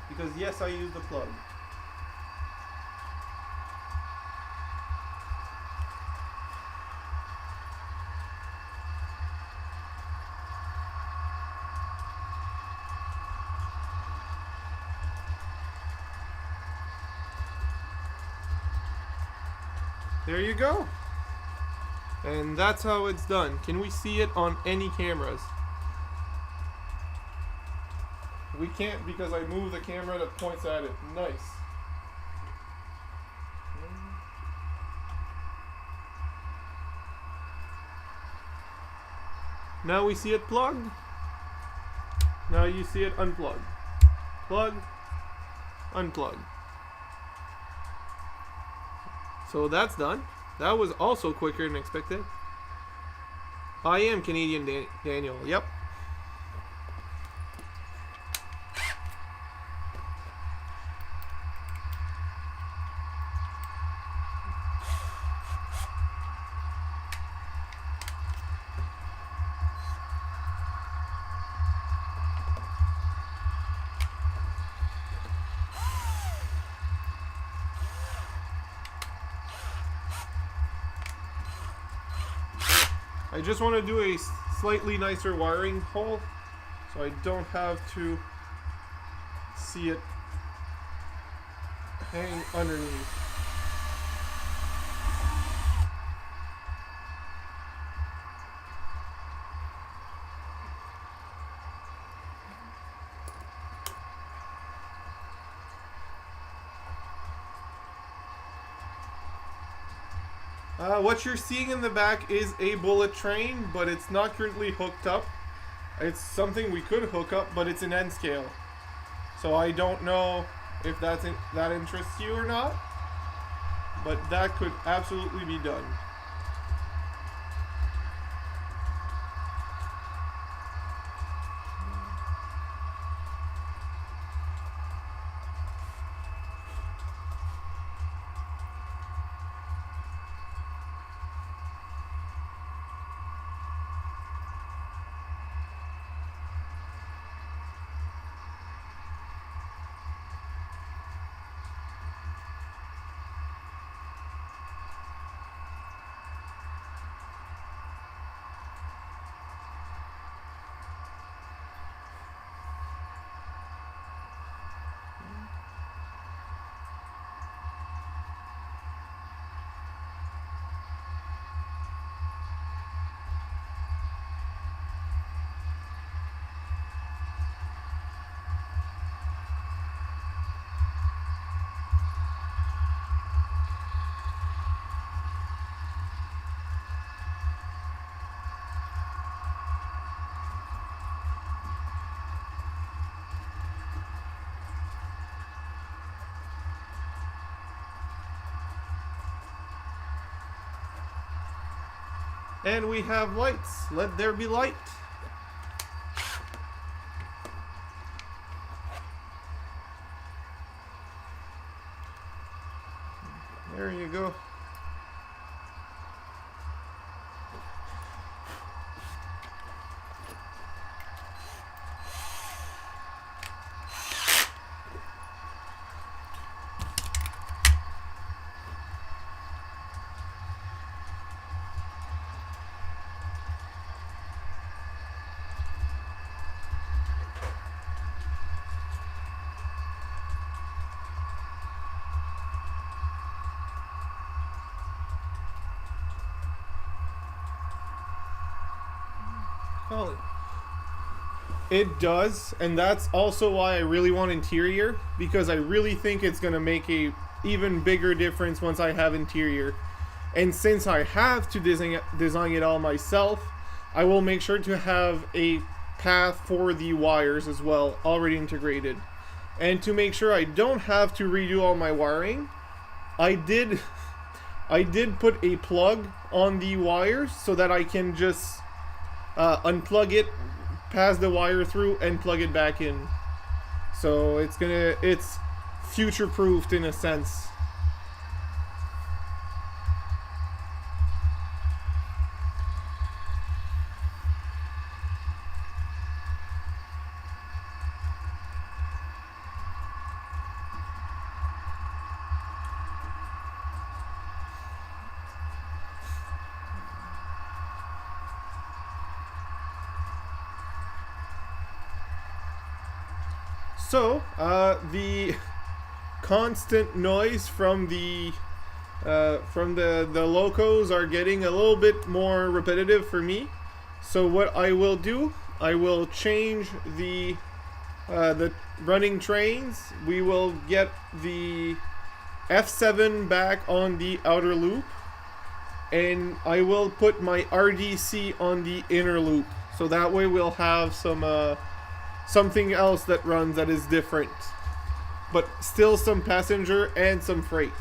Because yes, I use the plug. There you go. And that's how it's done. Can we see it on any cameras? We can't because I moved the camera that points at it. Nice. Now we see it plugged. Now you see it unplugged. Plug, unplug. So that's done. That was also quicker than expected. I am Canadian Daniel. Yep. I just want to do a slightly nicer wiring hole so I don't have to see it hang underneath. What you're seeing in the back is a bullet train, but it's not currently hooked up. It's something we could hook up, but it's an N scale. So I don't know if that interests you or not, but that could absolutely be done. And we have lights. Let there be light. There you go. It does, and that's also why I really want interior, because I really think it's going to make a even bigger difference once I have interior. And since I have to design it all myself, I will make sure to have a path for the wires as well already integrated. And to make sure I don't have to redo all my wiring, I did put a plug on the wires so that I can just unplug it, pass the wire through, and plug it back in. So it's future proofed in a sense. So, the constant noise from the locos are getting a little bit more repetitive for me. So what I will do, I will change the running trains. We will get the F7 back on the outer loop, and I will put my RDC on the inner loop. So that way we'll have something else that runs that is different, but still some passenger and some freight.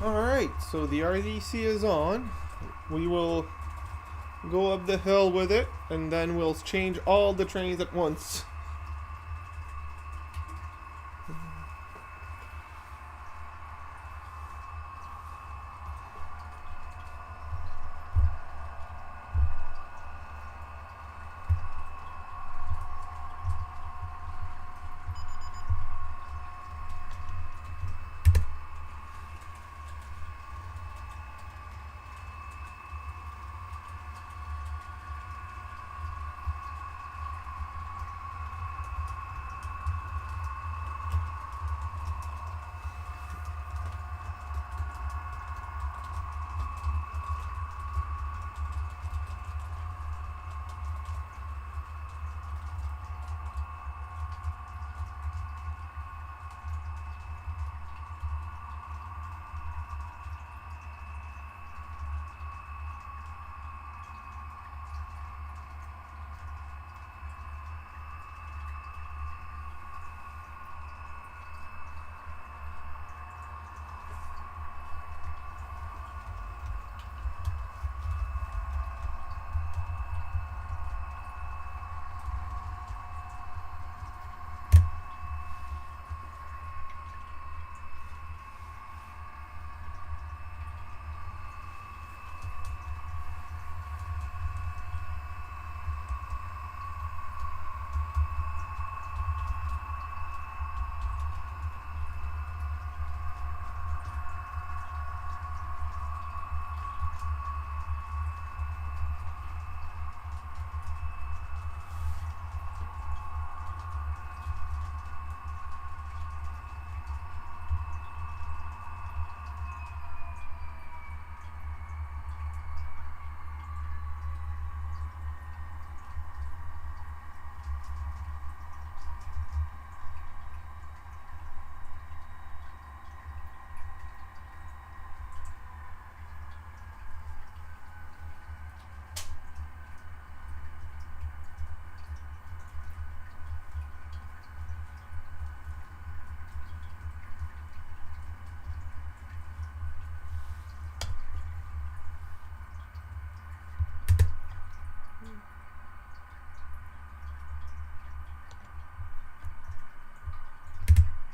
Alright, so the RDC is on. We will go up the hill with it, and then we'll change all the trains at once.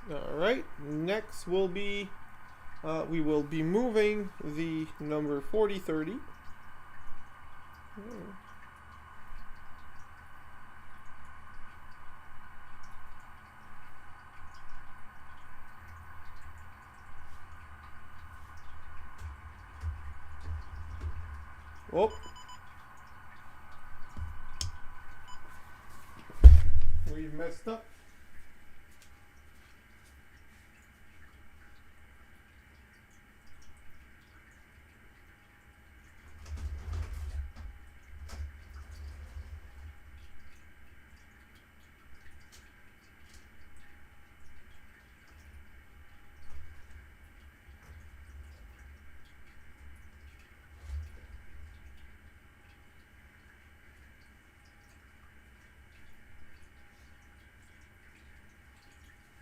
Alright, next will be, we will be moving the number 4030. Oh. We've messed up.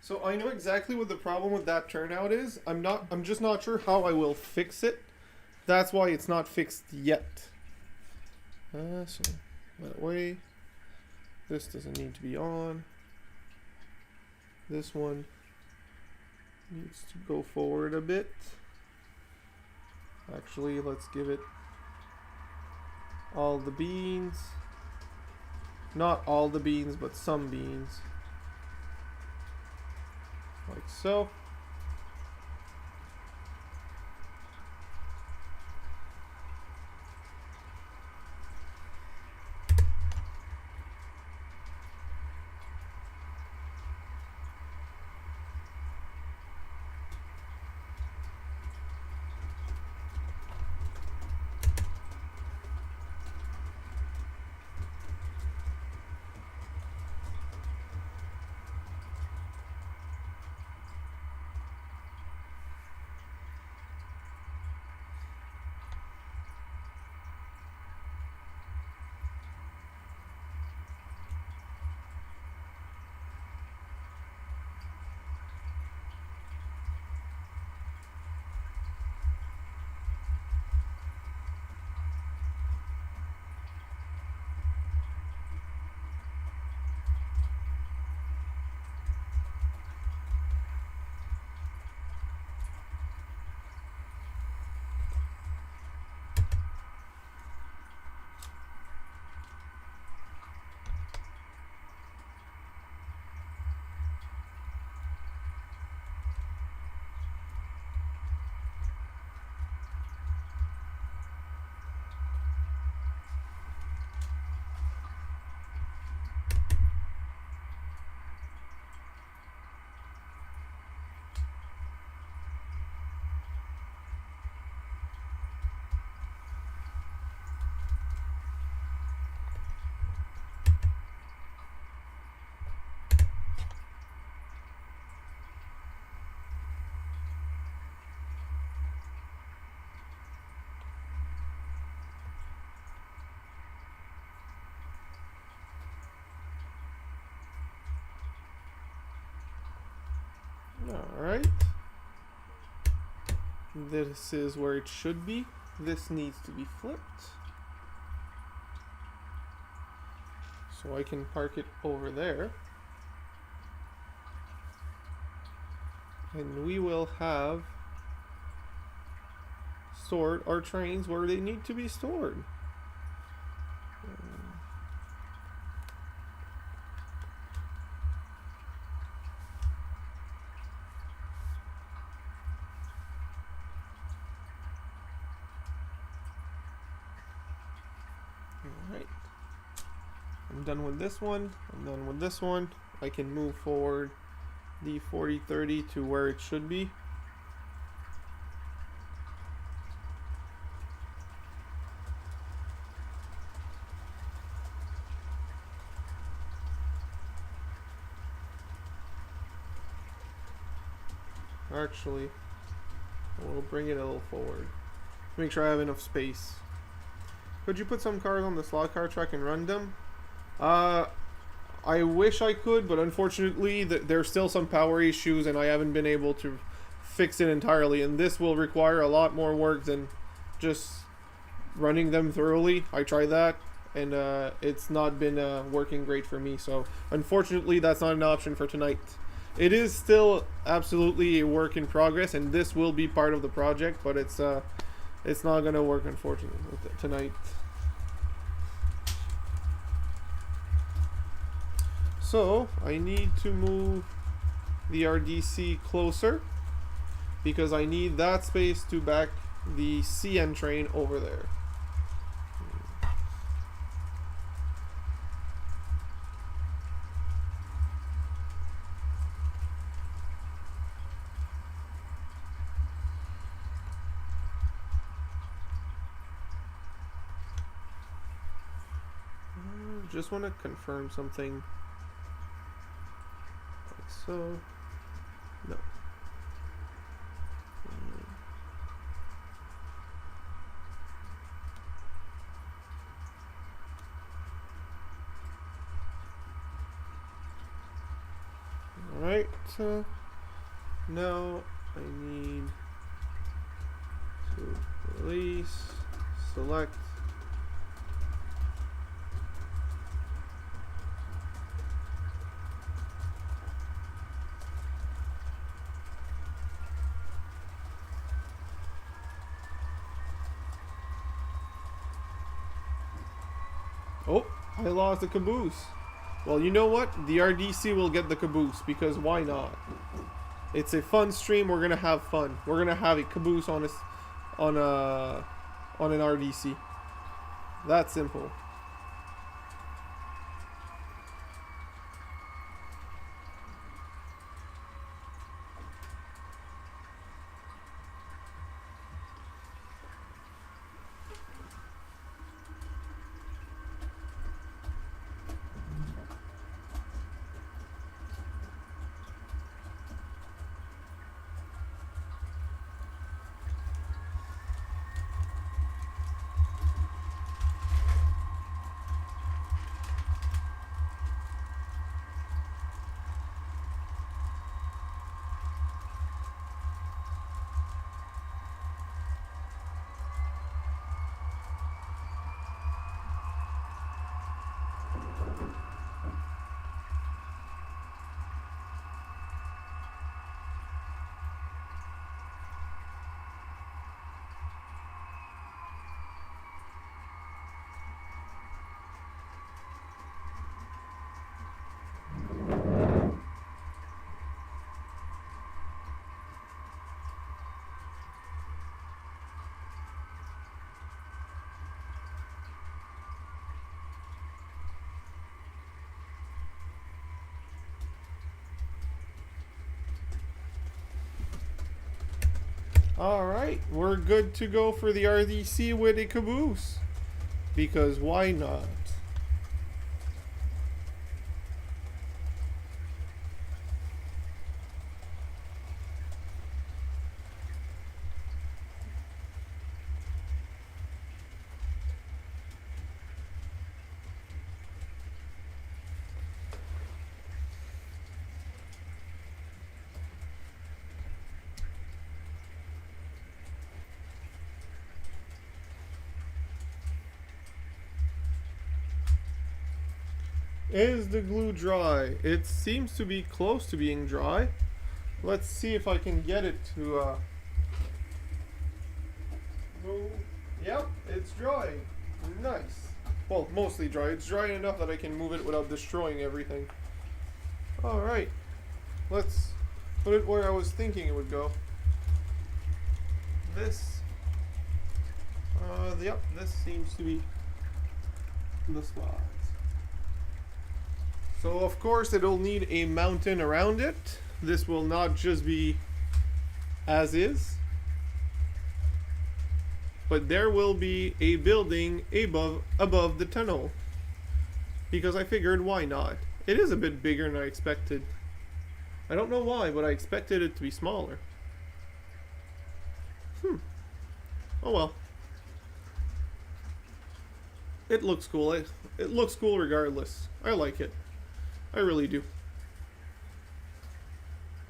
So I know exactly what the problem with that turnout is. I'm just not sure how I will fix it. That's why it's not fixed yet. So that way. This doesn't need to be on. This one needs to go forward a bit. Actually, let's give it all the beans. Not all the beans, but some beans. Like so. Alright. This is where it should be. This needs to be flipped. So I can park it over there. And we will have stored our trains where they need to be stored. Alright. I'm done with this one. I'm done with this one. I can move forward the 4030 to where it should be. Actually, we'll bring it a little forward. Make sure I have enough space. Could you put some cars on the slot car track and run them? I wish I could, but unfortunately there's still some power issues and I haven't been able to fix it entirely, and this will require a lot more work than just running them thoroughly. I tried that and it's not been working great for me, so unfortunately that's not an option for tonight. It is still absolutely a work in progress, and this will be part of the project, but it's not gonna work unfortunately tonight. So I need to move the RDC closer because I need that space to back the CN train over there. Just want to confirm something. Like so. No. Alright. Now I need to release, select. Oh, I lost the caboose. Well, you know what? The RDC will get the caboose because why not? It's a fun stream. We're gonna have fun. We're gonna have a caboose on an RDC. That simple. Alright, we're good to go for the RDC with a caboose. Because why not? Is the glue dry? It seems to be close to being dry. Let's see if I can get it to move. Yep, it's drying. Nice. Well, mostly dry. It's dry enough that I can move it without destroying everything. Alright. Let's put it where I was thinking it would go. This. Yep, this seems to be the spot. So of course it'll need a mountain around it. This will not just be as is, but there will be a building above the tunnel, because I figured why not. It is a bit bigger than I expected. I don't know why, but I expected it to be smaller. Oh well. It looks cool. It looks cool regardless. I like it. I really do.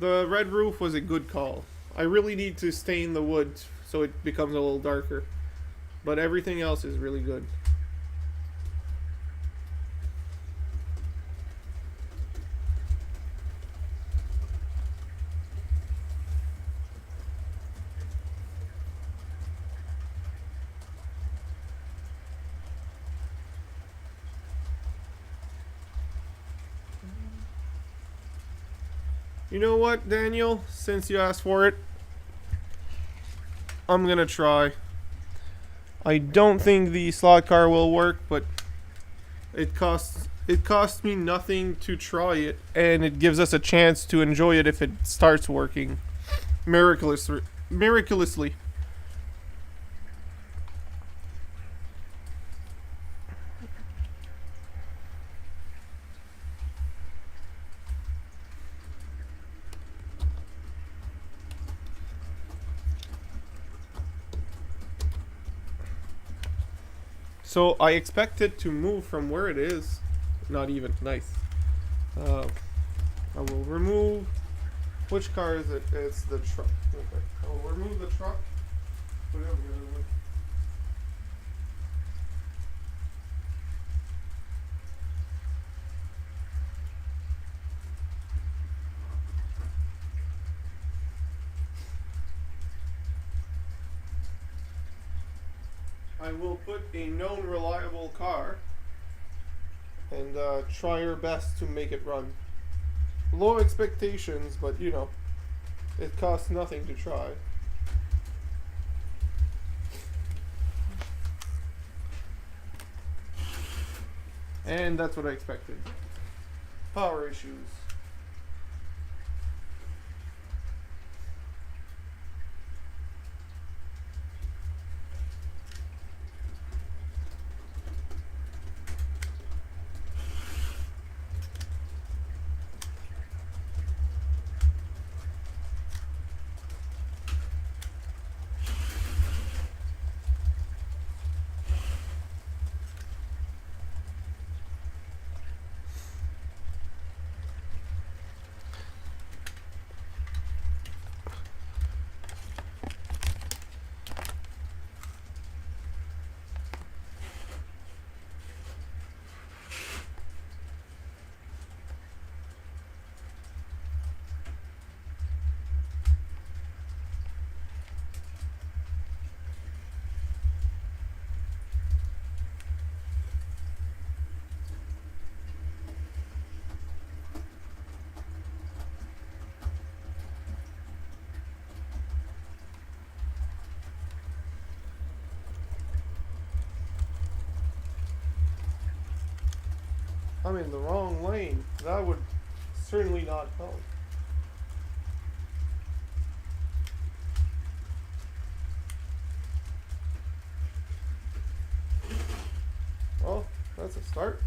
The red roof was a good call. I really need to stain the wood so it becomes a little darker. But everything else is really good. You know what, Daniel? Since you asked for it, I'm gonna try. I don't think the slot car will work, but it costs me nothing to try it, and it gives us a chance to enjoy it if it starts working miraculously. So I expect it to move from where it is. Not even. Nice. I will remove. Which car is it? It's the truck. Okay. I will remove the truck. Put it over here. I will put a known reliable car and try our best to make it run. Low expectations, but you know, it costs nothing to try. And that's what I expected. Power issues. I'm in the wrong lane. That would certainly not help. Well, that's a start.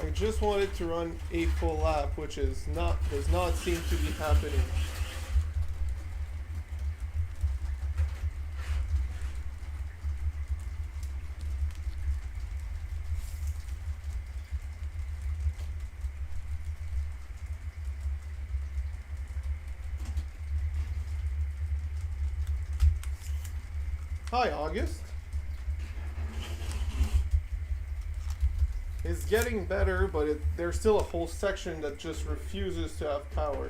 I just wanted to run a full lap, which does not seem to be happening. Hi, August. It's getting better, but there's still a whole section that just refuses to have power.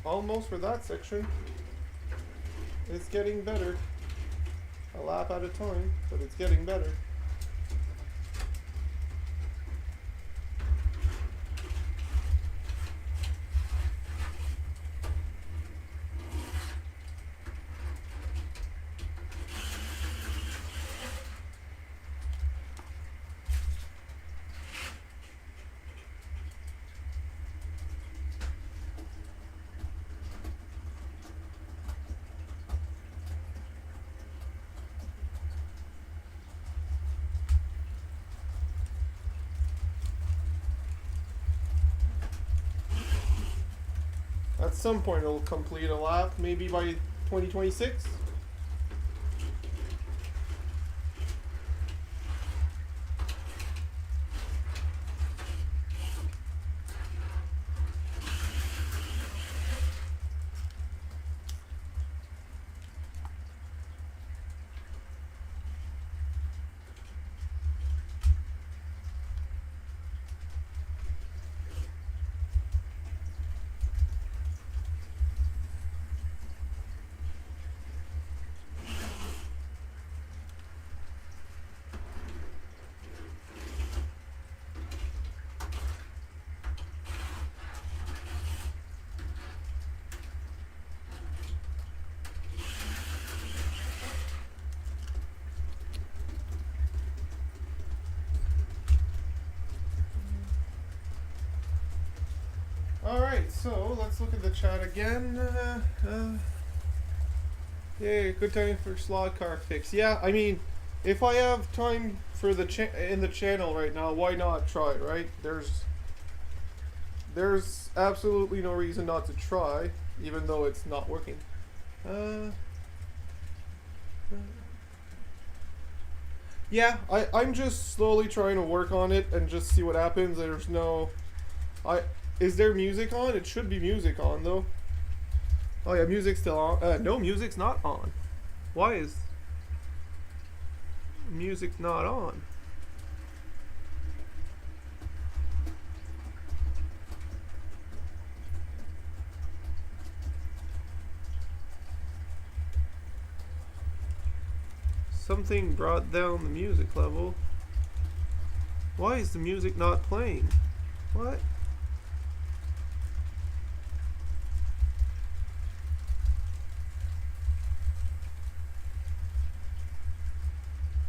Almost for that section. It's getting better. A lap at a time, but it's getting better. At some point it'll complete a lap, maybe by 2026. Alright, so let's look at the chat again. Yeah, good time for slot car fix. Yeah, I mean, if I have time for the in the channel right now, why not try, right? There's absolutely no reason not to try, even though it's not working. Yeah, I'm just slowly trying to work on it and just see what happens. There's no... Is there music on? It should be music on, though. Oh yeah, music's still on. No, music's not on. Why is music not on? Something brought down the music level. Why is the music not playing? What?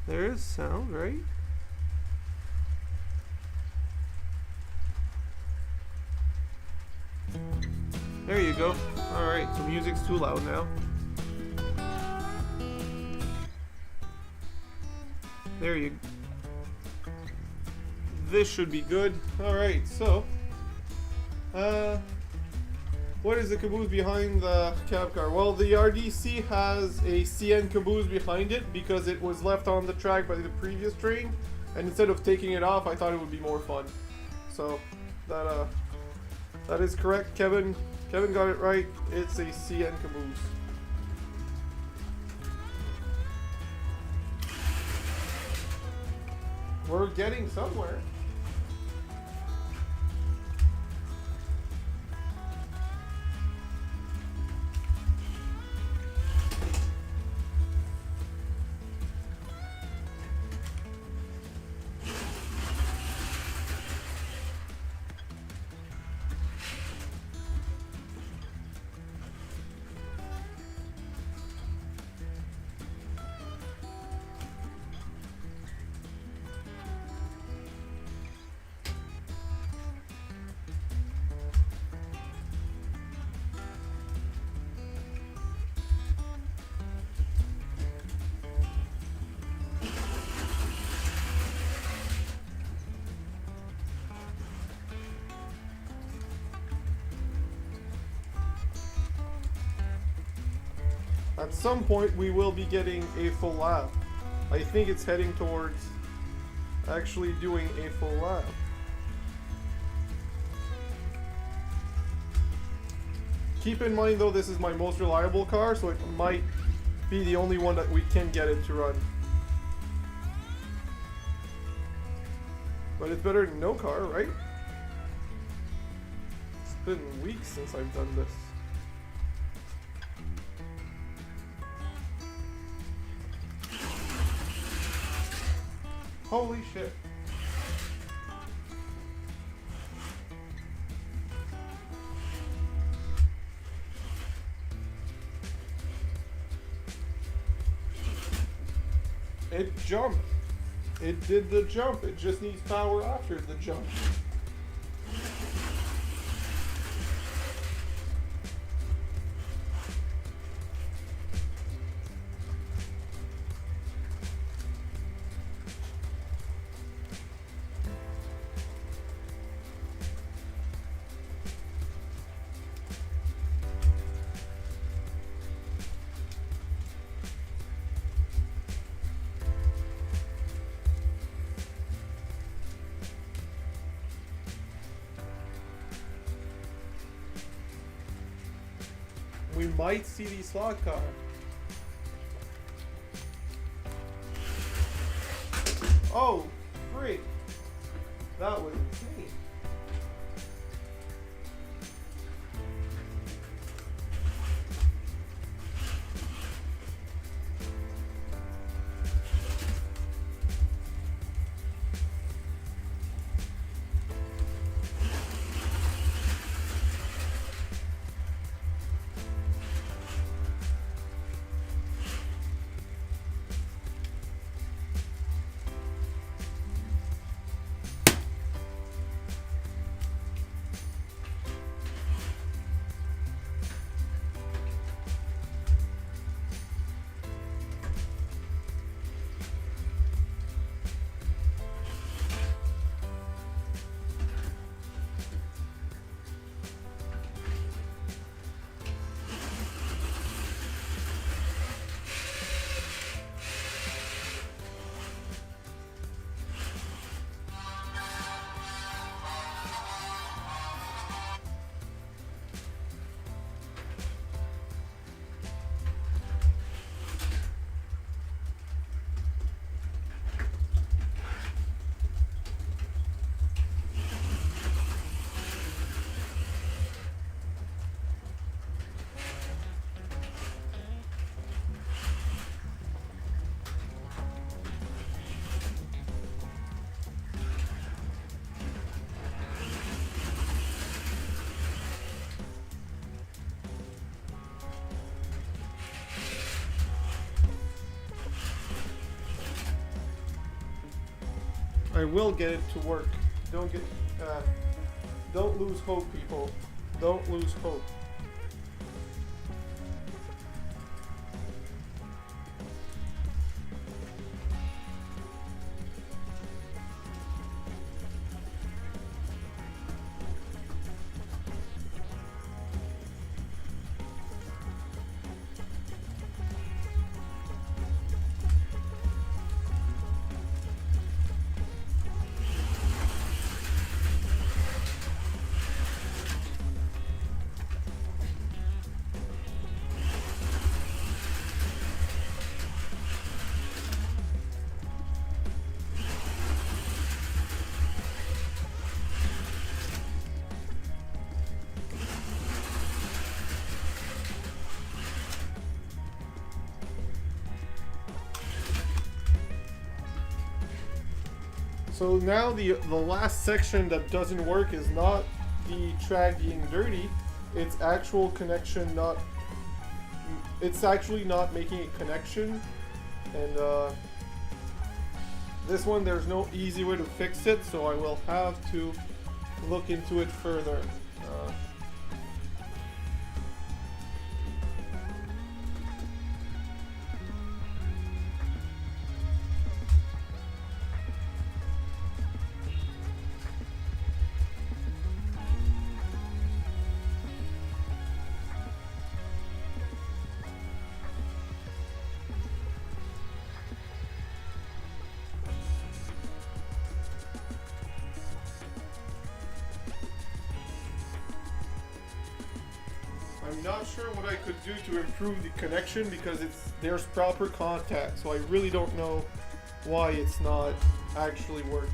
There is sound, right? There you go. Alright, so music's too loud now. There you go. This should be good. Alright, so what is the caboose behind the cab car? Well, the RDC has a CN caboose behind it because it was left on the track by the previous train, and instead of taking it off, I thought it would be more fun. So that is correct. Kevin got it right. It's a CN caboose. We're getting somewhere. At some point we will be getting a full lap. I think it's heading towards actually doing a full lap. Keep in mind though, this is my most reliable car, so it might be the only one that we can get it to run. But it's better than no car, right? It's been weeks since I've done this. Holy shit. It jumped. It did the jump. It just needs power after the jump. We might see the slot car. Oh, freak. That was insane. I will get it to work. Don't lose hope, people. Don't lose hope. So now the last section that doesn't work is not the track being dirty, it's actual connection not, it's actually not making a connection, and this one there's no easy way to fix it, so I will have to look into it further. I'm not sure what I could do to improve the connection because there's proper contact, so I really don't know why it's not actually working.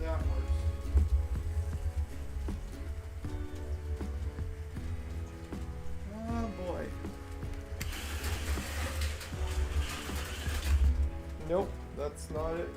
That works. Oh boy. Nope, that's not it.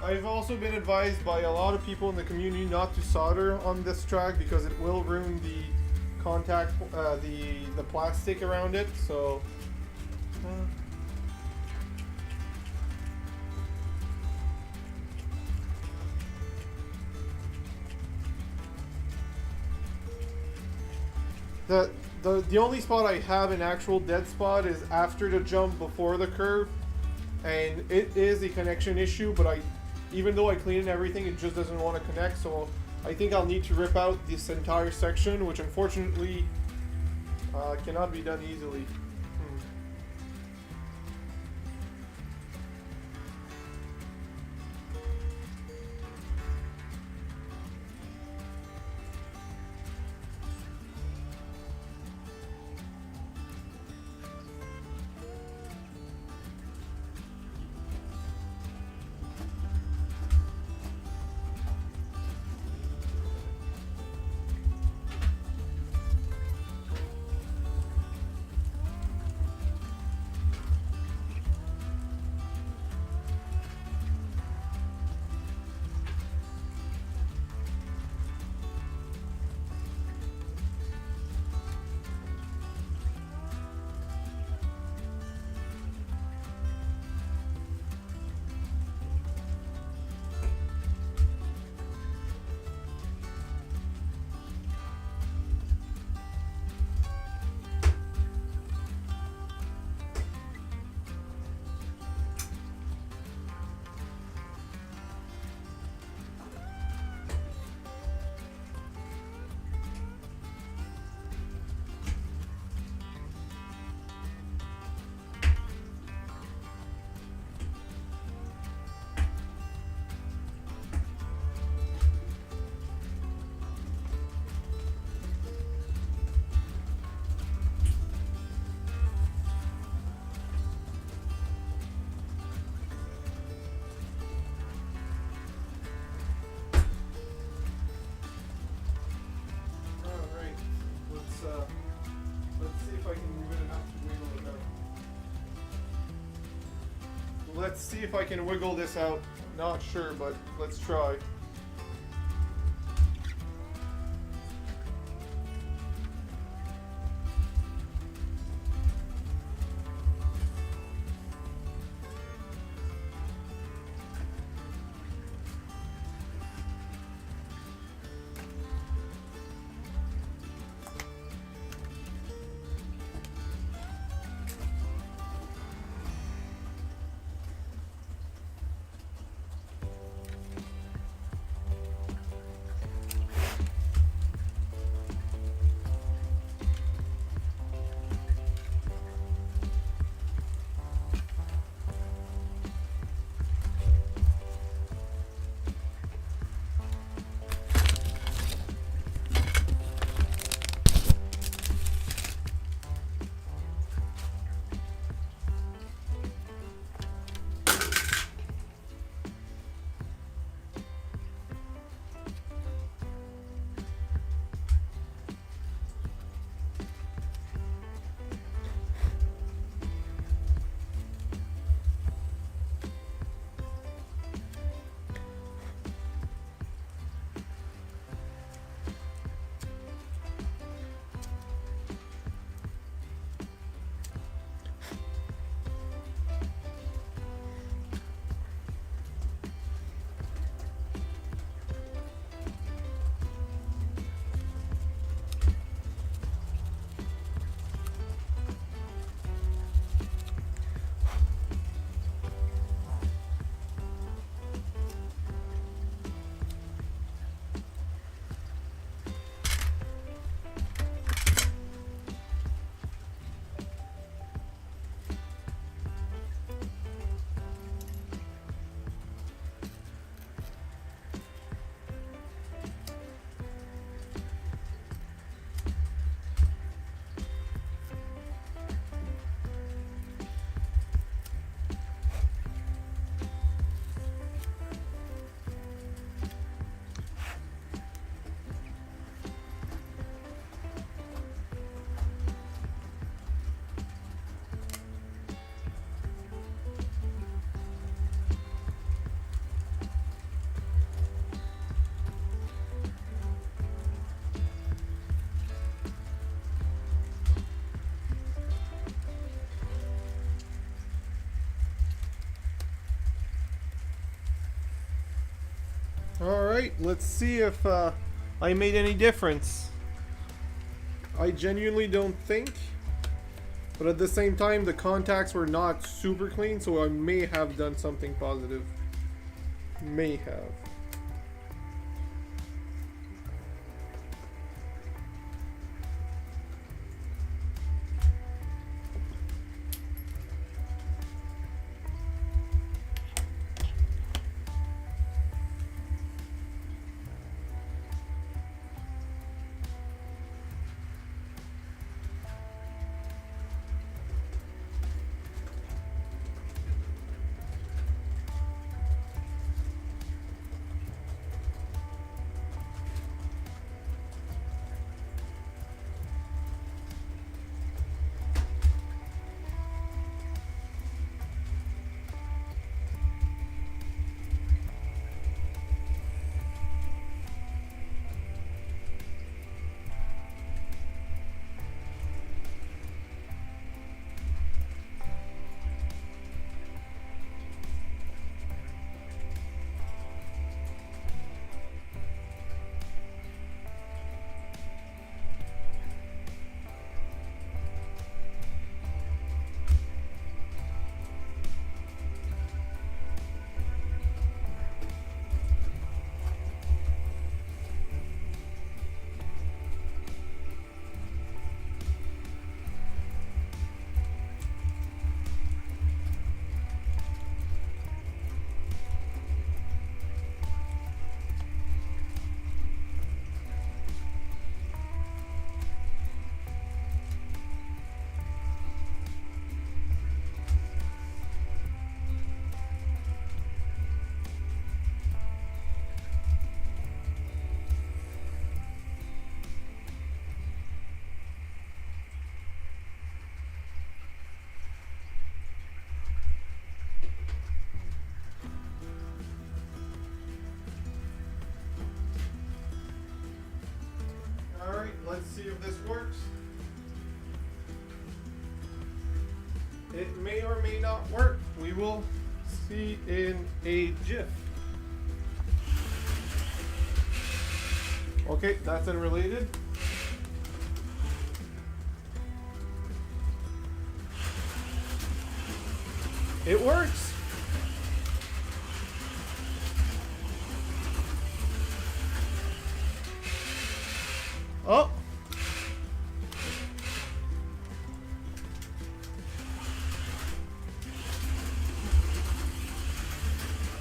I've also been advised by a lot of people in the community not to solder on this track because it will ruin the contact, the plastic around it. So. The only spot I have an actual dead spot is after the jump before the curve, and it is a connection issue, but even though I cleaned everything, it just doesn't want to connect, so I think I'll need to rip out this entire section, which unfortunately cannot be done easily. if I can move it enough to wiggle it out. Let's see if I can wiggle this out. Not sure, but let's try. Alright, let's see if I made any difference. I genuinely don't think. But at the same time, the contacts were not super clean, so I may have done something positive. May have. see if this works. It may or may not work. We will see in a jiff. Okay, that's unrelated. It works. Oh.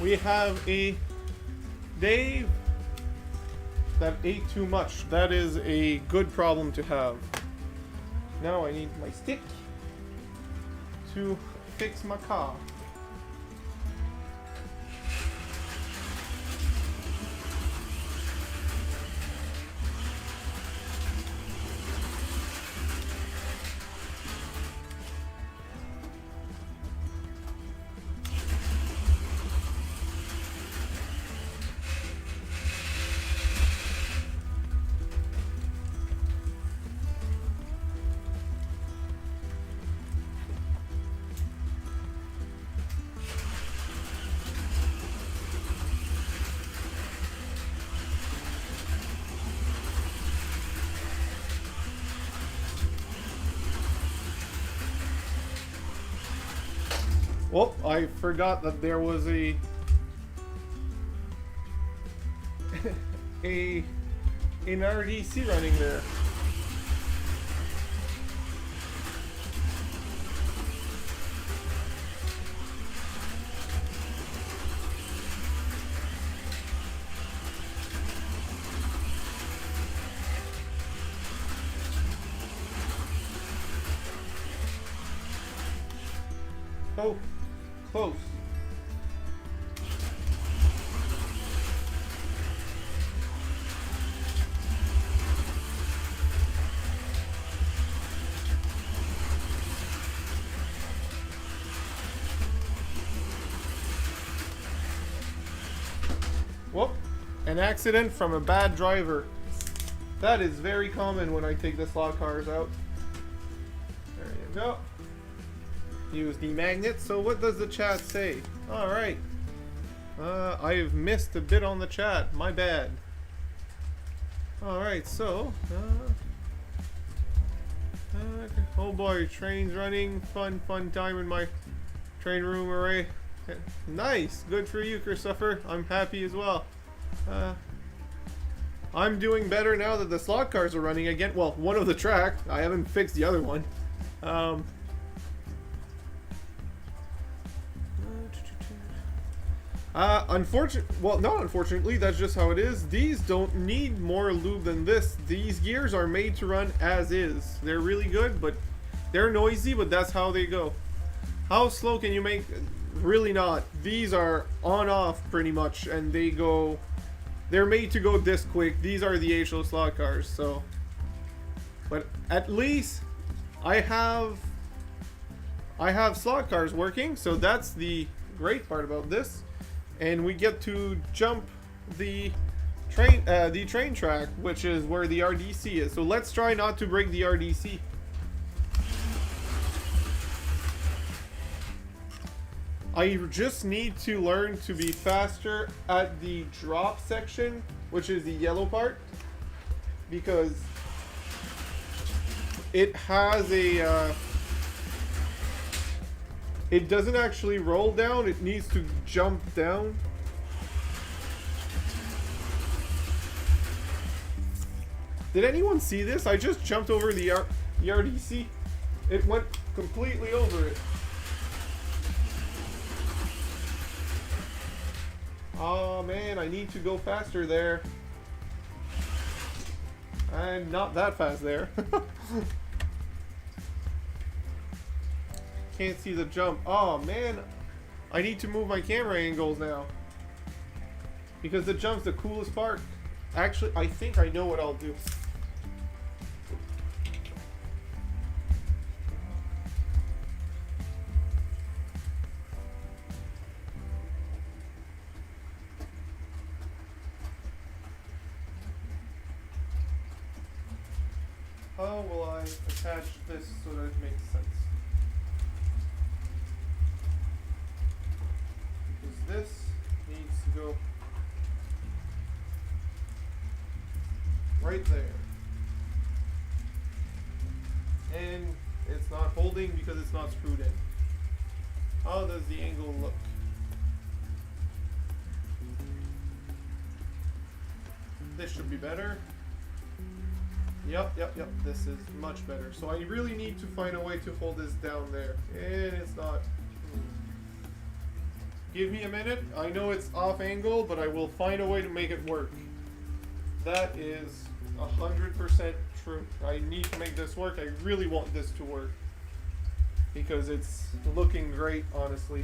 We have a Dave that ate too much. That is a good problem to have. Now I need my stick to fix my car. Oh, I forgot that there was an RDC running there. Oh, close. Whoop, an accident from a bad driver. That is very common when I take the slot cars out. There you go. Use the magnet. So what does the chat say? All right. I've missed a bit on the chat. My bad. All right. So. Oh boy, trains running. Fun time in my train room array. Nice. Good for you, Christopher. I'm happy as well. I'm doing better now that the slot cars are running again. Well, one of the track. I haven't fixed the other one. Well, not unfortunately, that's just how it is. These don't need more lube than this. These gears are made to run as is. They're really good, but they're noisy, but that's how they go. How slow can you make? Really not. These are on-off pretty much, and they're made to go this quick. These are the HO slot cars, so. But at least I have slot cars working, so that's the great part about this. And we get to jump the train track, which is where the RDC is. So let's try not to break the RDC. I just need to learn to be faster at the drop section, which is the yellow part, because it has a it doesn't actually roll down, it needs to jump down. Did anyone see this? I just jumped over the RDC. It went completely over it. Oh man, I need to go faster there. I'm not that fast there. Can't see the jump. Oh man, I need to move my camera angles now, because the jump's the coolest part. Actually, I think I know what I'll do. attach this so that it makes sense. Because this needs to go right there. And it's not holding because it's not screwed in. How does the angle look? This should be better. Yep, this is much better. So I really need to find a way to hold this down there. And it's not. Give me a minute. I know it's off angle, but I will find a way to make it work. That is 100% true. I need to make this work. I really want this to work. Because it's looking great, honestly.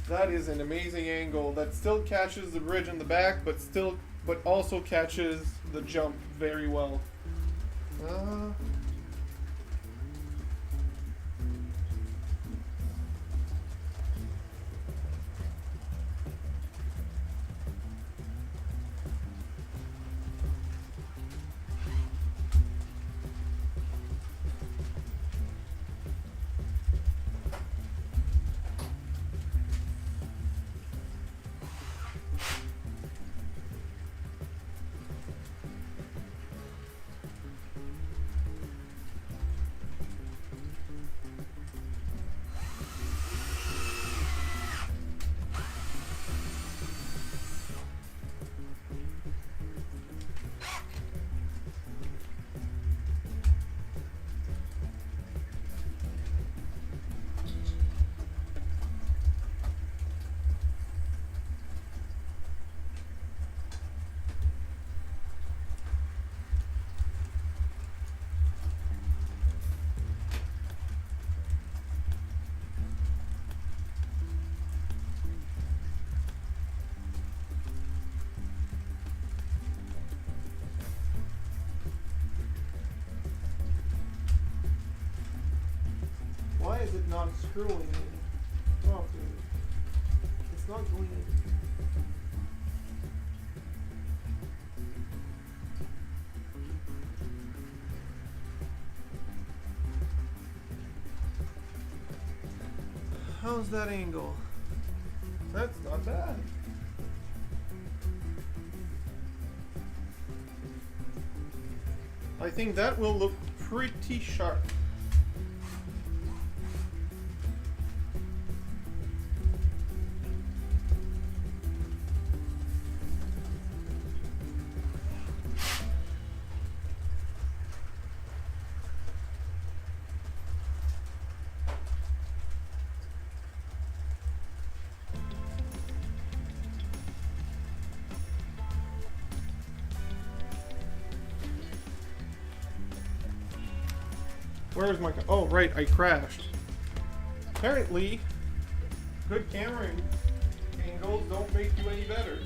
That is an amazing angle that still catches the bridge in the back, but also catches the jump very well. Why is it not screwing in properly? It's not going in. How's that angle? That's not bad. I think that will look pretty sharp. Where's my... Oh, right, I crashed. Apparently, good camera angles don't make you any better.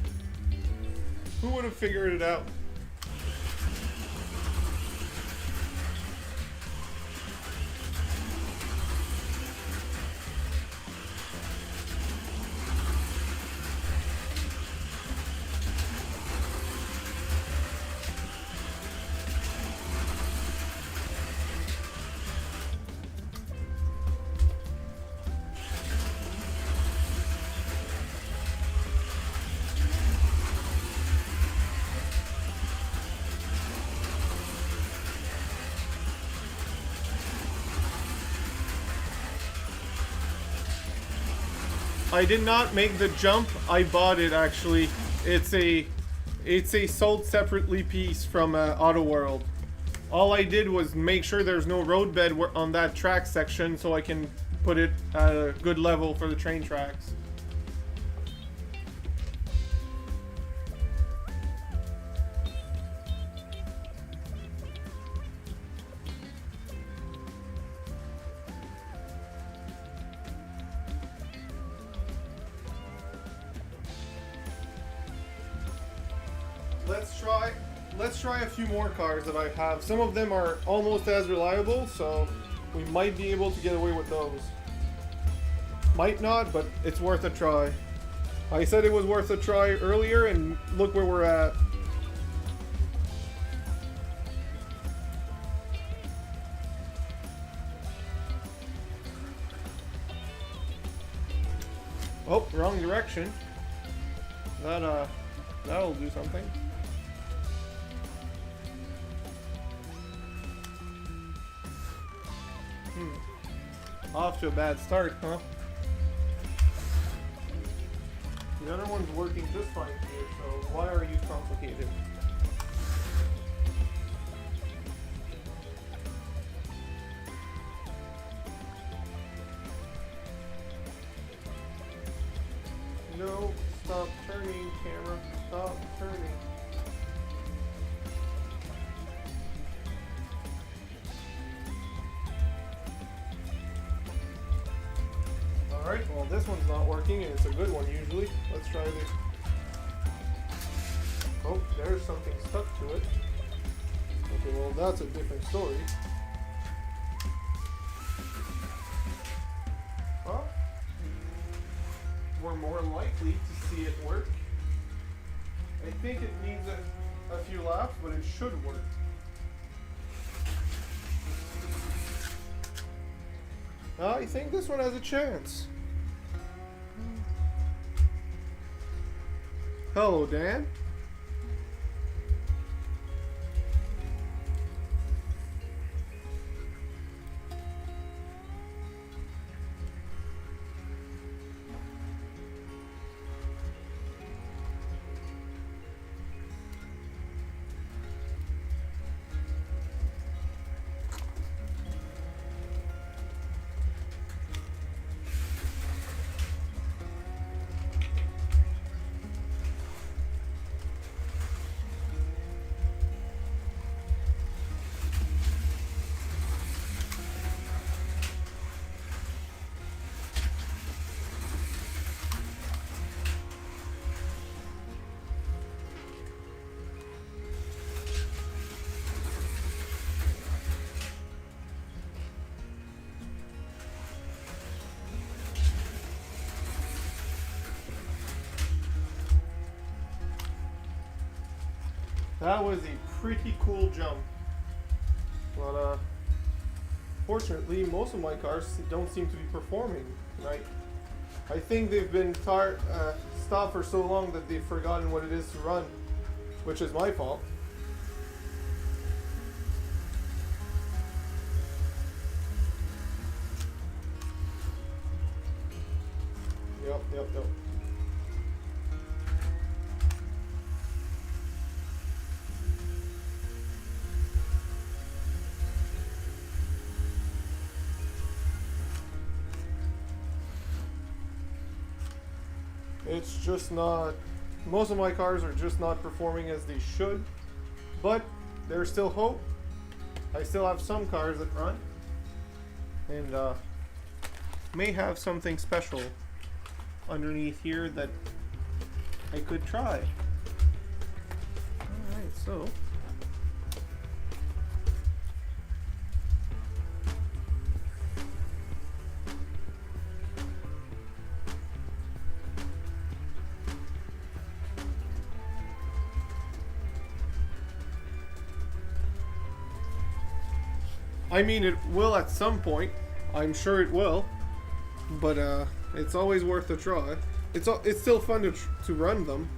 Who would have figured it out? I did not make the jump. I bought it actually. It's a sold separately piece from Auto World. All I did was make sure there's no roadbed on that track section so I can put it at a good level for the train tracks. Let's try a few more cars that I have. Some of them are almost as reliable, so we might be able to get away with those. Might not, but it's worth a try. I said it was worth a try earlier, and look where we're at. Oh, wrong direction. That'll do something. Off to a bad start, huh? The other one's working just fine here, so why are you complicated? No, stop turning, camera. Stop turning. Alright, well this one's not working and it's a good one usually. Let's try this. Oh, there's something stuck to it. Okay, well that's a different story. Well, we're more likely to see it work. I think it needs a few laps, but it should work. I think this one has a chance. Hello, Dan. That was a pretty cool jump. But fortunately, most of my cars don't seem to be performing tonight. I think they've been stopped for so long that they've forgotten what it is to run, which is my fault. Yep. It's just not, most of my cars are just not performing as they should, but there's still hope. I still have some cars that run, and may have something special underneath here that I could try. Alright, so I mean, it will at some point. I'm sure it will, but it's always worth a try. It's still fun to run them.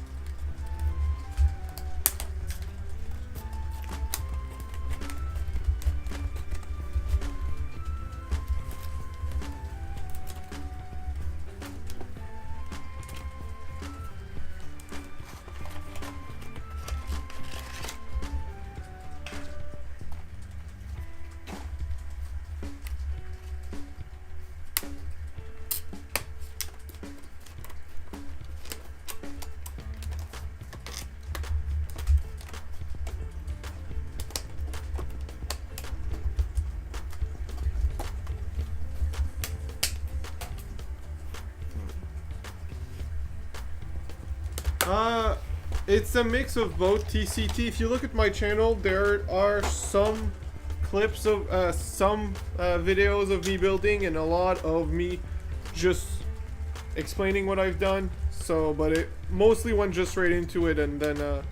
It's a mix of both TCT. If you look at my channel, there are some clips of some videos of me building and a lot of me just explaining what I've done. So, but it mostly went just straight into it and then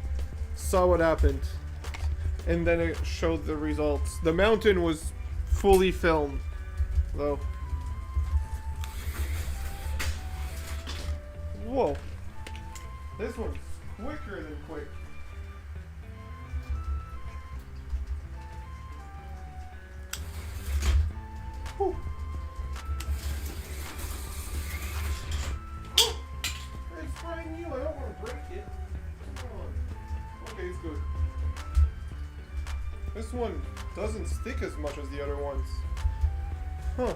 saw what happened. And then it showed the results. The mountain was fully filmed, though. Whoa. This one's quicker than quick. Whew. It's brand new. I don't want to break it. Come on. Okay, it's good. This one doesn't stick as much as the other ones. Huh.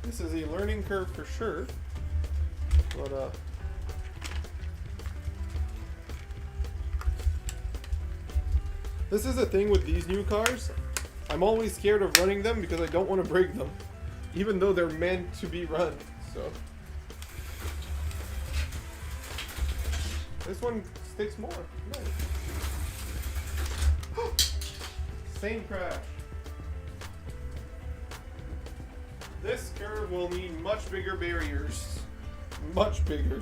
This is a learning curve for sure, but this is the thing with these new cars. I'm always scared of running them because I don't want to break them, even though they're meant to be run. So this one sticks more. Nice. Same crash. This curve will need much bigger barriers. Much bigger.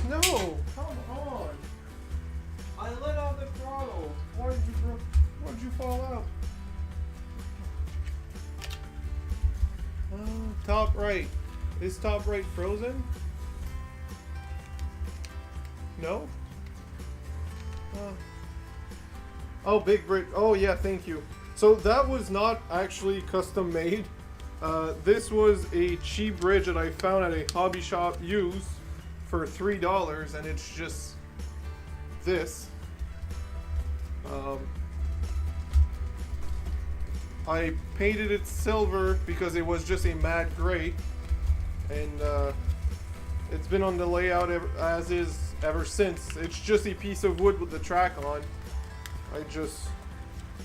No, come on. I let out the throttle. Why did you fall out? Top right. Is top right frozen? No? Oh, big brick. Oh yeah, thank you. So that was not actually custom made. This was a cheap bridge that I found at a hobby shop used for $3, and it's just this. I painted it silver because it was just a matte gray, and it's been on the layout as is ever since. It's just a piece of wood with the track on.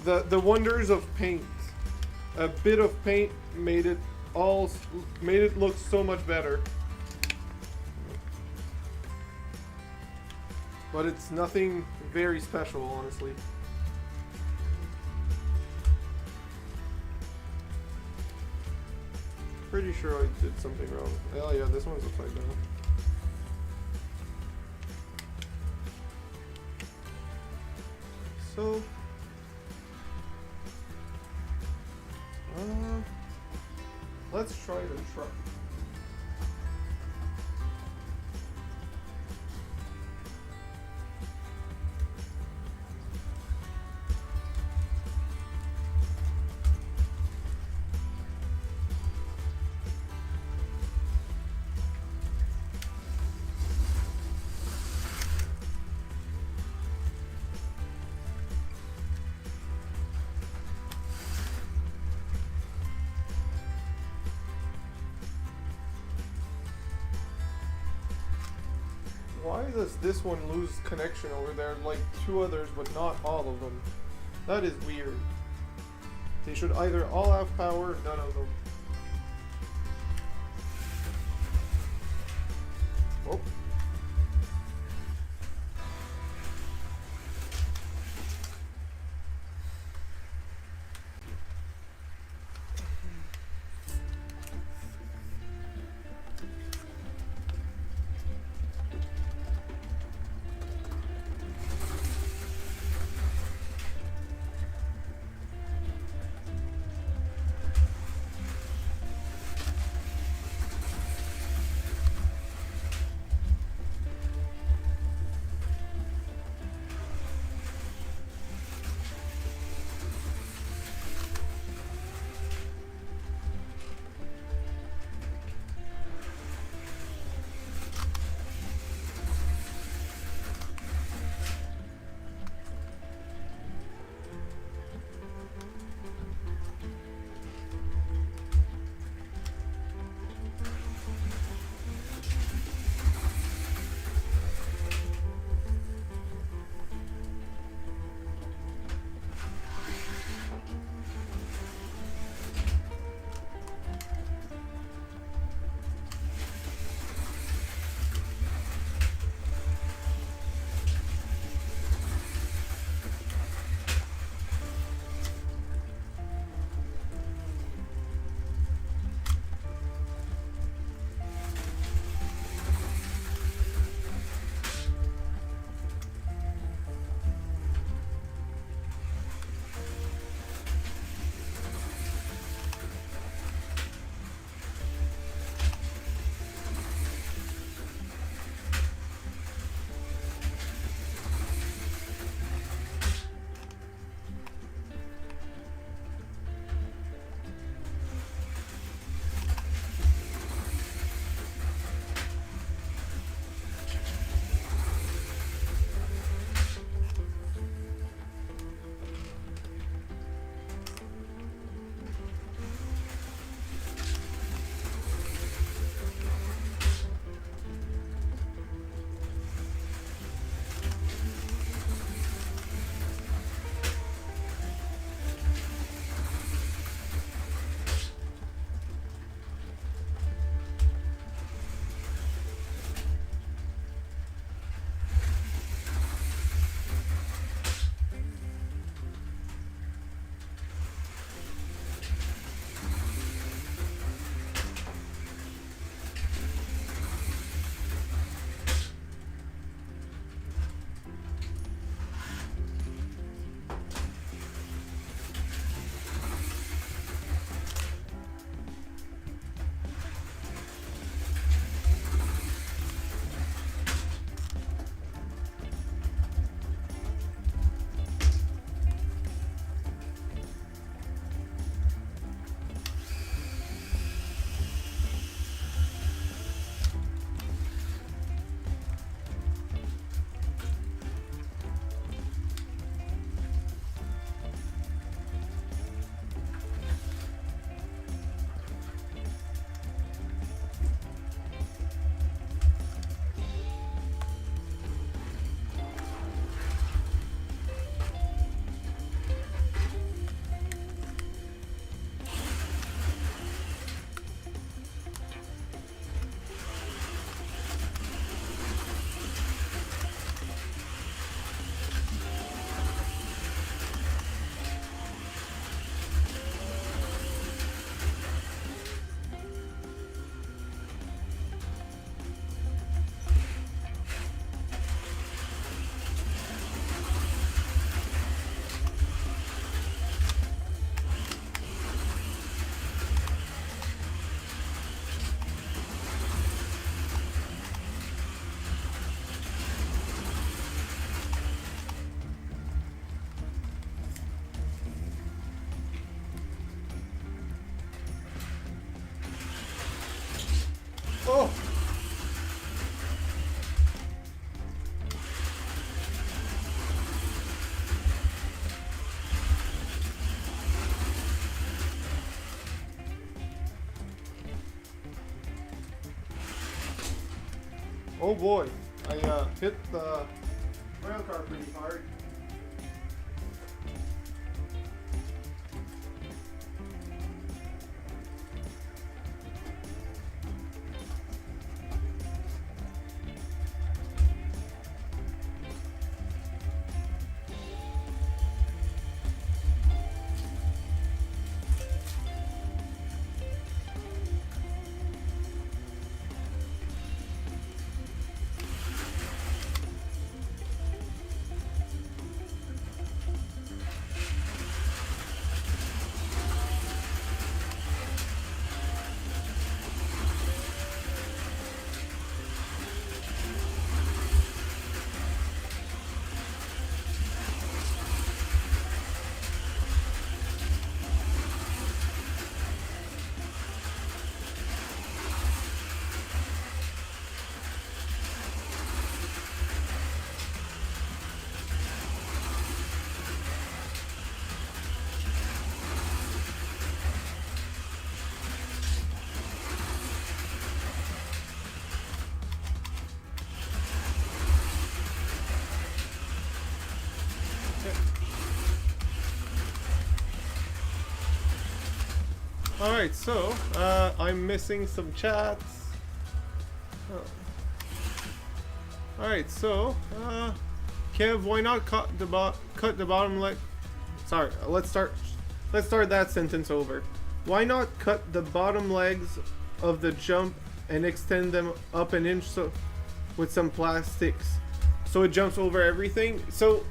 The wonders of paint. A bit of paint made it look so much better. But it's nothing very special, honestly. Pretty sure I did something wrong. Oh yeah, this one's upside down. So, let's try the truck. Why does this one lose connection over there like two others but not all of them? That is weird. They should either all have power or none of them. Oh. Oh! Oh boy, I hit the rail car pretty hard. Alright, so, I'm missing some chats. Oh. Alright, so, Kev, why not cut the bottom leg? Sorry, let's start that sentence over. Why not cut the bottom legs of the jump and extend them up an inch with some plastics so it jumps over everything? So,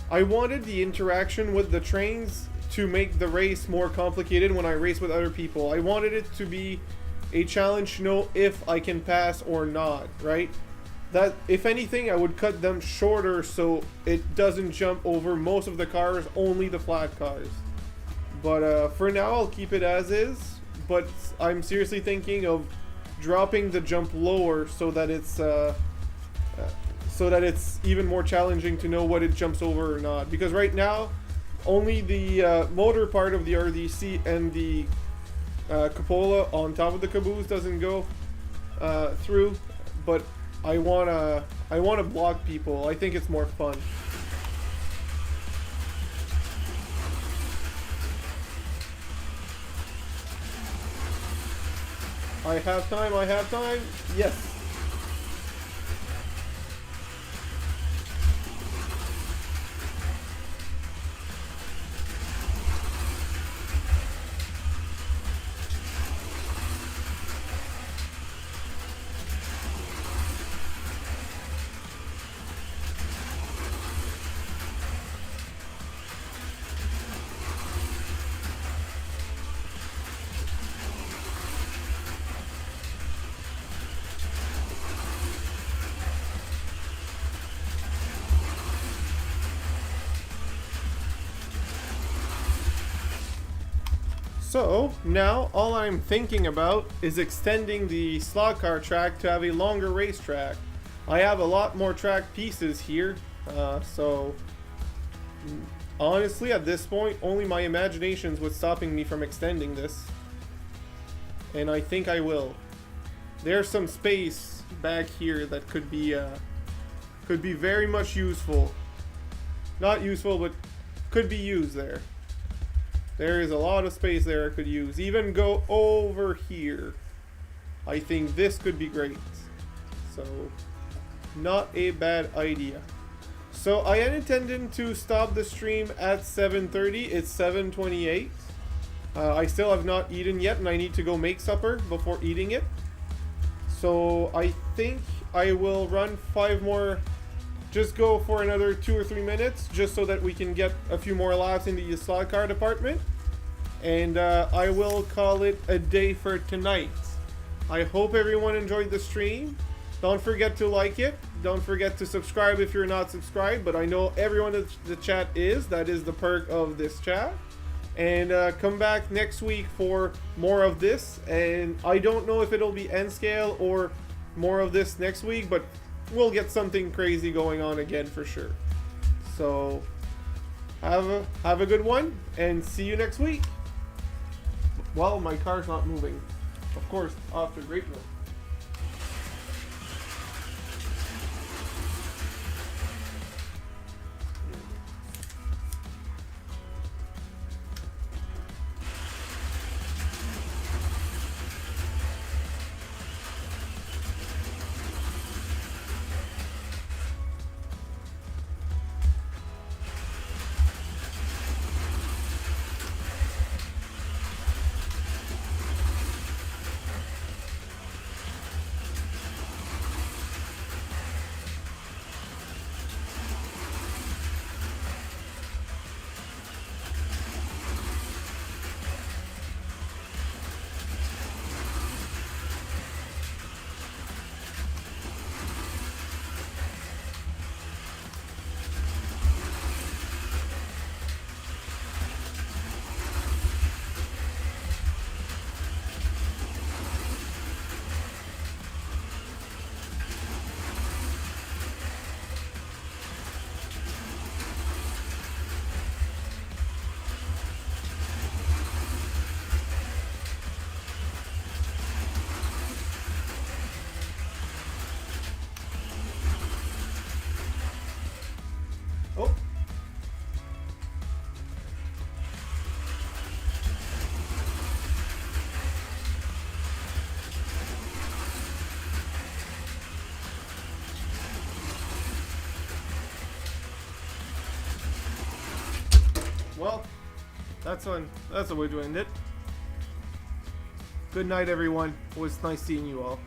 I wanted the interaction with the trains to make the race more complicated when I race with other people. I wanted it to be a challenge to know if I can pass or not, right? That, if anything, I would cut them shorter so it doesn't jump over most of the cars, only the flat cars. But for now, I'll keep it as is, but I'm seriously thinking of dropping the jump lower so that it's even more challenging to know what it jumps over or not. Because right now, only the motor part of the RDC and the cupola on top of the caboose doesn't go through, but I wanna block people. I think it's more fun. I have time. Yes. So, now all I'm thinking about is extending the slot car track to have a longer racetrack. I have a lot more track pieces here, so honestly at this point only my imagination's what's stopping me from extending this. And I think I will. There's some space back here that could be very much useful. Not useful, but could be used there. There is a lot of space there I could use. Even go over here. I think this could be great. So, not a bad idea. So, I had intended to stop the stream at 7:30. It's 7:28. I still have not eaten yet, and I need to go make supper before eating it. So, I think I will run 5 more. Just go for another 2 or 3 minutes, just so that we can get a few more laps in the slot car department. And I will call it a day for tonight. I hope everyone enjoyed the stream. Don't forget to like it. Don't forget to subscribe if you're not subscribed, but I know everyone in the chat is. That is the perk of this chat. And come back next week for more of this. And I don't know if it'll be N scale or more of this next week, but we'll get something crazy going on again for sure. So have a good one, and see you next week. Well, my car's not moving. Of course, off to great note. Oh. Well, that's a way to end it. Good night, everyone. It was nice seeing you all.